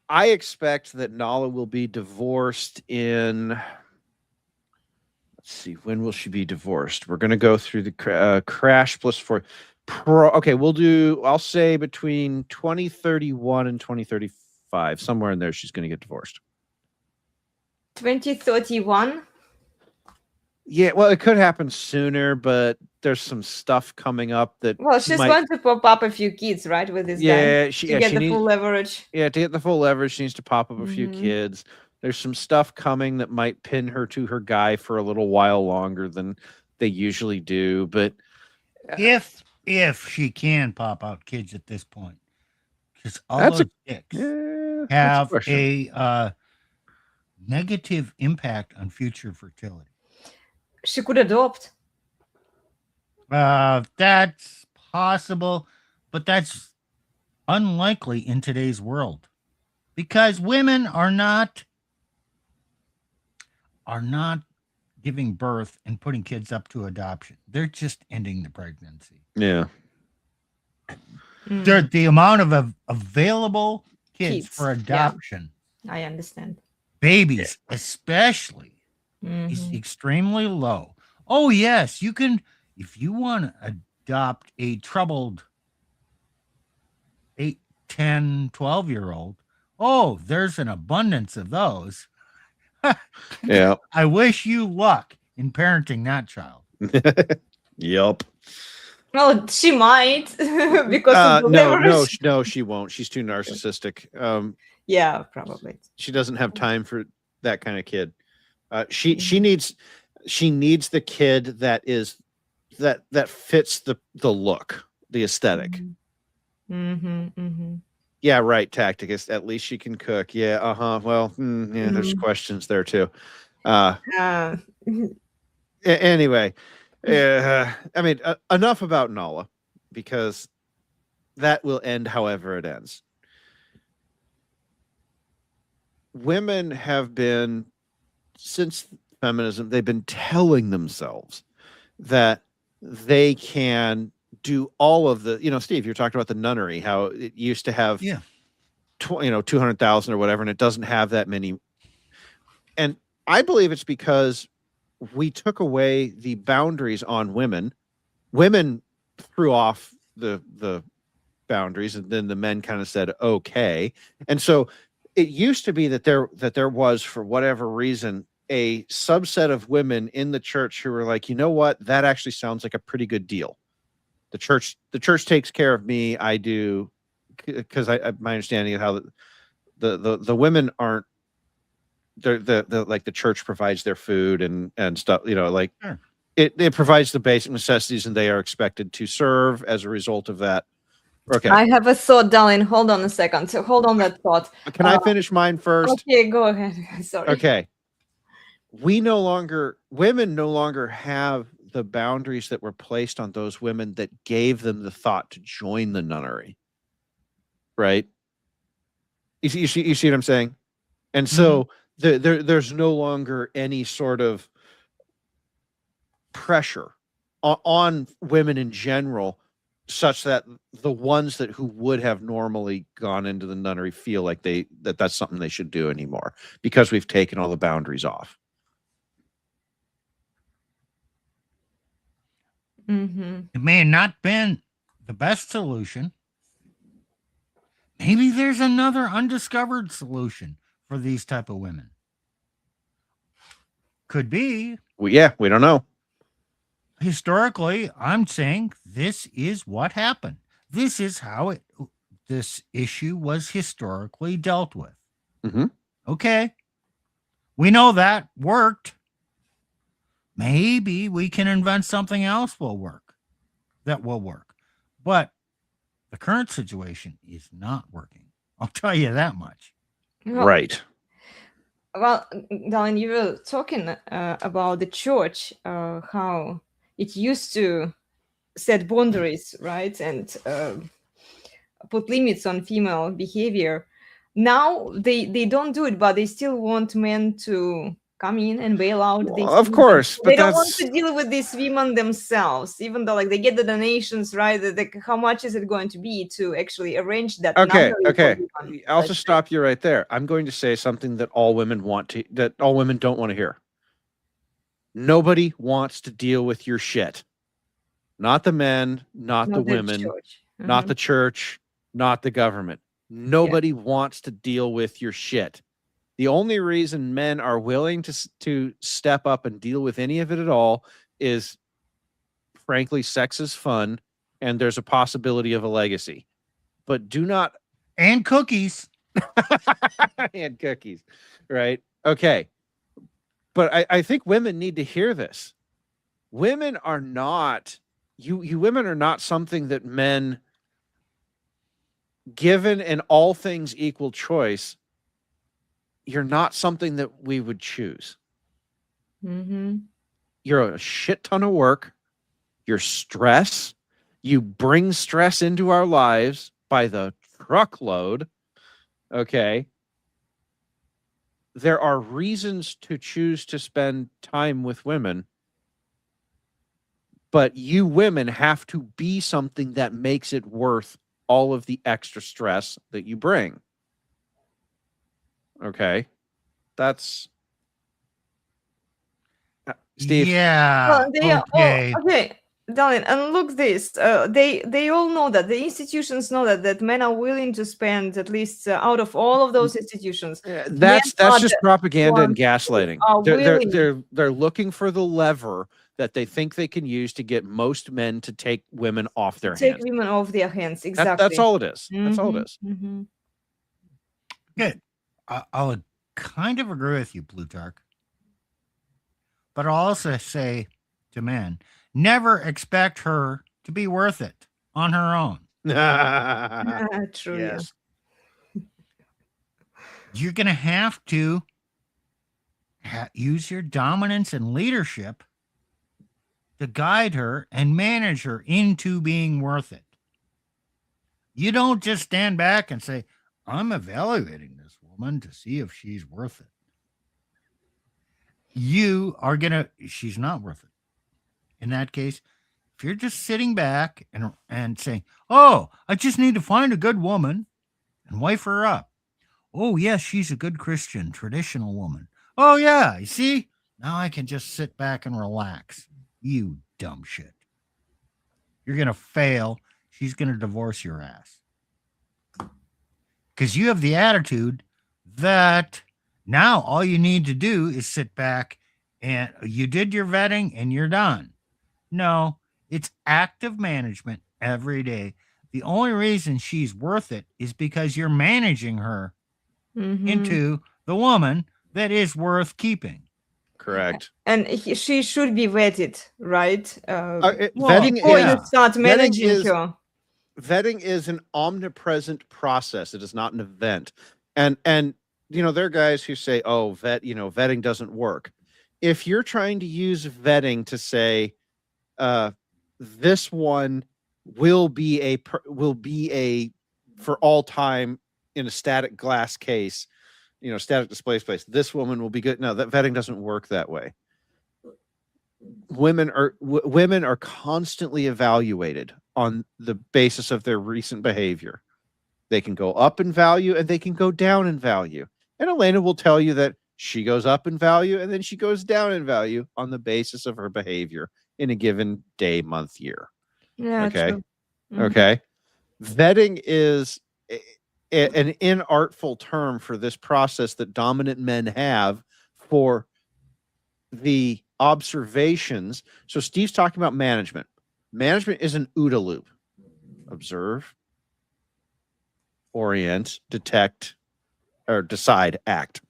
I expect that Nala will be divorced in, let's see, when will she be divorced? We're going to go through the crash plus 4. Okay, I'll say between 2031 and 2035, somewhere in there, she's going to get divorced. 2031? Yeah, well, it could happen sooner, but there's some stuff coming up that. Well, she's going to pop up a few kids, right, with this guy. To get the full leverage. Yeah, to get the full leverage, she needs to pop up a few kids. There's some stuff coming that might pin her to her guy for a little while longer than they usually do. But if she can pop out kids at this point, because all those dicks have a negative impact on future fertility. She could adopt. That's possible, but that's unlikely in today's world, because women are not giving birth and putting kids up to adoption. They're just ending the pregnancy. Yeah. Mm. The amount of available kids Kids, for yeah. adoption, I understand. babies especially, is Mhm. extremely low. Oh, yes, you can, if you want to adopt a troubled 8, 10, 12-year-old, oh, there's an abundance of those. Yeah. I wish you luck in parenting that child. Yep. Well, she might because of the No, leverage. no, she won't. She's too narcissistic. Yeah, probably. She doesn't have time for that kind of kid. She Mhm. needs the kid that fits the look, the aesthetic. Mhm. Mhm. Yeah, right. Tacticus. At least she can cook. Yeah. Well, yeah. There's Mhm. questions there too. Uh, Anyway, I mean, enough about Nala, because that will end however it ends. Women have been, since feminism, they've been telling themselves that they can do all of the, Steve, you're talking about the nunnery, how it used to have, Yeah. 200,000 or whatever, and it doesn't have that many. And I believe it's because we took away the boundaries on women. Women threw off the boundaries, and then the men kind of said, okay. And so it used to be that there was, for whatever reason, a subset of women in the church who were like, you know what, that actually sounds like a pretty good deal. The church takes care of me. I do, because my understanding of how the women aren't, the like the church provides their food and stuff, like Sure. it provides the basic necessities, and they are expected to serve as a result of that. Okay. I have a thought, darling. Hold on a second. So hold on that thought. Can I finish mine first? Okay, go ahead. Sorry. Okay. Women no longer have the boundaries that were placed on those women that gave them the thought to join the nunnery. Right? You see what I'm saying? And so there's no longer any sort of pressure on women in general, such that the ones who would have normally gone into the nunnery feel like that's something they should do anymore, because we've taken all the boundaries off. Mhm. It may have not been the best solution. Maybe there's another undiscovered solution for these type of women. Could be. We don't know. Historically, I'm saying this is what happened. This is how this issue was historically dealt with. Mhm. Okay. We know that worked. Maybe we can invent something else that will work. But the current situation is not working. I'll tell you that much. Well, Right. Well, Darlene, you were talking about the church, how it used to set boundaries, right, and put limits on female behavior. Now they don't do it, but they still want men to come in and bail out these Of women. course, but They don't want that's to deal with these women themselves, even though like they get the donations, right? How much is it going to be to actually arrange that? okay. nunnery for Okay. women? I'll just stop you right there. I'm going to say something that all women don't want to hear. Nobody wants to deal with your shit. Not the men, not the women, church. not the church, not the government. Nobody wants to deal with your shit. The only reason men are willing to step up and deal with any of it at all is, frankly, sex is fun, and there's a possibility of a legacy. But do not And cookies. and cookies, right? Okay. But I think women need to hear this. Women are not you women are not something that men, given an all things equal choice, you're not something that we would choose. Mm-hmm. You're a shit ton of work. You're stress. You bring stress into our lives by the truckload. Okay. there are reasons to choose to spend time with women, but you women have to be something that makes it worth all of the extra stress that you bring. Okay. That's Steve. Yeah. Okay. Okay, darling, and look this. They all know that the institutions know that men are willing to spend at least out of all of those institutions. That's men are just the propaganda and ones who gaslighting. are willing. They're looking for the lever that they think they can use to get most men to take women off their Take hands. women off their hands. Exactly. That's all it is. That's all it Mhm, is. mhm. Good. I'll kind of agree with you, Plutarch. But I'll also say to men, never expect her to be worth it on her own. True. Yes. You're going to have to use your dominance and leadership to guide her and manage her into being worth it. You don't just stand back and say, I'm evaluating this woman to see if she's worth it. She's not worth it. In that case, if you're just sitting back and saying, oh, I just need to find a good woman and wife her up. Oh, yes, she's a good Christian, traditional woman. Oh, yeah, you see? Now I can just sit back and relax. You dumb shit. You're going to fail. She's going to divorce your ass. Because you have the attitude that now all you need to do is sit back and you did your vetting and you're done. No, it's active management every day. The only reason she's worth it is because you're managing her into the woman that is worth keeping. Correct. And she should be vetted, right? Vetting before is, you start managing her. Vetting is an omnipresent process. It is not an event. And you know, there are guys who say, oh, vetting doesn't work. If you're trying to use vetting to say, this one will be a for all time in a static glass case, static display space, this woman will be good. No, that vetting doesn't work that way. Women are constantly evaluated on the basis of their recent behavior. They can go up in value and they can go down in value. And Elena will tell you that she goes up in value and then she goes down in value on the basis of her behavior in a given day, month, year. Yeah. Okay. True. Okay. Vetting is an inartful term for this process that dominant men have for the observations. So Steve's talking about management. Management is an OODA loop. Observe, orient, detect, or decide, act.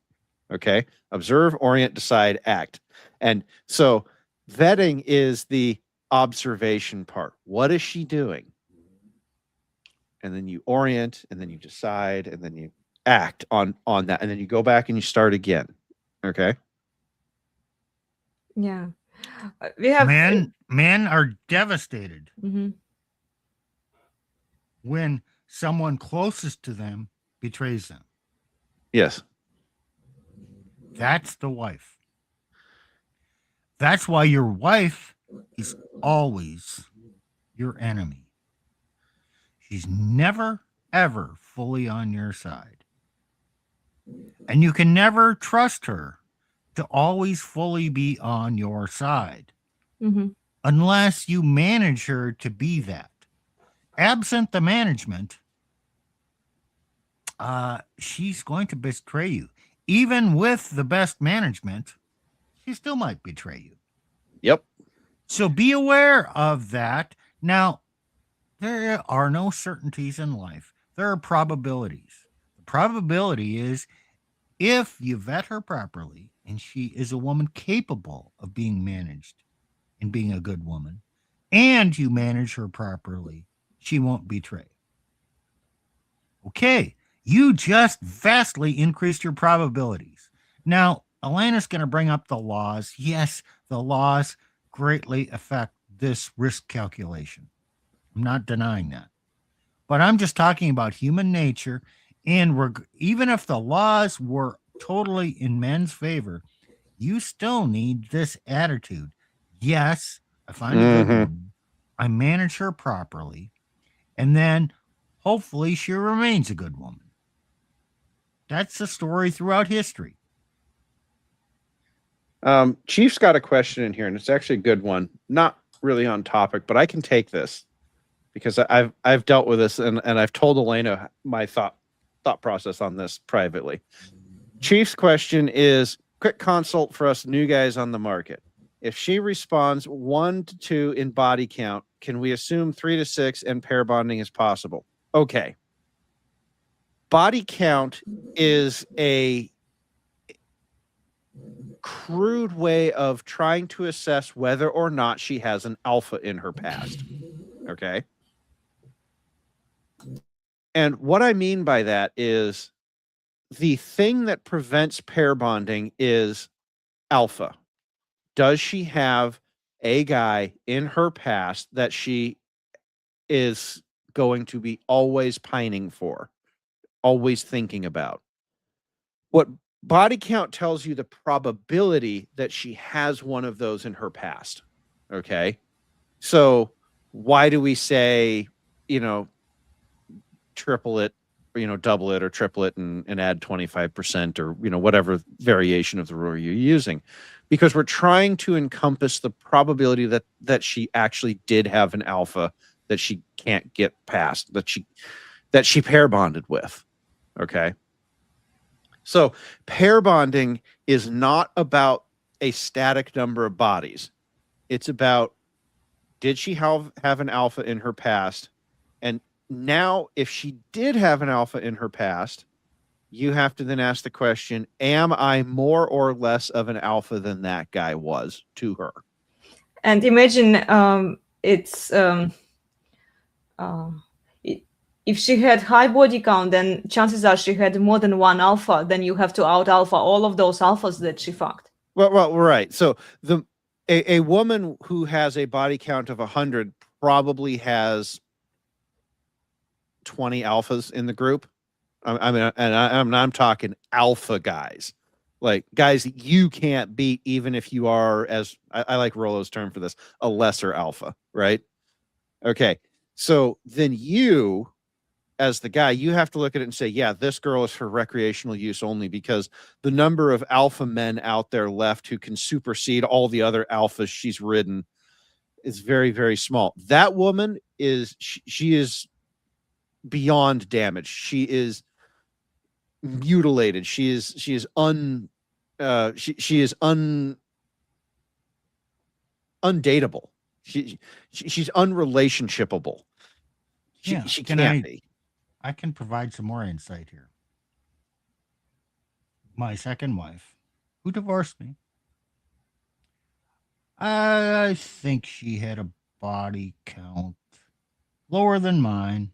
Okay. Observe, orient, decide, act. And so vetting is the observation part. What is she doing? And then you orient, and then you decide, and then you act on that. And then you go back and you start again. Okay. Yeah. We have Men are devastated when someone closest to them betrays them. Yes. That's the wife. That's why your wife is always your enemy. She's never, ever fully on your side. And you can never trust her to always fully be on your side unless you manage her to be that. Absent the management, she's going to betray you. Even with the best management, she still might betray you. Yep. So be aware of that. Now, there are no certainties in life. There are probabilities. The probability is if you vet her properly and she is a woman capable of being managed and being a good woman, and you manage her properly, she won't betray. Okay, you just vastly increased your probabilities. Now, Elena's going to bring up the laws. Yes, the laws greatly affect this risk calculation. I'm not denying that. But I'm just talking about human nature. And even if the laws were totally in men's favor, you still need this attitude. Yes, I find a good Mhm. woman, I manage her properly, and then hopefully she remains a good woman. That's the story throughout history. Chief's got a question in here, and it's actually a good one. Not really on topic, but I can take this because I've dealt with this, and I've told Elena my thought process on this privately. Chief's question is: quick consult for us new guys on the market. If she responds 1 to 2 in body count, can we assume 3 to 6 and pair bonding is possible? Okay. Body count is a crude way of trying to assess whether or not she has an alpha in her past. Okay. And what I mean by that is the thing that prevents pair bonding is alpha. Does she have a guy in her past that she is going to be always pining for, always thinking about? What body count tells you the probability that she has one of those in her past. Okay. So why do we say, triple it, or double it or triple it and add 25% or, whatever variation of the rule you're using? Because we're trying to encompass the probability that she actually did have an alpha that she can't get past, that she pair bonded with. Okay. So pair bonding is not about a static number of bodies. It's about, did she have an alpha in her past? And now, if she did have an alpha in her past, you have to then ask the question, am I more or less of an alpha than that guy was to her? And imagine if she had high body count, then chances are she had more than one alpha. Then you have to out alpha all of those alphas that she fucked. Well, right. So a woman who has a body count of 100 probably has 20 alphas in the group. I'm talking alpha guys, like guys that you can't beat, even if you are, as I like Rollo's term for this, a lesser alpha, right? Okay. So then you, as the guy, you have to look at it and say, yeah, this girl is for recreational use only, because the number of alpha men out there left who can supersede all the other alphas she's ridden is very, very small. That woman is, she is beyond damage. She is mutilated. She is undateable. She's unrelationshipable. She can't be. I can provide some more insight here. My second wife, who divorced me, I think she had a body count lower than mine,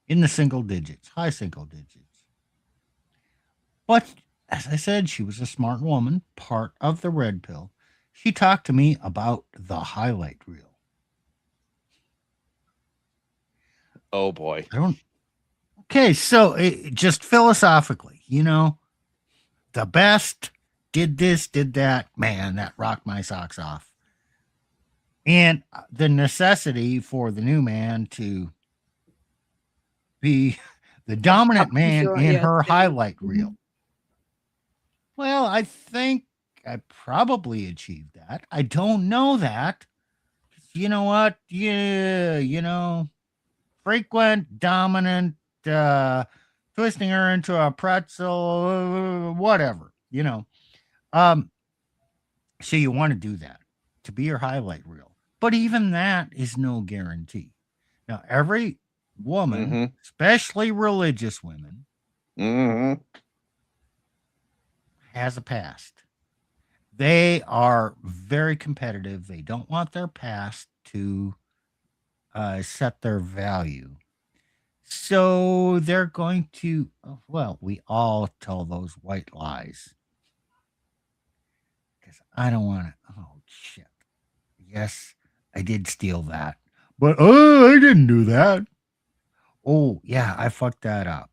in the single digits, high single digits. But as I said, she was a smart woman, part of the red pill. She talked to me about the highlight reel. Oh boy. Okay, so just philosophically, the best did this, did that. Man, that rocked my socks off. And the necessity for the new man to be the dominant man in her highlight reel. Well, I think I probably achieved that. I don't know that. You know what? Yeah, frequent, dominant, twisting her into a pretzel, whatever, So you want to do that to be your highlight reel. But even that is no guarantee. Now, every woman, especially religious women, has a past. They are very competitive. They don't want their past to set their value. So they're going to, well, we all tell those white lies. Because I don't want to, oh, shit. Yes, I did steal that. But, I didn't do that. Oh, yeah, I fucked that up.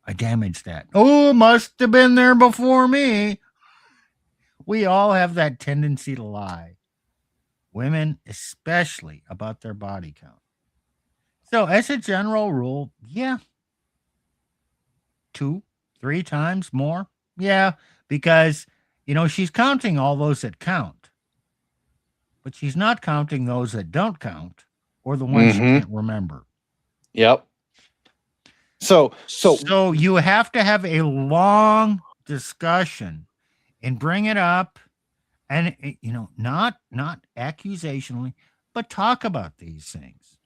I damaged that. Oh, must have been there before me. We all have that tendency to lie. Women, especially about their body count. So, as a general rule, yeah, 2, 3 times more. Yeah, because, she's counting all those that count, but she's not counting those that don't count or the ones she can't remember. Yep. So you have to have a long discussion and bring it up and, not accusationally, but talk about these things.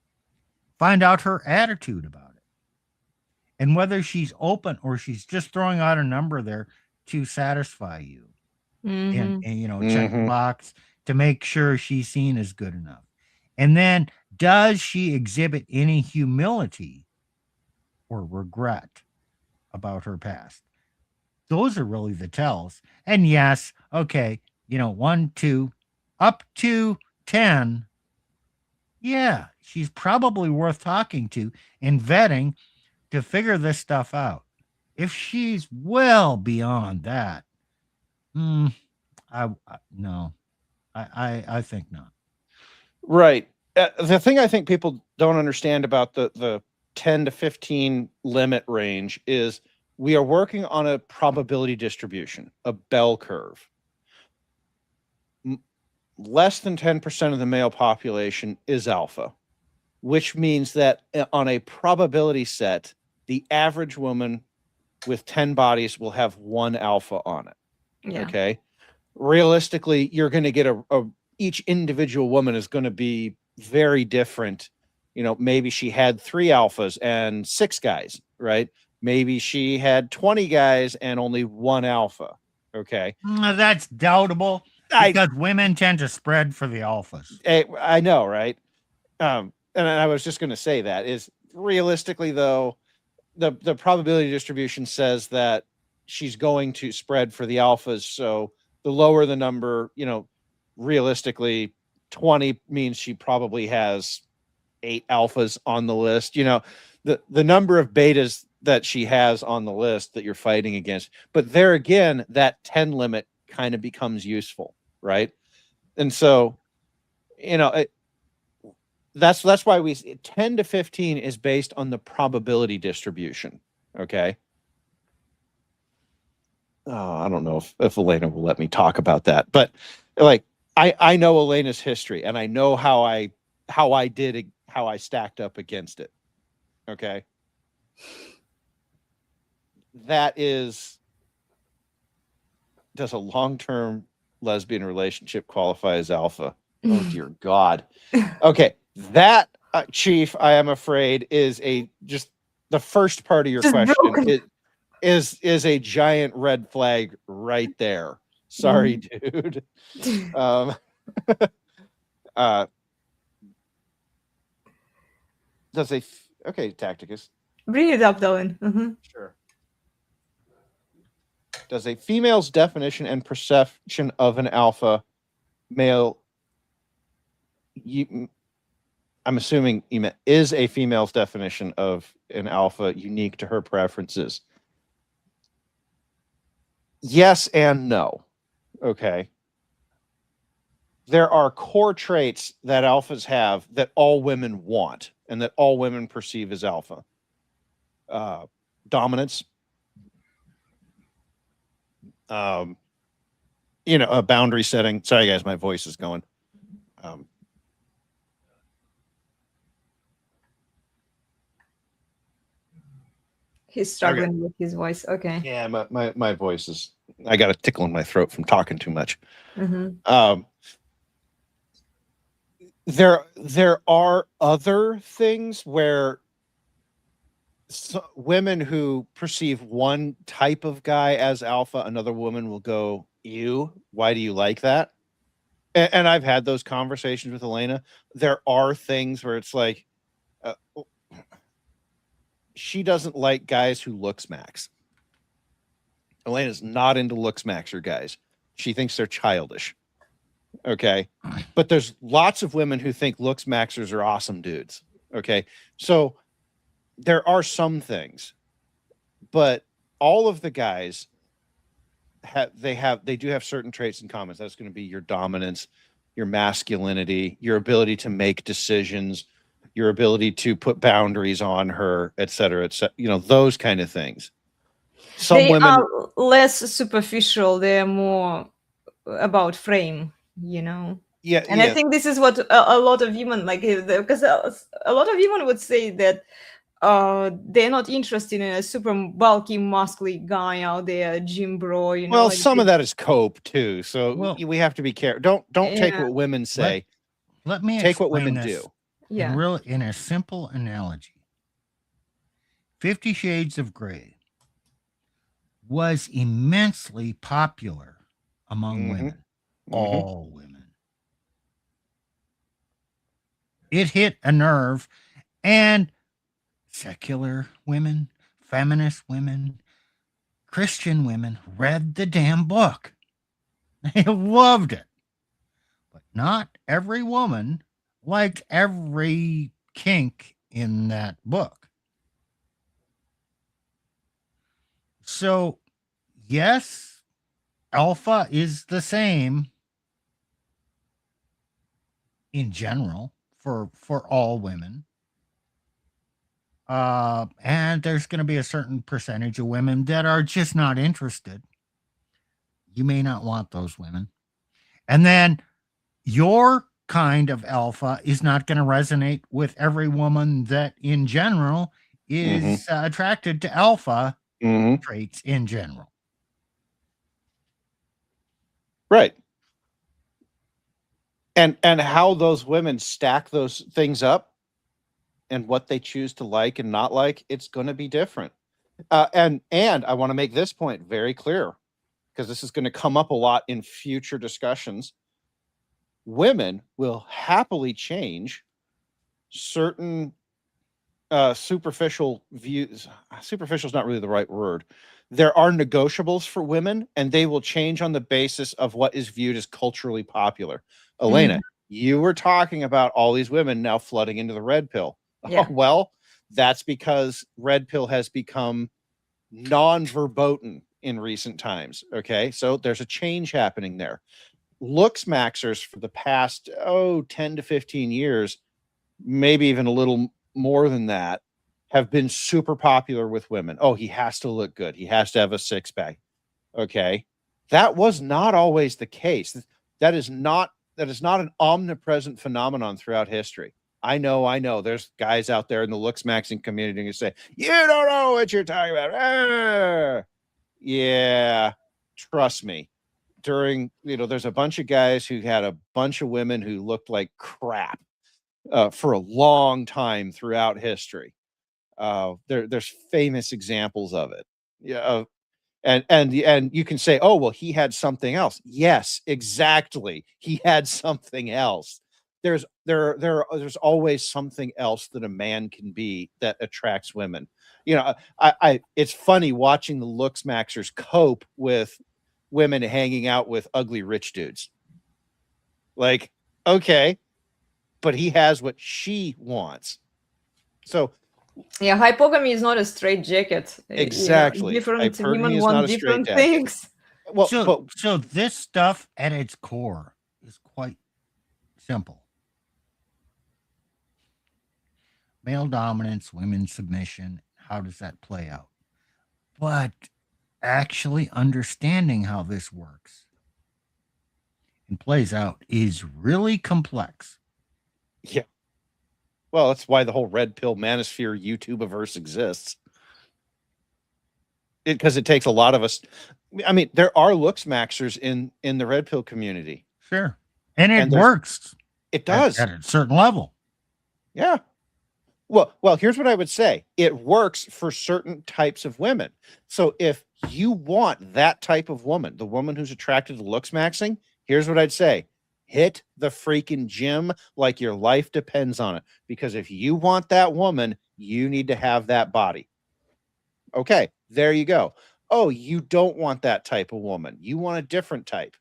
Find out her attitude about it. And whether she's open or she's just throwing out a number there to satisfy you. And check the box to make sure she's seen as good enough. And then, does she exhibit any humility or regret about her past? Those are really the tells. And yes, okay, 1, 2, up to 10. Yeah, she's probably worth talking to and vetting to figure this stuff out. If she's well beyond that, no, I think not. Right. The thing I think people don't understand about the 10 to 15 limit range is we are working on a probability distribution, a bell curve. Less than 10% of the male population is alpha, which means that on a probability set, the average woman with 10 bodies will have 1 alpha on it. Yeah. Okay. Realistically, you're going to get each individual woman is going to be very different. Maybe she had 3 alphas and 6 guys, right? Maybe she had 20 guys and only 1 alpha. Okay. That's doubtable because women tend to spread for the alphas. I know, right? And I was just going to say that is realistically, though, the probability distribution says that she's going to spread for the alphas. So the lower the number, realistically 20 means she probably has 8 alphas on the list. The number of betas that she has on the list that you're fighting against. But there again, that 10 limit kind of becomes useful, right? And so, that's why 10 to 15 is based on the probability distribution. Okay. Oh, I don't know if Elena will let me talk about that, but like I know Elena's history and I know how I stacked up against it. Okay. Does a long-term lesbian relationship qualify as alpha? Oh dear God. Okay. That, Chief, I am afraid is just the first part of your question. It is a giant red flag right there. Sorry, dude. Okay, Tacticus. Bring it up, Dylan. Sure. Does a female's definition and perception of an alpha male, I'm assuming is a female's definition of an alpha unique to her preferences? Yes and no. Okay. There are core traits that alphas have that all women want and that all women perceive as alpha. Dominance. A boundary setting. Sorry, guys, my voice is going. He's struggling with his voice. Okay. Yeah, my voice is. I got a tickle in my throat from talking too much. There are other things where women who perceive one type of guy as alpha, another woman will go, "Ew, why do you like that?" And I've had those conversations with Elena. There are things where it's like, she doesn't like guys who looks max. Elena's not into looks maxer guys. She thinks they're childish. Okay. But there's lots of women who think looks maxers are awesome dudes. Okay. So there are some things, but all of the guys they do have certain traits in common. That's going to be your dominance, your masculinity, your ability to make decisions, your ability to put boundaries on her, et cetera, et cetera. You know, those kind of things. Some They women, are less superficial. They're more about frame, you know. yeah, And I yeah. think this is what a lot of women like, because a lot of women would say that they're not interested in a super bulky, muscly guy out there, gym bro, you know. Well, Like some of that is cope too. So Well, we have to be careful. Don't take yeah, what women say. let me Take what explain women this do. yeah. in a simple analogy. 50 Shades of Grey was immensely popular among Mhm. women, Mhm. all women. It hit a nerve, and secular women, feminist women, Christian women read the damn book. They loved it. But not every woman liked every kink in that book. So, yes, alpha is the same in general for all women. And there's going to be a certain percentage of women that are just not interested. You may not want those women. And then your kind of alpha is not going to resonate with every woman that in general is attracted to alpha Mhm. traits in general. Right. And how those women stack those things up and what they choose to like and not like, it's going to be different. And I want to make this point very clear, because this is going to come up a lot in future discussions. Women will happily change certain superficial views. Superficial is not really the right word. There are negotiables for women, and they will change on the basis of what is viewed as culturally popular. Elena, you were talking about all these women now flooding into the red pill. Yeah. Oh, well, that's because red pill has become non-verboten in recent times. Okay, so there's a change happening there. Looks maxers for the past 10 to 15 years, maybe even a little more than that, have been super popular with women. Oh, he has to look good. He has to have a six pack. Okay. That was not always the case. That is not an omnipresent phenomenon throughout history. I know. There's guys out there in the looks maxing community who say, you don't know what you're talking about. Ah. Yeah, trust me. There's a bunch of guys who had a bunch of women who looked like crap for a long time throughout history. There's famous examples of it. Yeah, and you can say, oh well, he had something else. Yes, exactly. He had something else. There's always something else that a man can be that attracts women. I it's funny watching the looks maxers cope with women hanging out with ugly rich dudes. Like, okay, but he has what she wants. So Yeah, hypogamy is not a straight jacket. exactly, Different hypergamy women is not want a straight different jacket. things. Well, So this stuff at its core is quite simple. Male dominance, women's submission, how does that play out? But actually understanding how this works and plays out is really complex. yeah. Well, that's why the whole red pill manosphere YouTubeverse exists. Because it takes a lot of us. I mean, there are looks maxers in the red pill community. Sure. And it And works. It does. At a certain level. Yeah. Well, here's what I would say. It works for certain types of women. So if you want that type of woman, the woman who's attracted to looks maxing, here's what I'd say. Hit the freaking gym like your life depends on it. Because if you want that woman, you need to have that body. Okay, there you go. Oh, you don't want that type of woman. You want a different type.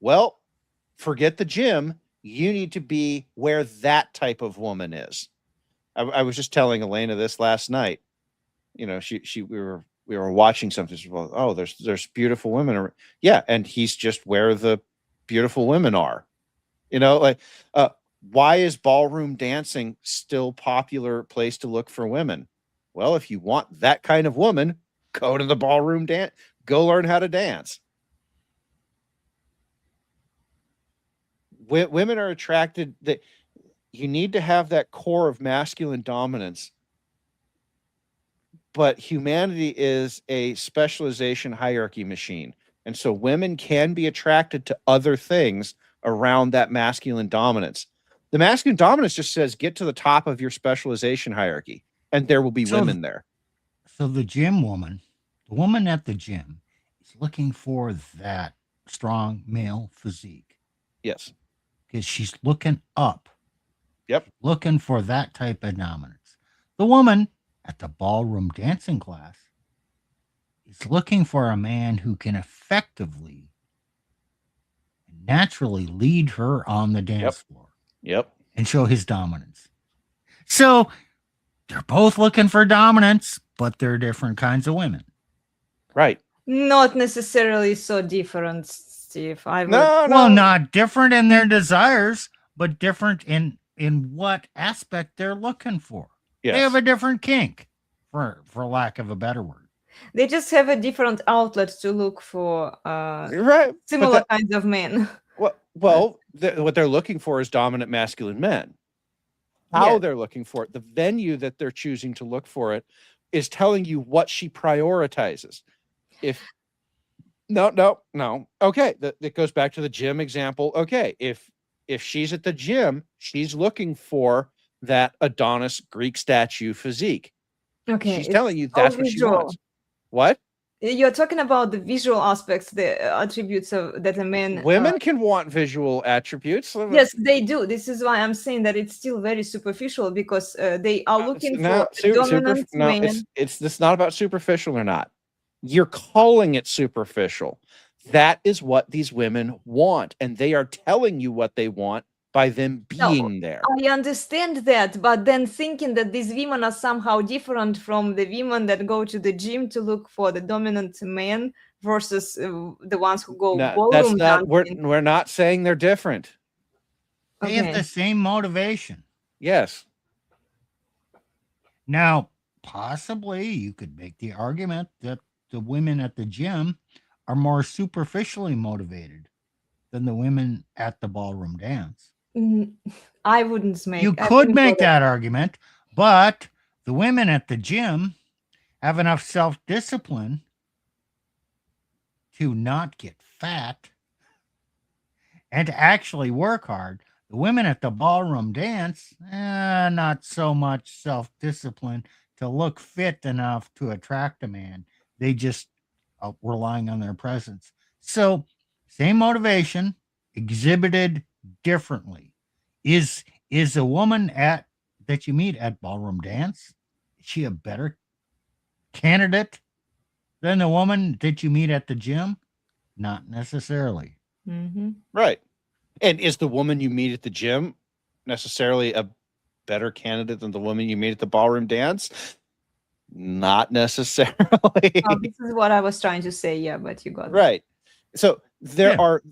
Well, forget the gym. You need to be where that type of woman is. I was just telling Elena this last night. we were watching something. She said, well, oh, there's beautiful women. Yeah, and he's just where the beautiful women are. Like, why is ballroom dancing still popular place to look for women? Well, if you want that kind of woman, go to the ballroom dance. Go learn how to dance. Women are attracted. That you need to have that core of masculine dominance. But humanity is a specialization hierarchy machine. And so women can be attracted to other things around that masculine dominance. The masculine dominance just says, get to the top of your specialization hierarchy, and there will be women there. So the gym woman, the woman at the gym, is looking for that strong male physique. Yes. Because she's looking up. Yep. Looking for that type of dominance. The woman at the ballroom dancing class is looking for a man who can effectively and naturally lead her on the dance floor. Yep. And show his dominance. So they're both looking for dominance, but they're different kinds of women. Right. Not necessarily so different, Steve. Well, not different in their desires, but different in what aspect they're looking for. Yes. They have a different kink, for lack of a better word. They just have a different outlet to look for right. similar kinds of men. Well, what they're looking for is dominant masculine men. How they're looking for it, the venue that they're choosing to look for it, is telling you what she prioritizes. No. Okay, that goes back to the gym example. Okay, if she's at the gym, she's looking for that Adonis Greek statue physique. Okay, she's telling you that's what she wants. What? You're talking about the visual aspects, the attributes of that a man. Women can want visual attributes. Yes, they do. This is why I'm saying that it's still very superficial, because they are looking for dominant men. It's not about superficial or not. You're calling it superficial. That is what these women want, and they are telling you what they want by them being there. I understand that, but then thinking that these women are somehow different from the women that go to the gym to look for the dominant man versus the ones who go ballroom dancing. We're not saying they're different. They have the same motivation. Yes. Now, possibly you could make the argument that the women at the gym are more superficially motivated than the women at the ballroom dance. I wouldn't make. You could make that argument, but the women at the gym have enough self-discipline to not get fat and to actually work hard. The women at the ballroom dance, not so much self-discipline to look fit enough to attract a man. They just are relying on their presence. So, same motivation, exhibited differently. Is a woman that you meet at ballroom dance, is she a better candidate than the woman that you meet at the gym? Not necessarily. Mm-hmm. Right. And is the woman you meet at the gym necessarily a better candidate than the woman you meet at the ballroom dance? Not necessarily. This is what I was trying to say. Yeah, but you got it. Right. So there are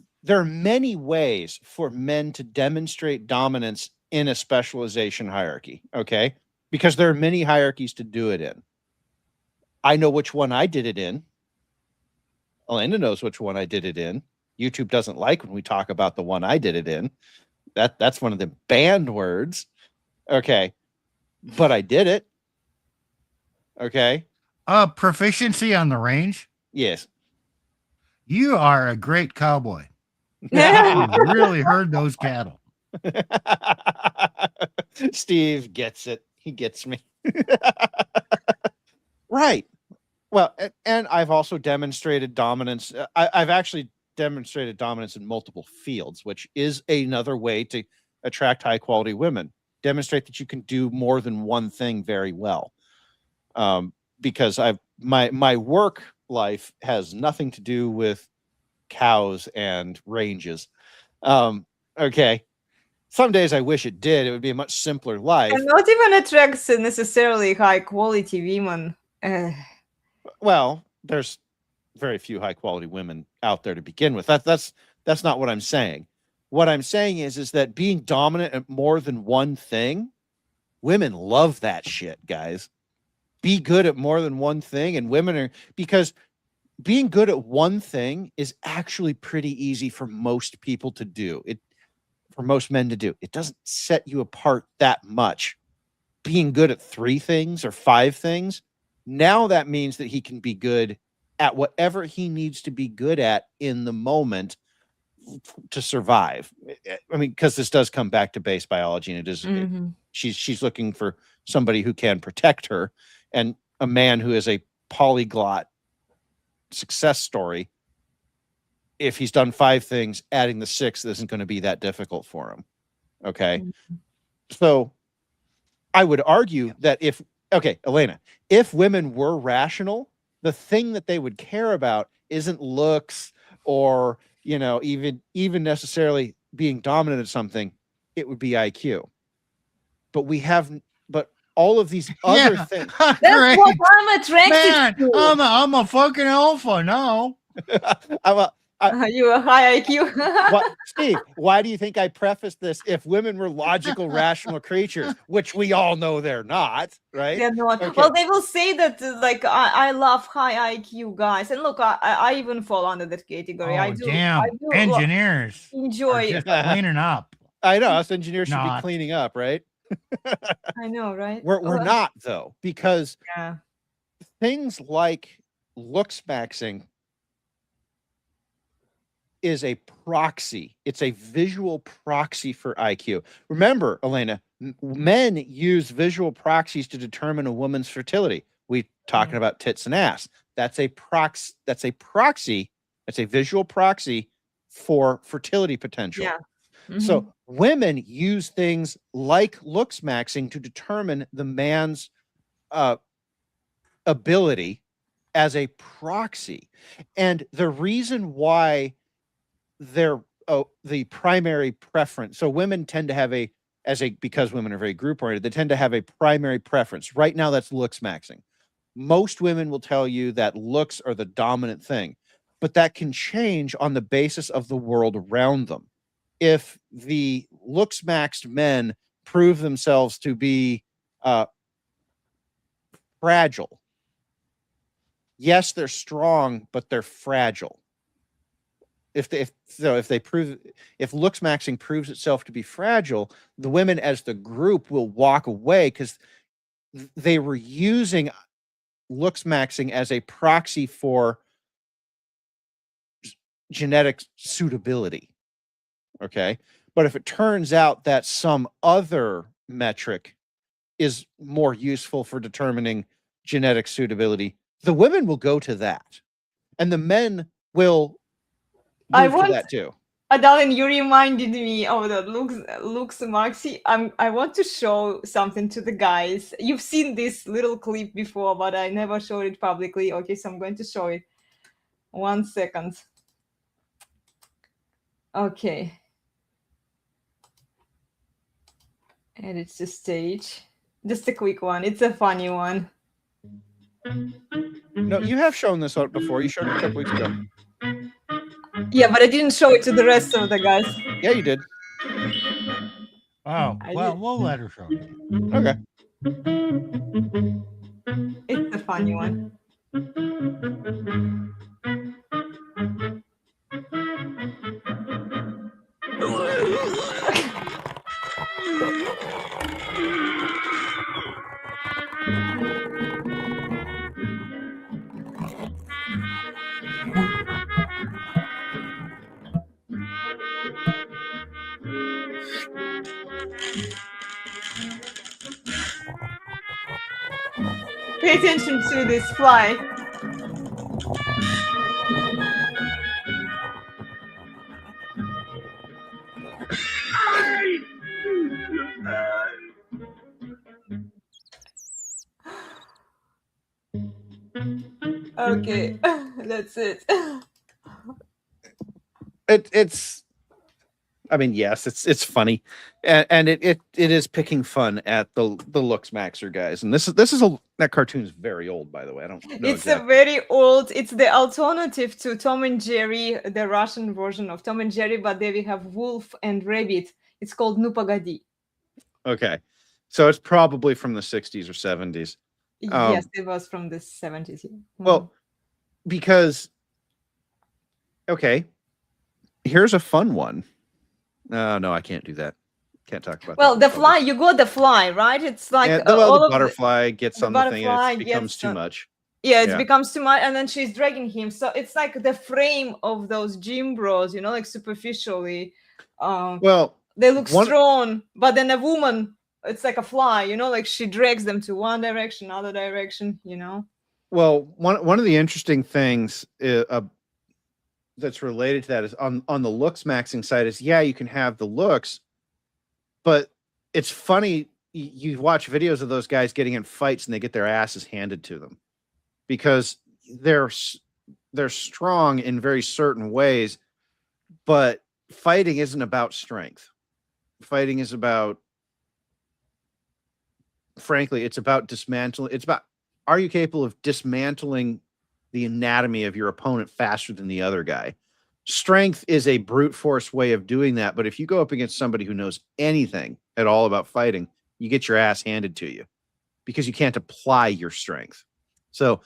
many ways for men to demonstrate dominance in a specialization hierarchy. Okay. Because there are many hierarchies to do it in. I know which one I did it in. Elena knows which one I did it in. YouTube doesn't like when we talk about the one I did it in. That's one of the banned words. Okay. But I did it. Okay. Proficiency on the range? Yes. You are a great cowboy. You really herd those cattle. Steve gets it. He gets me. Right. Well, and I've also demonstrated dominance. I've actually demonstrated dominance in multiple fields, which is another way to attract high quality women. Demonstrate that you can do more than one thing very well. Because my work life has nothing to do with cows and ranges. Okay. Some days I wish it did. It would be a much simpler life. And not even attracts necessarily high quality women. Uh, Well, there's very few high quality women out there to begin with. That's not what I'm saying. What I'm saying is that being dominant at more than one thing, women love that shit, guys. Be good at more than one thing, and women are, because being good at one thing is actually pretty easy for most people to do. For most men to do. It doesn't set you apart that much. Being good at 3 things or 5 things, now that means that he can be good at whatever he needs to be good at in the moment to survive. I mean, because this does come back to base biology, and it is she's looking for somebody who can protect her, and a man who is a polyglot success story. If he's done 5 things, adding the 6th isn't going to be that difficult for him. Okay. So I would argue that Elena, if women were rational, the thing that they would care about isn't looks or, even necessarily being dominant at something. It would be IQ. But all of these other things. That's what I'm attracted Man, to. I'm a fucking alpha now. You a high IQ. Steve, why do you think I prefaced this? If women were logical, rational creatures, which we all know they're not, right? They're not. Okay. Well, they will say that, like, I love high IQ guys, and look, I even fall under that category. Oh, I do. damn. I do Engineers enjoy. just cleaning up. I know us engineers should Not. be cleaning up, right? I know, right? We're not, though, because Yeah. things like looks maxing is a proxy. It's a visual proxy for IQ. Remember, Elena, men use visual proxies to determine a woman's fertility. We talking about tits and ass. That's a proxy. That's a visual proxy for fertility potential. Yeah. So women use things like looks maxing to determine the man's ability as a proxy. And the reason why they're the primary preference. So women tend to have because women are very group oriented, they tend to have a primary preference. Right now, that's looks maxing. Most women will tell you that looks are the dominant thing, but that can change on the basis of the world around them. If the looks maxed men prove themselves to be fragile, yes, they're strong, but they're fragile. If looks maxing proves itself to be fragile, the women as the group will walk away because they were using looks maxing as a proxy for genetic suitability. Okay. But if it turns out that some other metric is more useful for determining genetic suitability, the women will go to that. And the men will move to that too. Darling, you reminded me of the looks Maxi. I want to show something to the guys. You've seen this little clip before, but I never showed it publicly. Okay, so I'm going to show it. 1 second. Okay. And it's the stage. Just a quick one. It's a funny one. No, you have shown this out before. You showed it a couple weeks ago. Yeah, but I didn't show it to the rest of the guys. Yeah, you did. Oh, well, we'll let her show it. Okay. It's a funny one. Pay attention to this fly. Okay, that's it. It's I mean, yes, it's funny, and it is picking fun at the looks maxer guys. And that cartoon is very old, by the way. I don't know It's exactly. a very old. It's the alternative to Tom and Jerry, the Russian version of Tom and Jerry, but there we have wolf and rabbit. It's called Nu Pogodi. Okay, so it's probably from the 60s or 70s. Yes, it was from the 70s. Yeah. Well, because okay, here's a fun one. No, I can't do that. Can't talk about. Well, that. the fly, you got the fly, right? It's like Yeah, all the of butterfly gets the on the thing and butterfly it becomes gets too on- much. Yeah, it Yeah. becomes too much, and then she's dragging him. So it's like the frame of those gym bros, you know, like superficially. Well, They look one- strong, but then a woman, it's like a fly, you know, like she drags them to one direction, other direction, you know. Well, one of the interesting things that's related to that is on the looks maxing side is, yeah, you can have the looks, but it's funny. You watch videos of those guys getting in fights and they get their asses handed to them because they're strong in very certain ways, but fighting isn't about strength. Fighting is about, frankly, it's about dismantling. It's about, are you capable of dismantling the anatomy of your opponent faster than the other guy? Strength is a brute force way of doing that. But if you go up against somebody who knows anything at all about fighting, you get your ass handed to you because you can't apply your strength. So,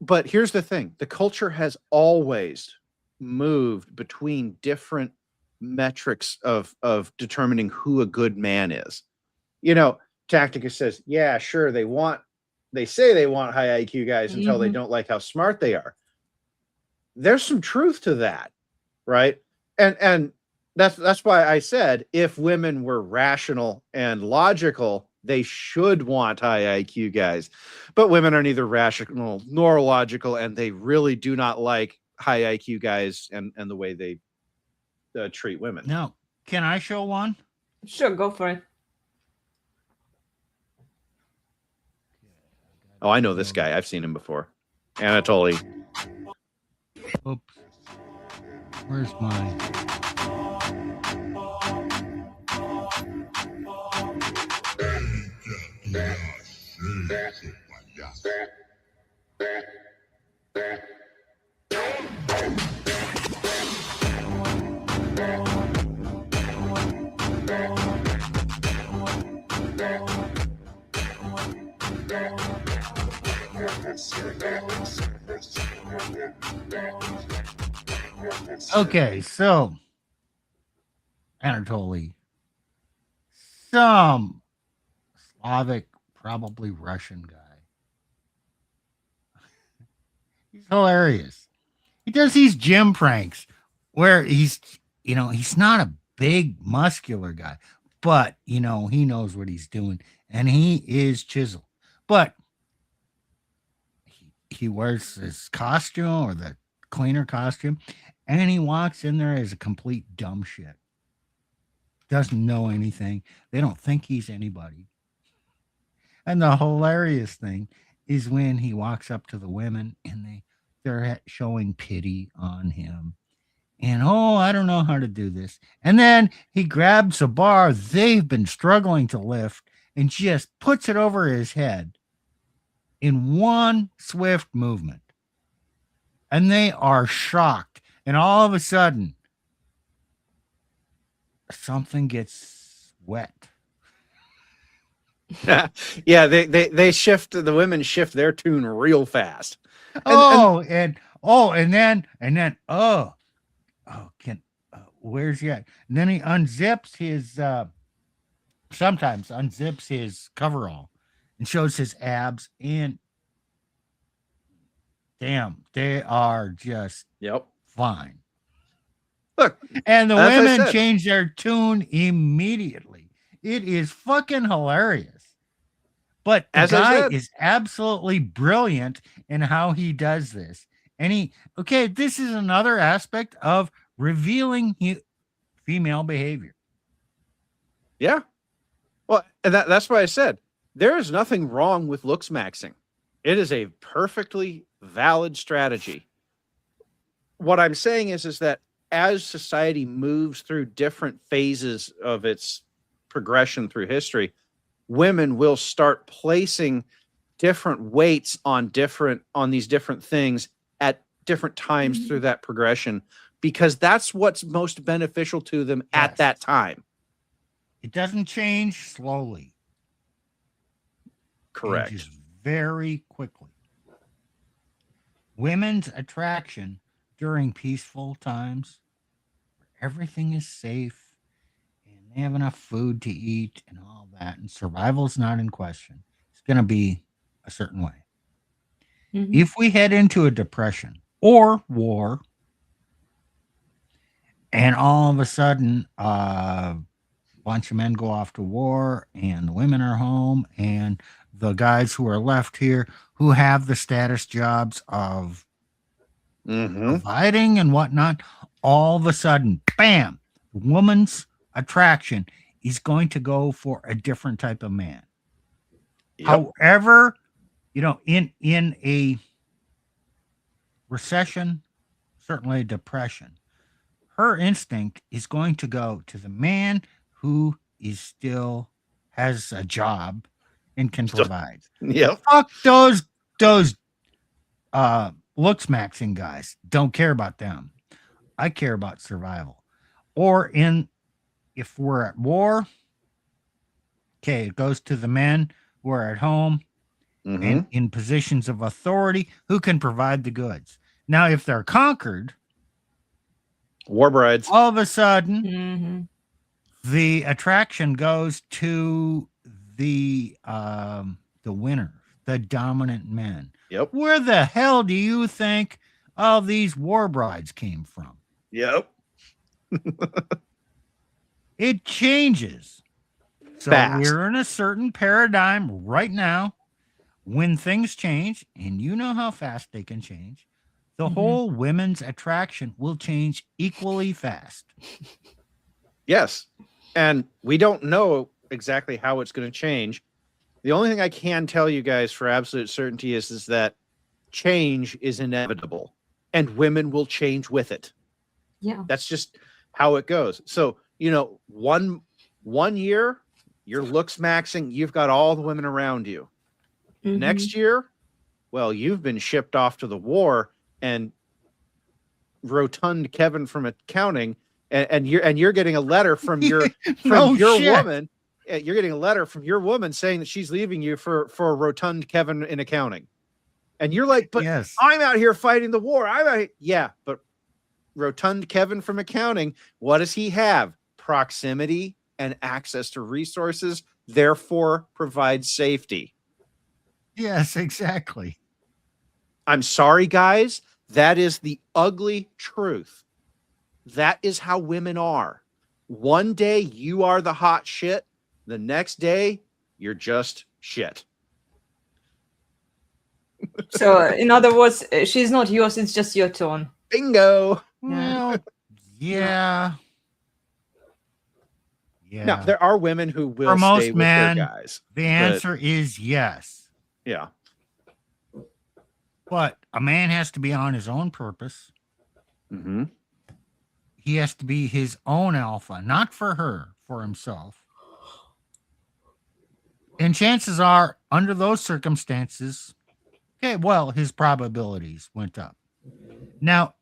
but here's the thing. The culture has always moved between different metrics of determining who a good man is. You know, Tactica says, yeah, sure, they say they want high IQ guys until they don't like how smart they are. There's some truth to that, right? And that's why I said if women were rational and logical, they should want high IQ guys. But women are neither rational nor logical, and they really do not like high IQ guys and the way they treat women. Now, can I show one? Sure, go for it. Oh, I know this guy. I've seen him before. Anatoly. Oops. Where's mine? Okay, so Anatoly, some Slavic, probably Russian guy. He's hilarious. He does these gym pranks where he's not a big muscular guy, but he knows what he's doing and he is chiseled. But he wears his costume or the cleaner costume and he walks in there as a complete dumb shit. Doesn't know anything. They don't think he's anybody. And the hilarious thing is when he walks up to the women and they're showing pity on him. And, I don't know how to do this. And then he grabs a bar they've been struggling to lift and just puts it over his head in one swift movement. And they are shocked. And all of a sudden, something gets wet. Yeah, they shift. The women shift their tune real fast. Where's he at? And then he unzips his sometimes unzips his coverall and shows his abs, and damn, they are just fine. Look, and the as I women said, change their tune immediately. It is fucking hilarious. But the guy is absolutely brilliant in how he does this. And this is another aspect of revealing female behavior. Yeah. Well, and that's why I said there is nothing wrong with looks maxing. It is a perfectly valid strategy. What I'm saying is that as society moves through different phases of its progression through history, women will start placing different weights on these different things at different times through that progression, because that's what's most beneficial to them at Yes. that time. It doesn't change slowly. Correct. Changes very quickly. Women's attraction during peaceful times, where everything is safe and they have enough food to eat and all that, and survival's not in question, it's going to be a certain way. Mhm. If we head into a depression or war, and all of a sudden a bunch of men go off to war and the women are home, and the guys who are left here who have the status jobs of providing and whatnot, all of a sudden, bam, the woman's attraction is going to go for a different type of man. Yep. However, in a recession, certainly a depression, her instinct is going to go to the man who is still has a job and can provide. Yep. Fuck those looks maxing guys. Don't care about them. I care about survival. Or if we're at war, okay, it goes to the men who are at home and in positions of authority who can provide the goods. Now, if they're conquered, War brides. all of a sudden, Mhm. the attraction goes to the winner, the dominant men. Yep. Where the hell do you think all these war brides came from? Yep. It changes. So Fast. we're in a certain paradigm right now. When things change, and you know how fast they can change, the whole women's attraction will change equally fast. Yes. And we don't know exactly how it's going to change. The only thing I can tell you guys for absolute certainty is that change is inevitable, and women will change with it. Yeah. That's just how it goes. So, one year, your looks maxing, you've got all the women around you. Mhm. Next year, well, you've been shipped off to the war, and rotund Kevin from accounting, and you're getting a letter from your No shit. woman. You're getting a letter from your woman saying that she's leaving you for rotund Kevin in accounting, and you're like, but Yes. I'm out here fighting the war. Yeah, but rotund Kevin from accounting, what does he have? Proximity and access to resources, therefore provides safety. Yes, exactly. I'm sorry, guys. That is the ugly truth. That is how women are. One day you are the hot shit. The next day you're just shit. So, in other words, she's not yours. It's just your turn. Bingo. Well, yeah. Yeah. Now, there are women who will For most stay with men, their guys. the answer is yes. Yeah. But a man has to be on his own purpose. Mm-hmm. He has to be his own alpha, not for her, for himself. And chances are, under those circumstances, okay, well, his probabilities went up. Now,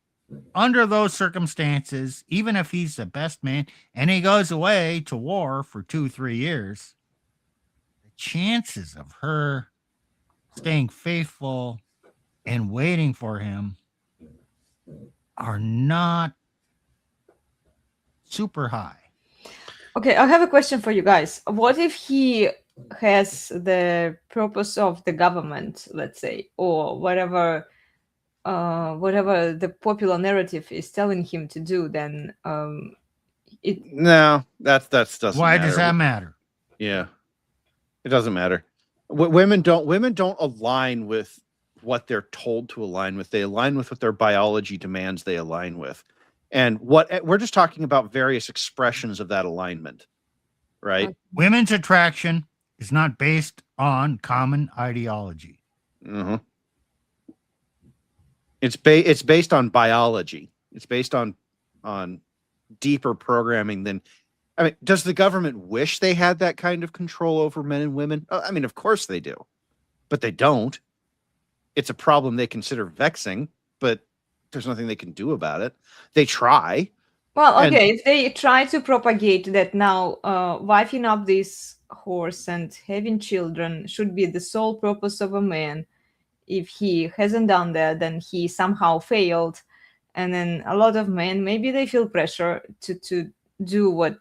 under those circumstances, even if he's the best man and he goes away to war for 2-3 years, the chances of her staying faithful and waiting for him are not super high. Okay, I have a question for you guys. What if he has the purpose of the government, let's say, or whatever the popular narrative is telling him to do? Then No, that doesn't Why matter. does that matter? Yeah. It doesn't matter. Women don't align with what they're told to align with. They align with what their biology demands they align with. And we're just talking about various expressions of that alignment, right? Women's attraction is not based on common ideology. Mm-hmm. It's based on biology. It's based on deeper programming than. I mean, does the government wish they had that kind of control over men and women? I mean, of course they do, but they don't. It's a problem they consider vexing, but there's nothing they can do about it. They try. Well, And- okay, if they try to propagate that now wifing up this horse and having children should be the sole purpose of a man, if he hasn't done that, then he somehow failed. And then a lot of men, maybe they feel pressure to do what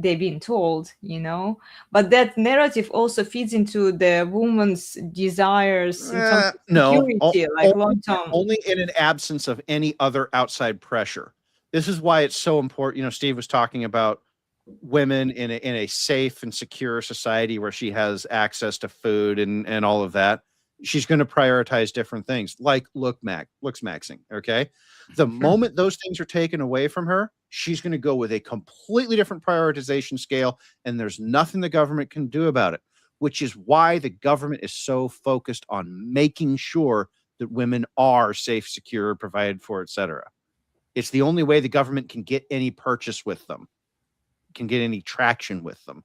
they've been told, you know. But that narrative also feeds into the woman's desires in terms of no, security, like long term. only in an absence of any other outside pressure. This is why it's so important. You know, Steve was talking about women in a safe and secure society where she has access to food and all of that. She's going to prioritize different things like looks maxing. Okay. The moment those things are taken away from her, she's going to go with a completely different prioritization scale. And there's nothing the government can do about it, which is why the government is so focused on making sure that women are safe, secure, provided for, etc. It's the only way the government can get any purchase with them, can get any traction with them.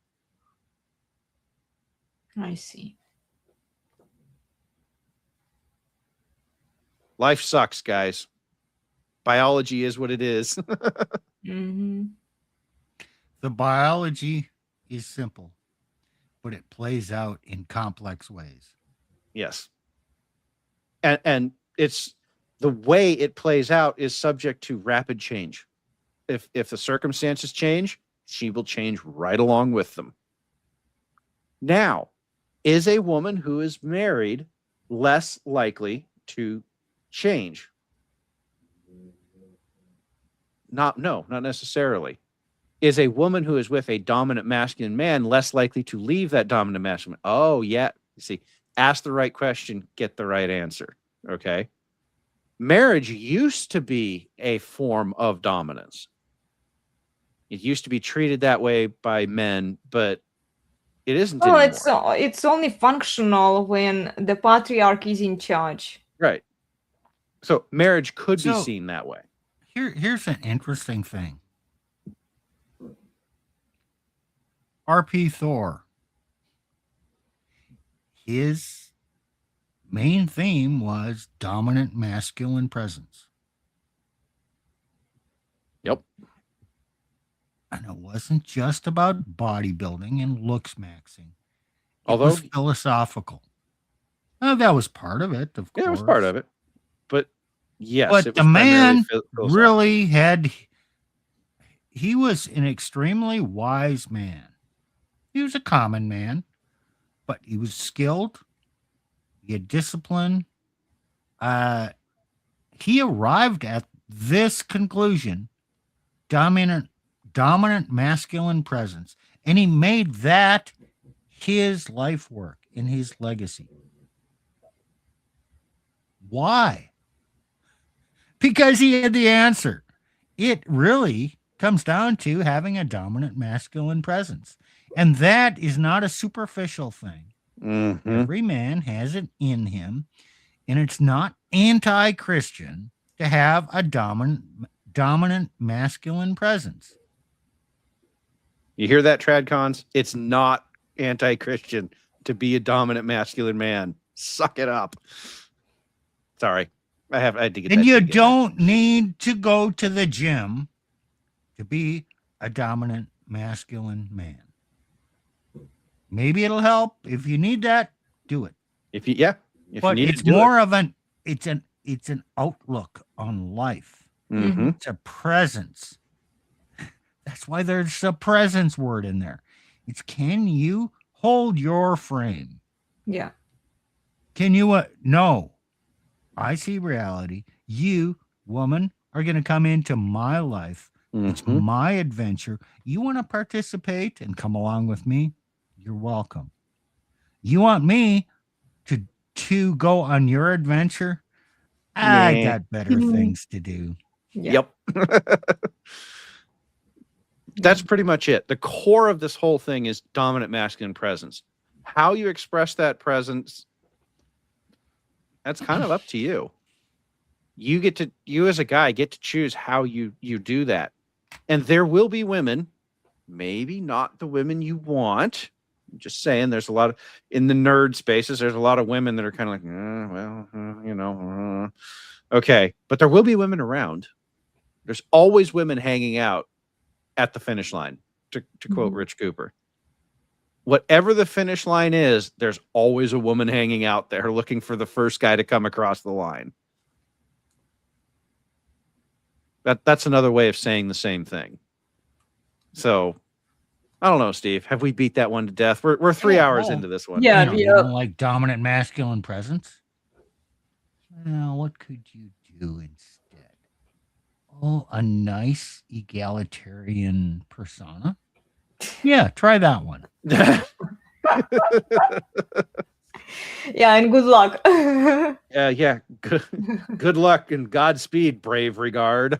I see. Life sucks, guys. Biology is what it is. Mm-hmm. The biology is simple, but it plays out in complex ways. Yes. And it's the way it plays out is subject to rapid change. If the circumstances change, she will change right along with them. Now, is a woman who is married less likely to change? Not necessarily. Is a woman who is with a dominant masculine man less likely to leave that dominant masculine? Oh, yeah. You see, ask the right question, get the right answer. Okay. Marriage used to be a form of dominance. It used to be treated that way by men, but it isn't Well, anymore. it's only functional when the patriarch is in charge. Right. So marriage could be So- seen that way. Here's an interesting thing. R.P. Thor, his main theme was dominant masculine presence. Yep. And it wasn't just about bodybuilding and looks maxing. It Although- was philosophical. That was part of it, of course. Yeah, it was part of it. But yes, But it the was primarily man philosophical. really he was an extremely wise man. He was a common man, but he was skilled. He had discipline. He arrived at this conclusion, dominant masculine presence, and he made that his life work and his legacy. Why? Because he had the answer. It really comes down to having a dominant masculine presence. And that is not a superficial thing. Mhm. Every man has it in him, and it's not anti-Christian to have a dominant masculine presence. You hear that, Tradcons? It's not anti-Christian to be a dominant masculine man. Suck it up. Sorry. I had to get And that you dig in there. don't need to go to the gym to be a dominant masculine man. Maybe it'll help. If you need that, do it. If you But need it's to do more of an outlook on life. it. Mhm. It's a presence. That's why there's a presence word in there. It's can you hold your frame? Yeah. Can you no. I see reality. You, woman, are going to come into my life. It's Mhm. my adventure. You want to participate and come along with me? You're welcome. You want me to go on your adventure? I Yeah. got better things to do. Yeah. Yep. That's pretty much it. The core of this whole thing is dominant masculine presence. How you express that presence, that's kind of up to you. you as a guy get to choose how you do that. And there will be women, maybe not the women you want. I'm just saying, there's a lot of, in the nerd spaces, there's a lot of women that are kind of like, okay. But there will be women around. There's always women hanging out at the finish line, to quote Rich Cooper. Whatever the finish line is, there's always a woman hanging out there looking for the first guy to come across the line. That's another way of saying the same thing. So, I don't know, Steve. Have we beat that one to death? We're 3 hours into this one. Yeah, You don't like dominant masculine presence? Well, what could you do instead? Oh, a nice egalitarian persona? Yeah, try that one. Yeah, and good luck. Yeah. Good luck and Godspeed, brave regard.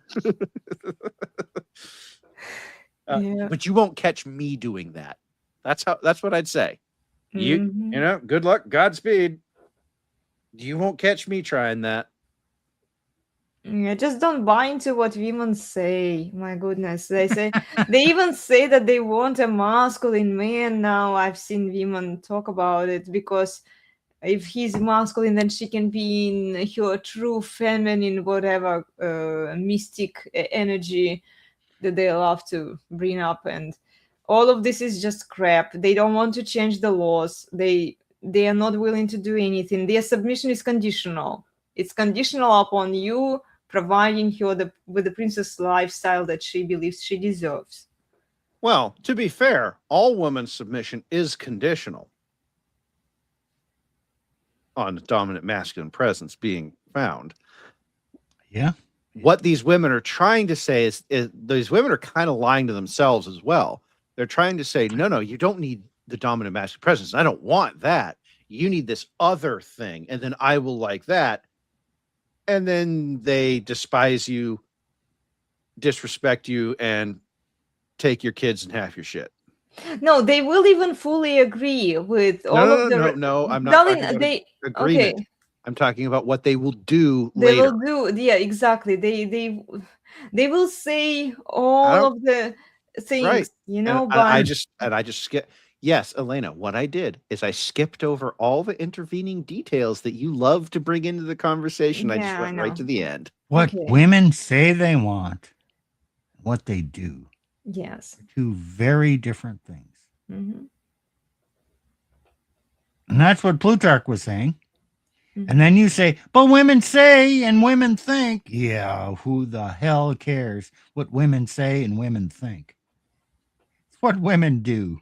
But you won't catch me doing that. That's what I'd say. You know, good luck, Godspeed. You won't catch me trying that. Yeah, just don't buy into what women say. My goodness. They even say that they want a masculine man now. I've seen women talk about it, because if he's masculine, then she can be in her true feminine, whatever, mystic energy that they love to bring up. And all of this is just crap. They don't want to change the laws. They are not willing to do anything. Their submission is conditional. It's conditional upon you providing her with the princess lifestyle that she believes she deserves. Well, to be fair, all women's submission is conditional on dominant masculine presence being found. Yeah. What these women are trying to say is these women are kind of lying to themselves as well. They're trying to say, no, you don't need the dominant masculine presence. I don't want that. You need this other thing, and then I will like that. And then they despise you, disrespect you, and take your kids and half your shit. No, they will even fully agree with all of the... No, I'm not Darling, talking about agreement. Okay. I'm talking about what they will do They later. will do, yeah, exactly. They will say all of the things, right. but I just skip. Yes, Elena, what I did is I skipped over all the intervening details that you love to bring into the conversation. I just went right to the end. What women say they want, what they do. Yes. Two very different things. Mm-hmm. And that's what Plutarch was saying. Mm-hmm. And then you say, but women say and women think. Yeah, who the hell cares what women say and women think? It's what women do.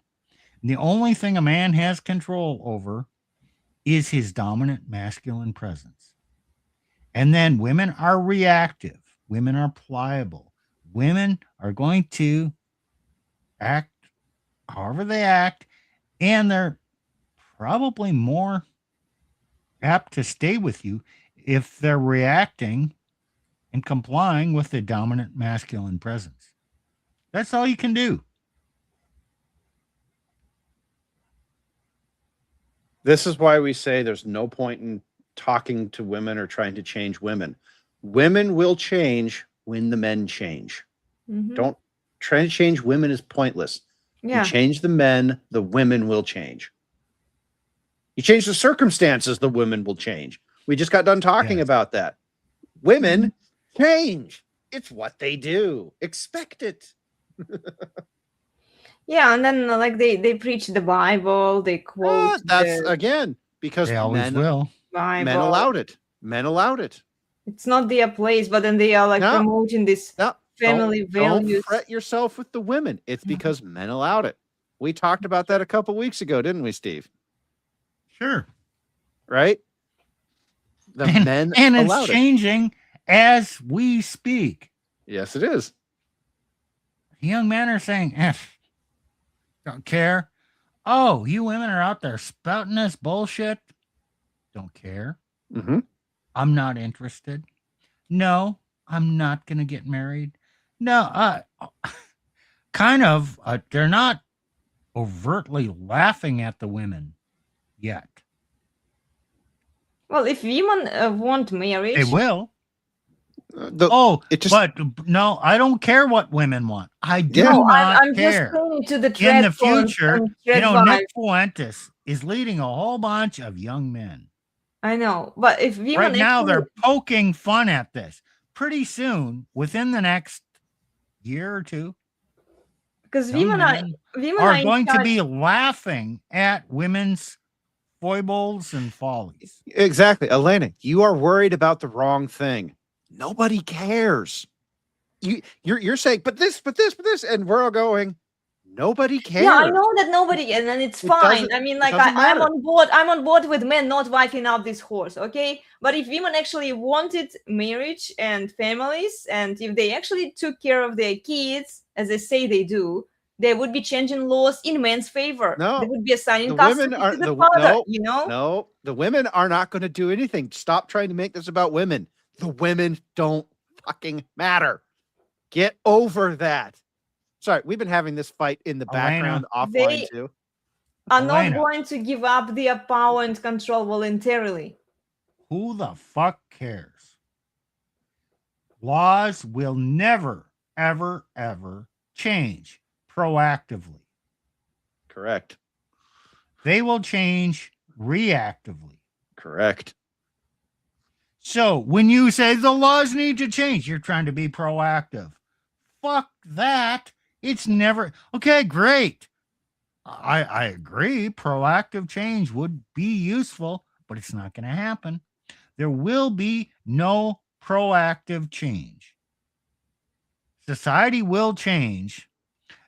And the only thing a man has control over is his dominant masculine presence. And then women are reactive. Women are pliable. Women are going to act however they act, and they're probably more apt to stay with you if they're reacting and complying with the dominant masculine presence. That's all you can do. This is why we say there's no point in talking to women or trying to change women. Women will change when the men change. Mm-hmm. Don't try to change women is pointless. Yeah. You change the men, the women will change. You change the circumstances, the women will change. We just got done talking about that. Women change. It's what they do. Expect it. Yeah, and then like they preach the Bible, they quote. Again because they always will. Bible. Men allowed it. Men allowed it. It's not their place, but then they are like promoting this family values. Don't fret yourself with the women. It's because men allowed it. We talked about that a couple weeks ago, didn't we, Steve? Sure. Right? Men and allowed it's changing as we speak. Yes, it is. Young men are saying, don't care. Oh, you women are out there spouting this bullshit. Don't care. Mm-hmm. I'm not interested. No, I'm not going to get married. No, kind of. They're not overtly laughing at the women yet. Well, if women want marriage, they will. But no, I don't care what women want. I do Yeah. No, not I'm just care. going to the In thread the future, and thread Nick vibe. Fuentes is leading a whole bunch of young men. I know, but if women Right now, actually, they're poking fun at this. Pretty soon, within the next year or two, because young women are men women are are in going to charge. be laughing at women's foibles and follies. Exactly. Elena, you are worried about the wrong thing. Nobody cares. You're saying, but this, and we're all going, nobody cares. Yeah, I know that nobody, and then it's It fine. doesn't- I mean, it like doesn't I'm matter. on board. I'm on board with men not wiping out this horse, okay? But if women actually wanted marriage and families, and if they actually took care of their kids, as they say they do, they would be changing laws in men's favor. No, They would be assigning the custody women are to the father. no, the women are not going to do anything. Stop trying to make this about women. The women don't fucking matter. Get over that. Sorry, we've been having this fight in the background offline They too. are not Elena. going to give up their power and control voluntarily. Who the fuck cares? Laws will never, ever, ever change proactively. Correct. They will change reactively. Correct. So when you say the laws need to change, you're trying to be proactive. Fuck that. It's never okay. Great. I agree. Proactive change would be useful, but it's not going to happen. There will be no proactive change. Society will change,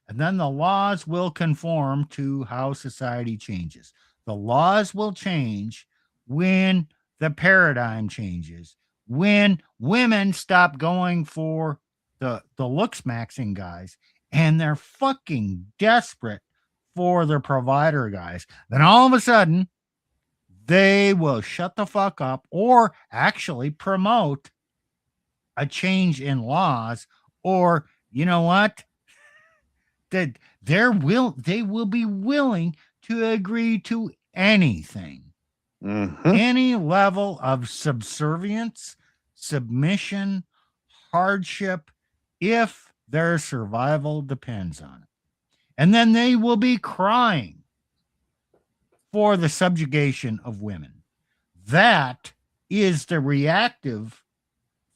and then the laws will conform to how society changes. The laws will change when the paradigm changes, when women stop going for the looks maxing guys and they're fucking desperate for their provider guys. Then all of a sudden, they will shut the fuck up or actually promote a change in laws, or you know what? That they will be willing to agree to anything. Any level of subservience, submission, hardship, if their survival depends on it. And then they will be crying for the subjugation of women. That is the reactive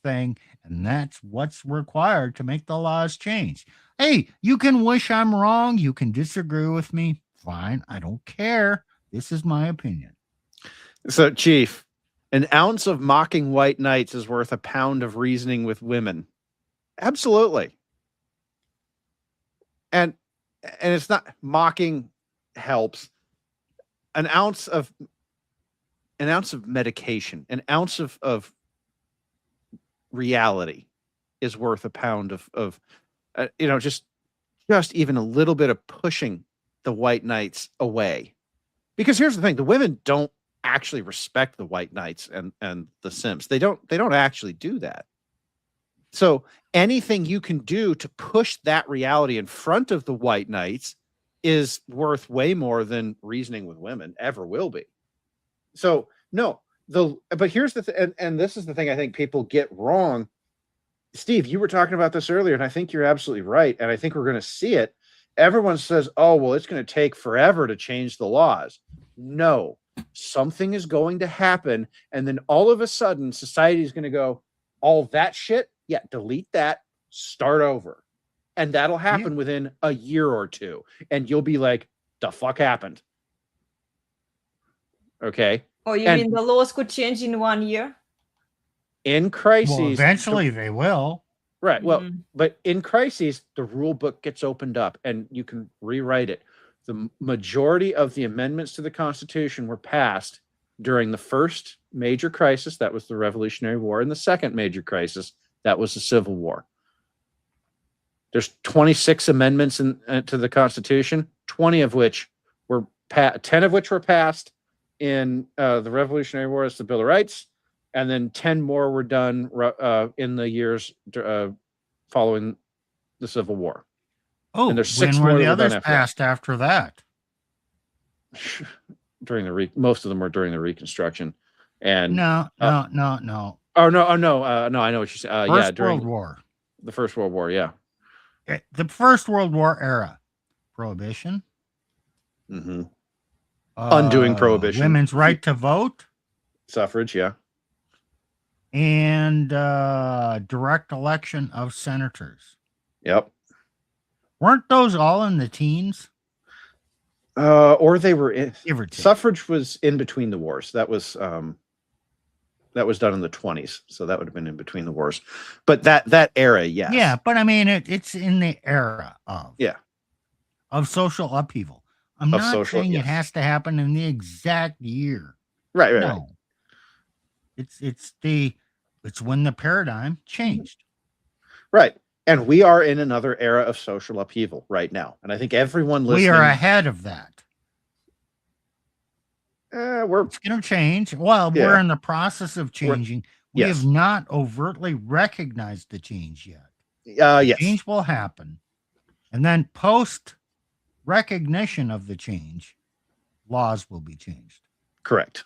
thing, and that's what's required to make the laws change. Hey, you can wish I'm wrong. You can disagree with me. Fine. I don't care. This is my opinion. So, Chief, an ounce of mocking white knights is worth a pound of reasoning with women. Absolutely. And it's not mocking helps. An ounce of medication, an ounce of reality is worth a pound of just even a little bit of pushing the white knights away. Because here's the thing, the women don't actually respect the white knights and the simps. They don't actually do that. So anything you can do to push that reality in front of the white knights is worth way more than reasoning with women ever will be. So no, but here's the and this is the thing I think people get wrong. Steve, you were talking about this earlier, and I think you're absolutely right. And I think we're going to see it. Everyone says, oh, well, it's going to take forever to change the laws. No, something is going to happen. And then all of a sudden, society is going to go, all that shit, yeah, delete that, start over. And that'll happen within a year or two. And you'll be like, the fuck happened? Okay. Oh, you mean the laws could change in 1 year? In crises. Well, eventually they will. Right. Well, but in crises, the rule book gets opened up and you can rewrite it. The majority of the amendments to the Constitution were passed during the first major crisis, that was the Revolutionary War, and the second major crisis, that was the Civil War. There's 26 amendments to the Constitution, 20 of which were 10 of which were passed in the Revolutionary War as the Bill of Rights, and then 10 more were done in the years following the Civil War. Oh, and there's 6 when more were the that were done others passed after that? During the most of them were during the Reconstruction. And no. no, I know what you said. Yeah, during World War. the First World War. Yeah. The First World War era. Prohibition. Mm-hmm. Undoing prohibition. Women's right to vote. Suffrage. Yeah. And direct election of senators. Yep. Weren't those all in the teens? Or they were in. Give or take. Suffrage was in between the wars. That was done in the 20s, so that would have been in between the wars. But that era, yes. Yeah, but I mean, it's in the era of social upheaval. I'm Of not social- saying yes. it has to happen in the exact year. Right. No, it's when the paradigm changed. Right. And we are in another era of social upheaval right now. And I think everyone listening. We are ahead of that. We're It's going to change. Well, Yeah. we're in the process of changing. We yes. have not overtly recognized the change yet. Yes. Change will happen. And then post recognition of the change, laws will be changed. Correct.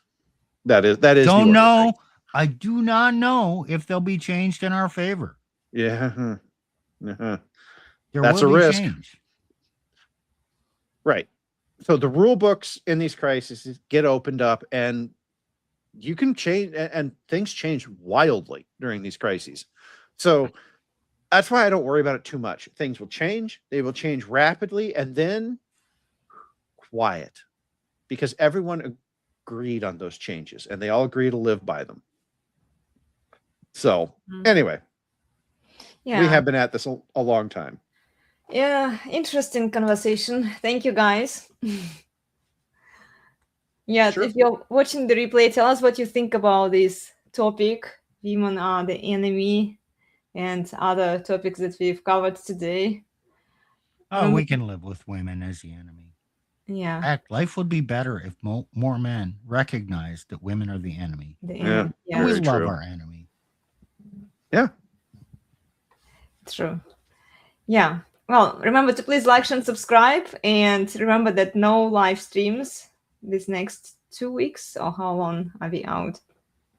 That is. Don't the order, know. right? I do not know if they'll be changed in our favor. Yeah. Uh-huh. There That's will a be risk. change. Right. So the rule books in these crises get opened up, and you can change, and things change wildly during these crises. So that's why I don't worry about it too much. Things will change. They will change rapidly, and then quiet, because everyone agreed on those changes, and they all agree to live by them. So anyway, Yeah. we have been at this a long time. Yeah, interesting conversation. Thank you, guys. Yeah, Sure. if you're watching the replay, tell us what you think about this topic. Women are the enemy, and other topics that we've covered today. Oh, we can live with women as the enemy. Yeah, In fact, life would be better if more men recognized that women are the enemy. the Yeah. enemy. And we Very love true. our enemy. True. Yeah. Well, remember to please like, share, and subscribe. And remember that no live streams this next 2 weeks. Or how long are we out?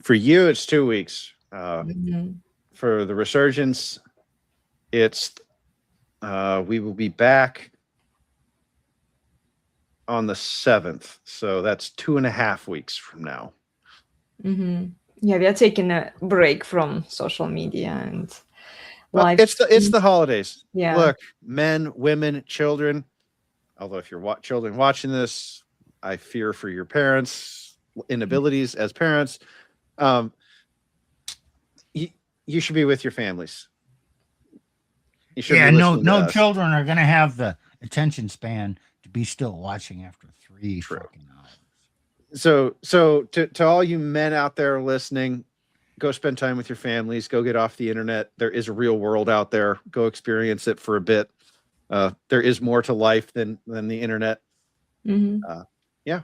For you, it's 2 weeks. Mhm. For the resurgence, it's we will be back on the 7th. So that's 2.5 weeks from now. Mhm. Yeah, we are taking a break from social media and Well, live. it's the holidays. Yeah. Look, men, women, children. Although if you're children watching this, I fear for your parents' inabilities as parents. You should be with your families. You should Yeah, be no listening to us. children are going to have the attention span to be still watching after 3 True. fucking hours. So to all you men out there listening, go spend time with your families. Go get off the internet. There is a real world out there. Go experience it for a bit. There is more to life than the internet. Mhm. Yeah.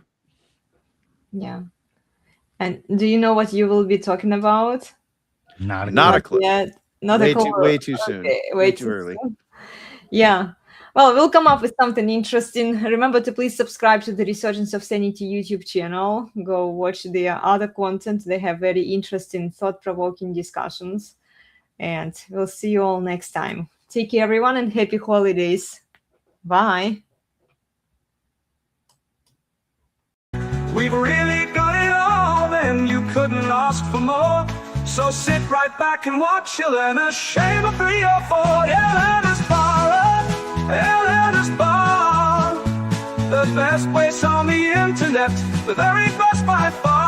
Yeah. And do you know what you will be talking about? Not a Not a clue. clue. Yeah, not a clue. Way too soon. Okay, Way too early. soon. Yeah. Well, we'll come up with something interesting. Remember to please subscribe to the Resurgence of Sanity YouTube channel. Go watch their other content. They have very interesting, thought-provoking discussions. And we'll see you all next time. Take care, everyone, and happy holidays. Bye. We've really got it all, and you couldn't ask for more. So sit right back and watch. You'll learn a shame of 3 or 4. Elena's Bar, Elena's Bar, the best place on the internet, the very best by far.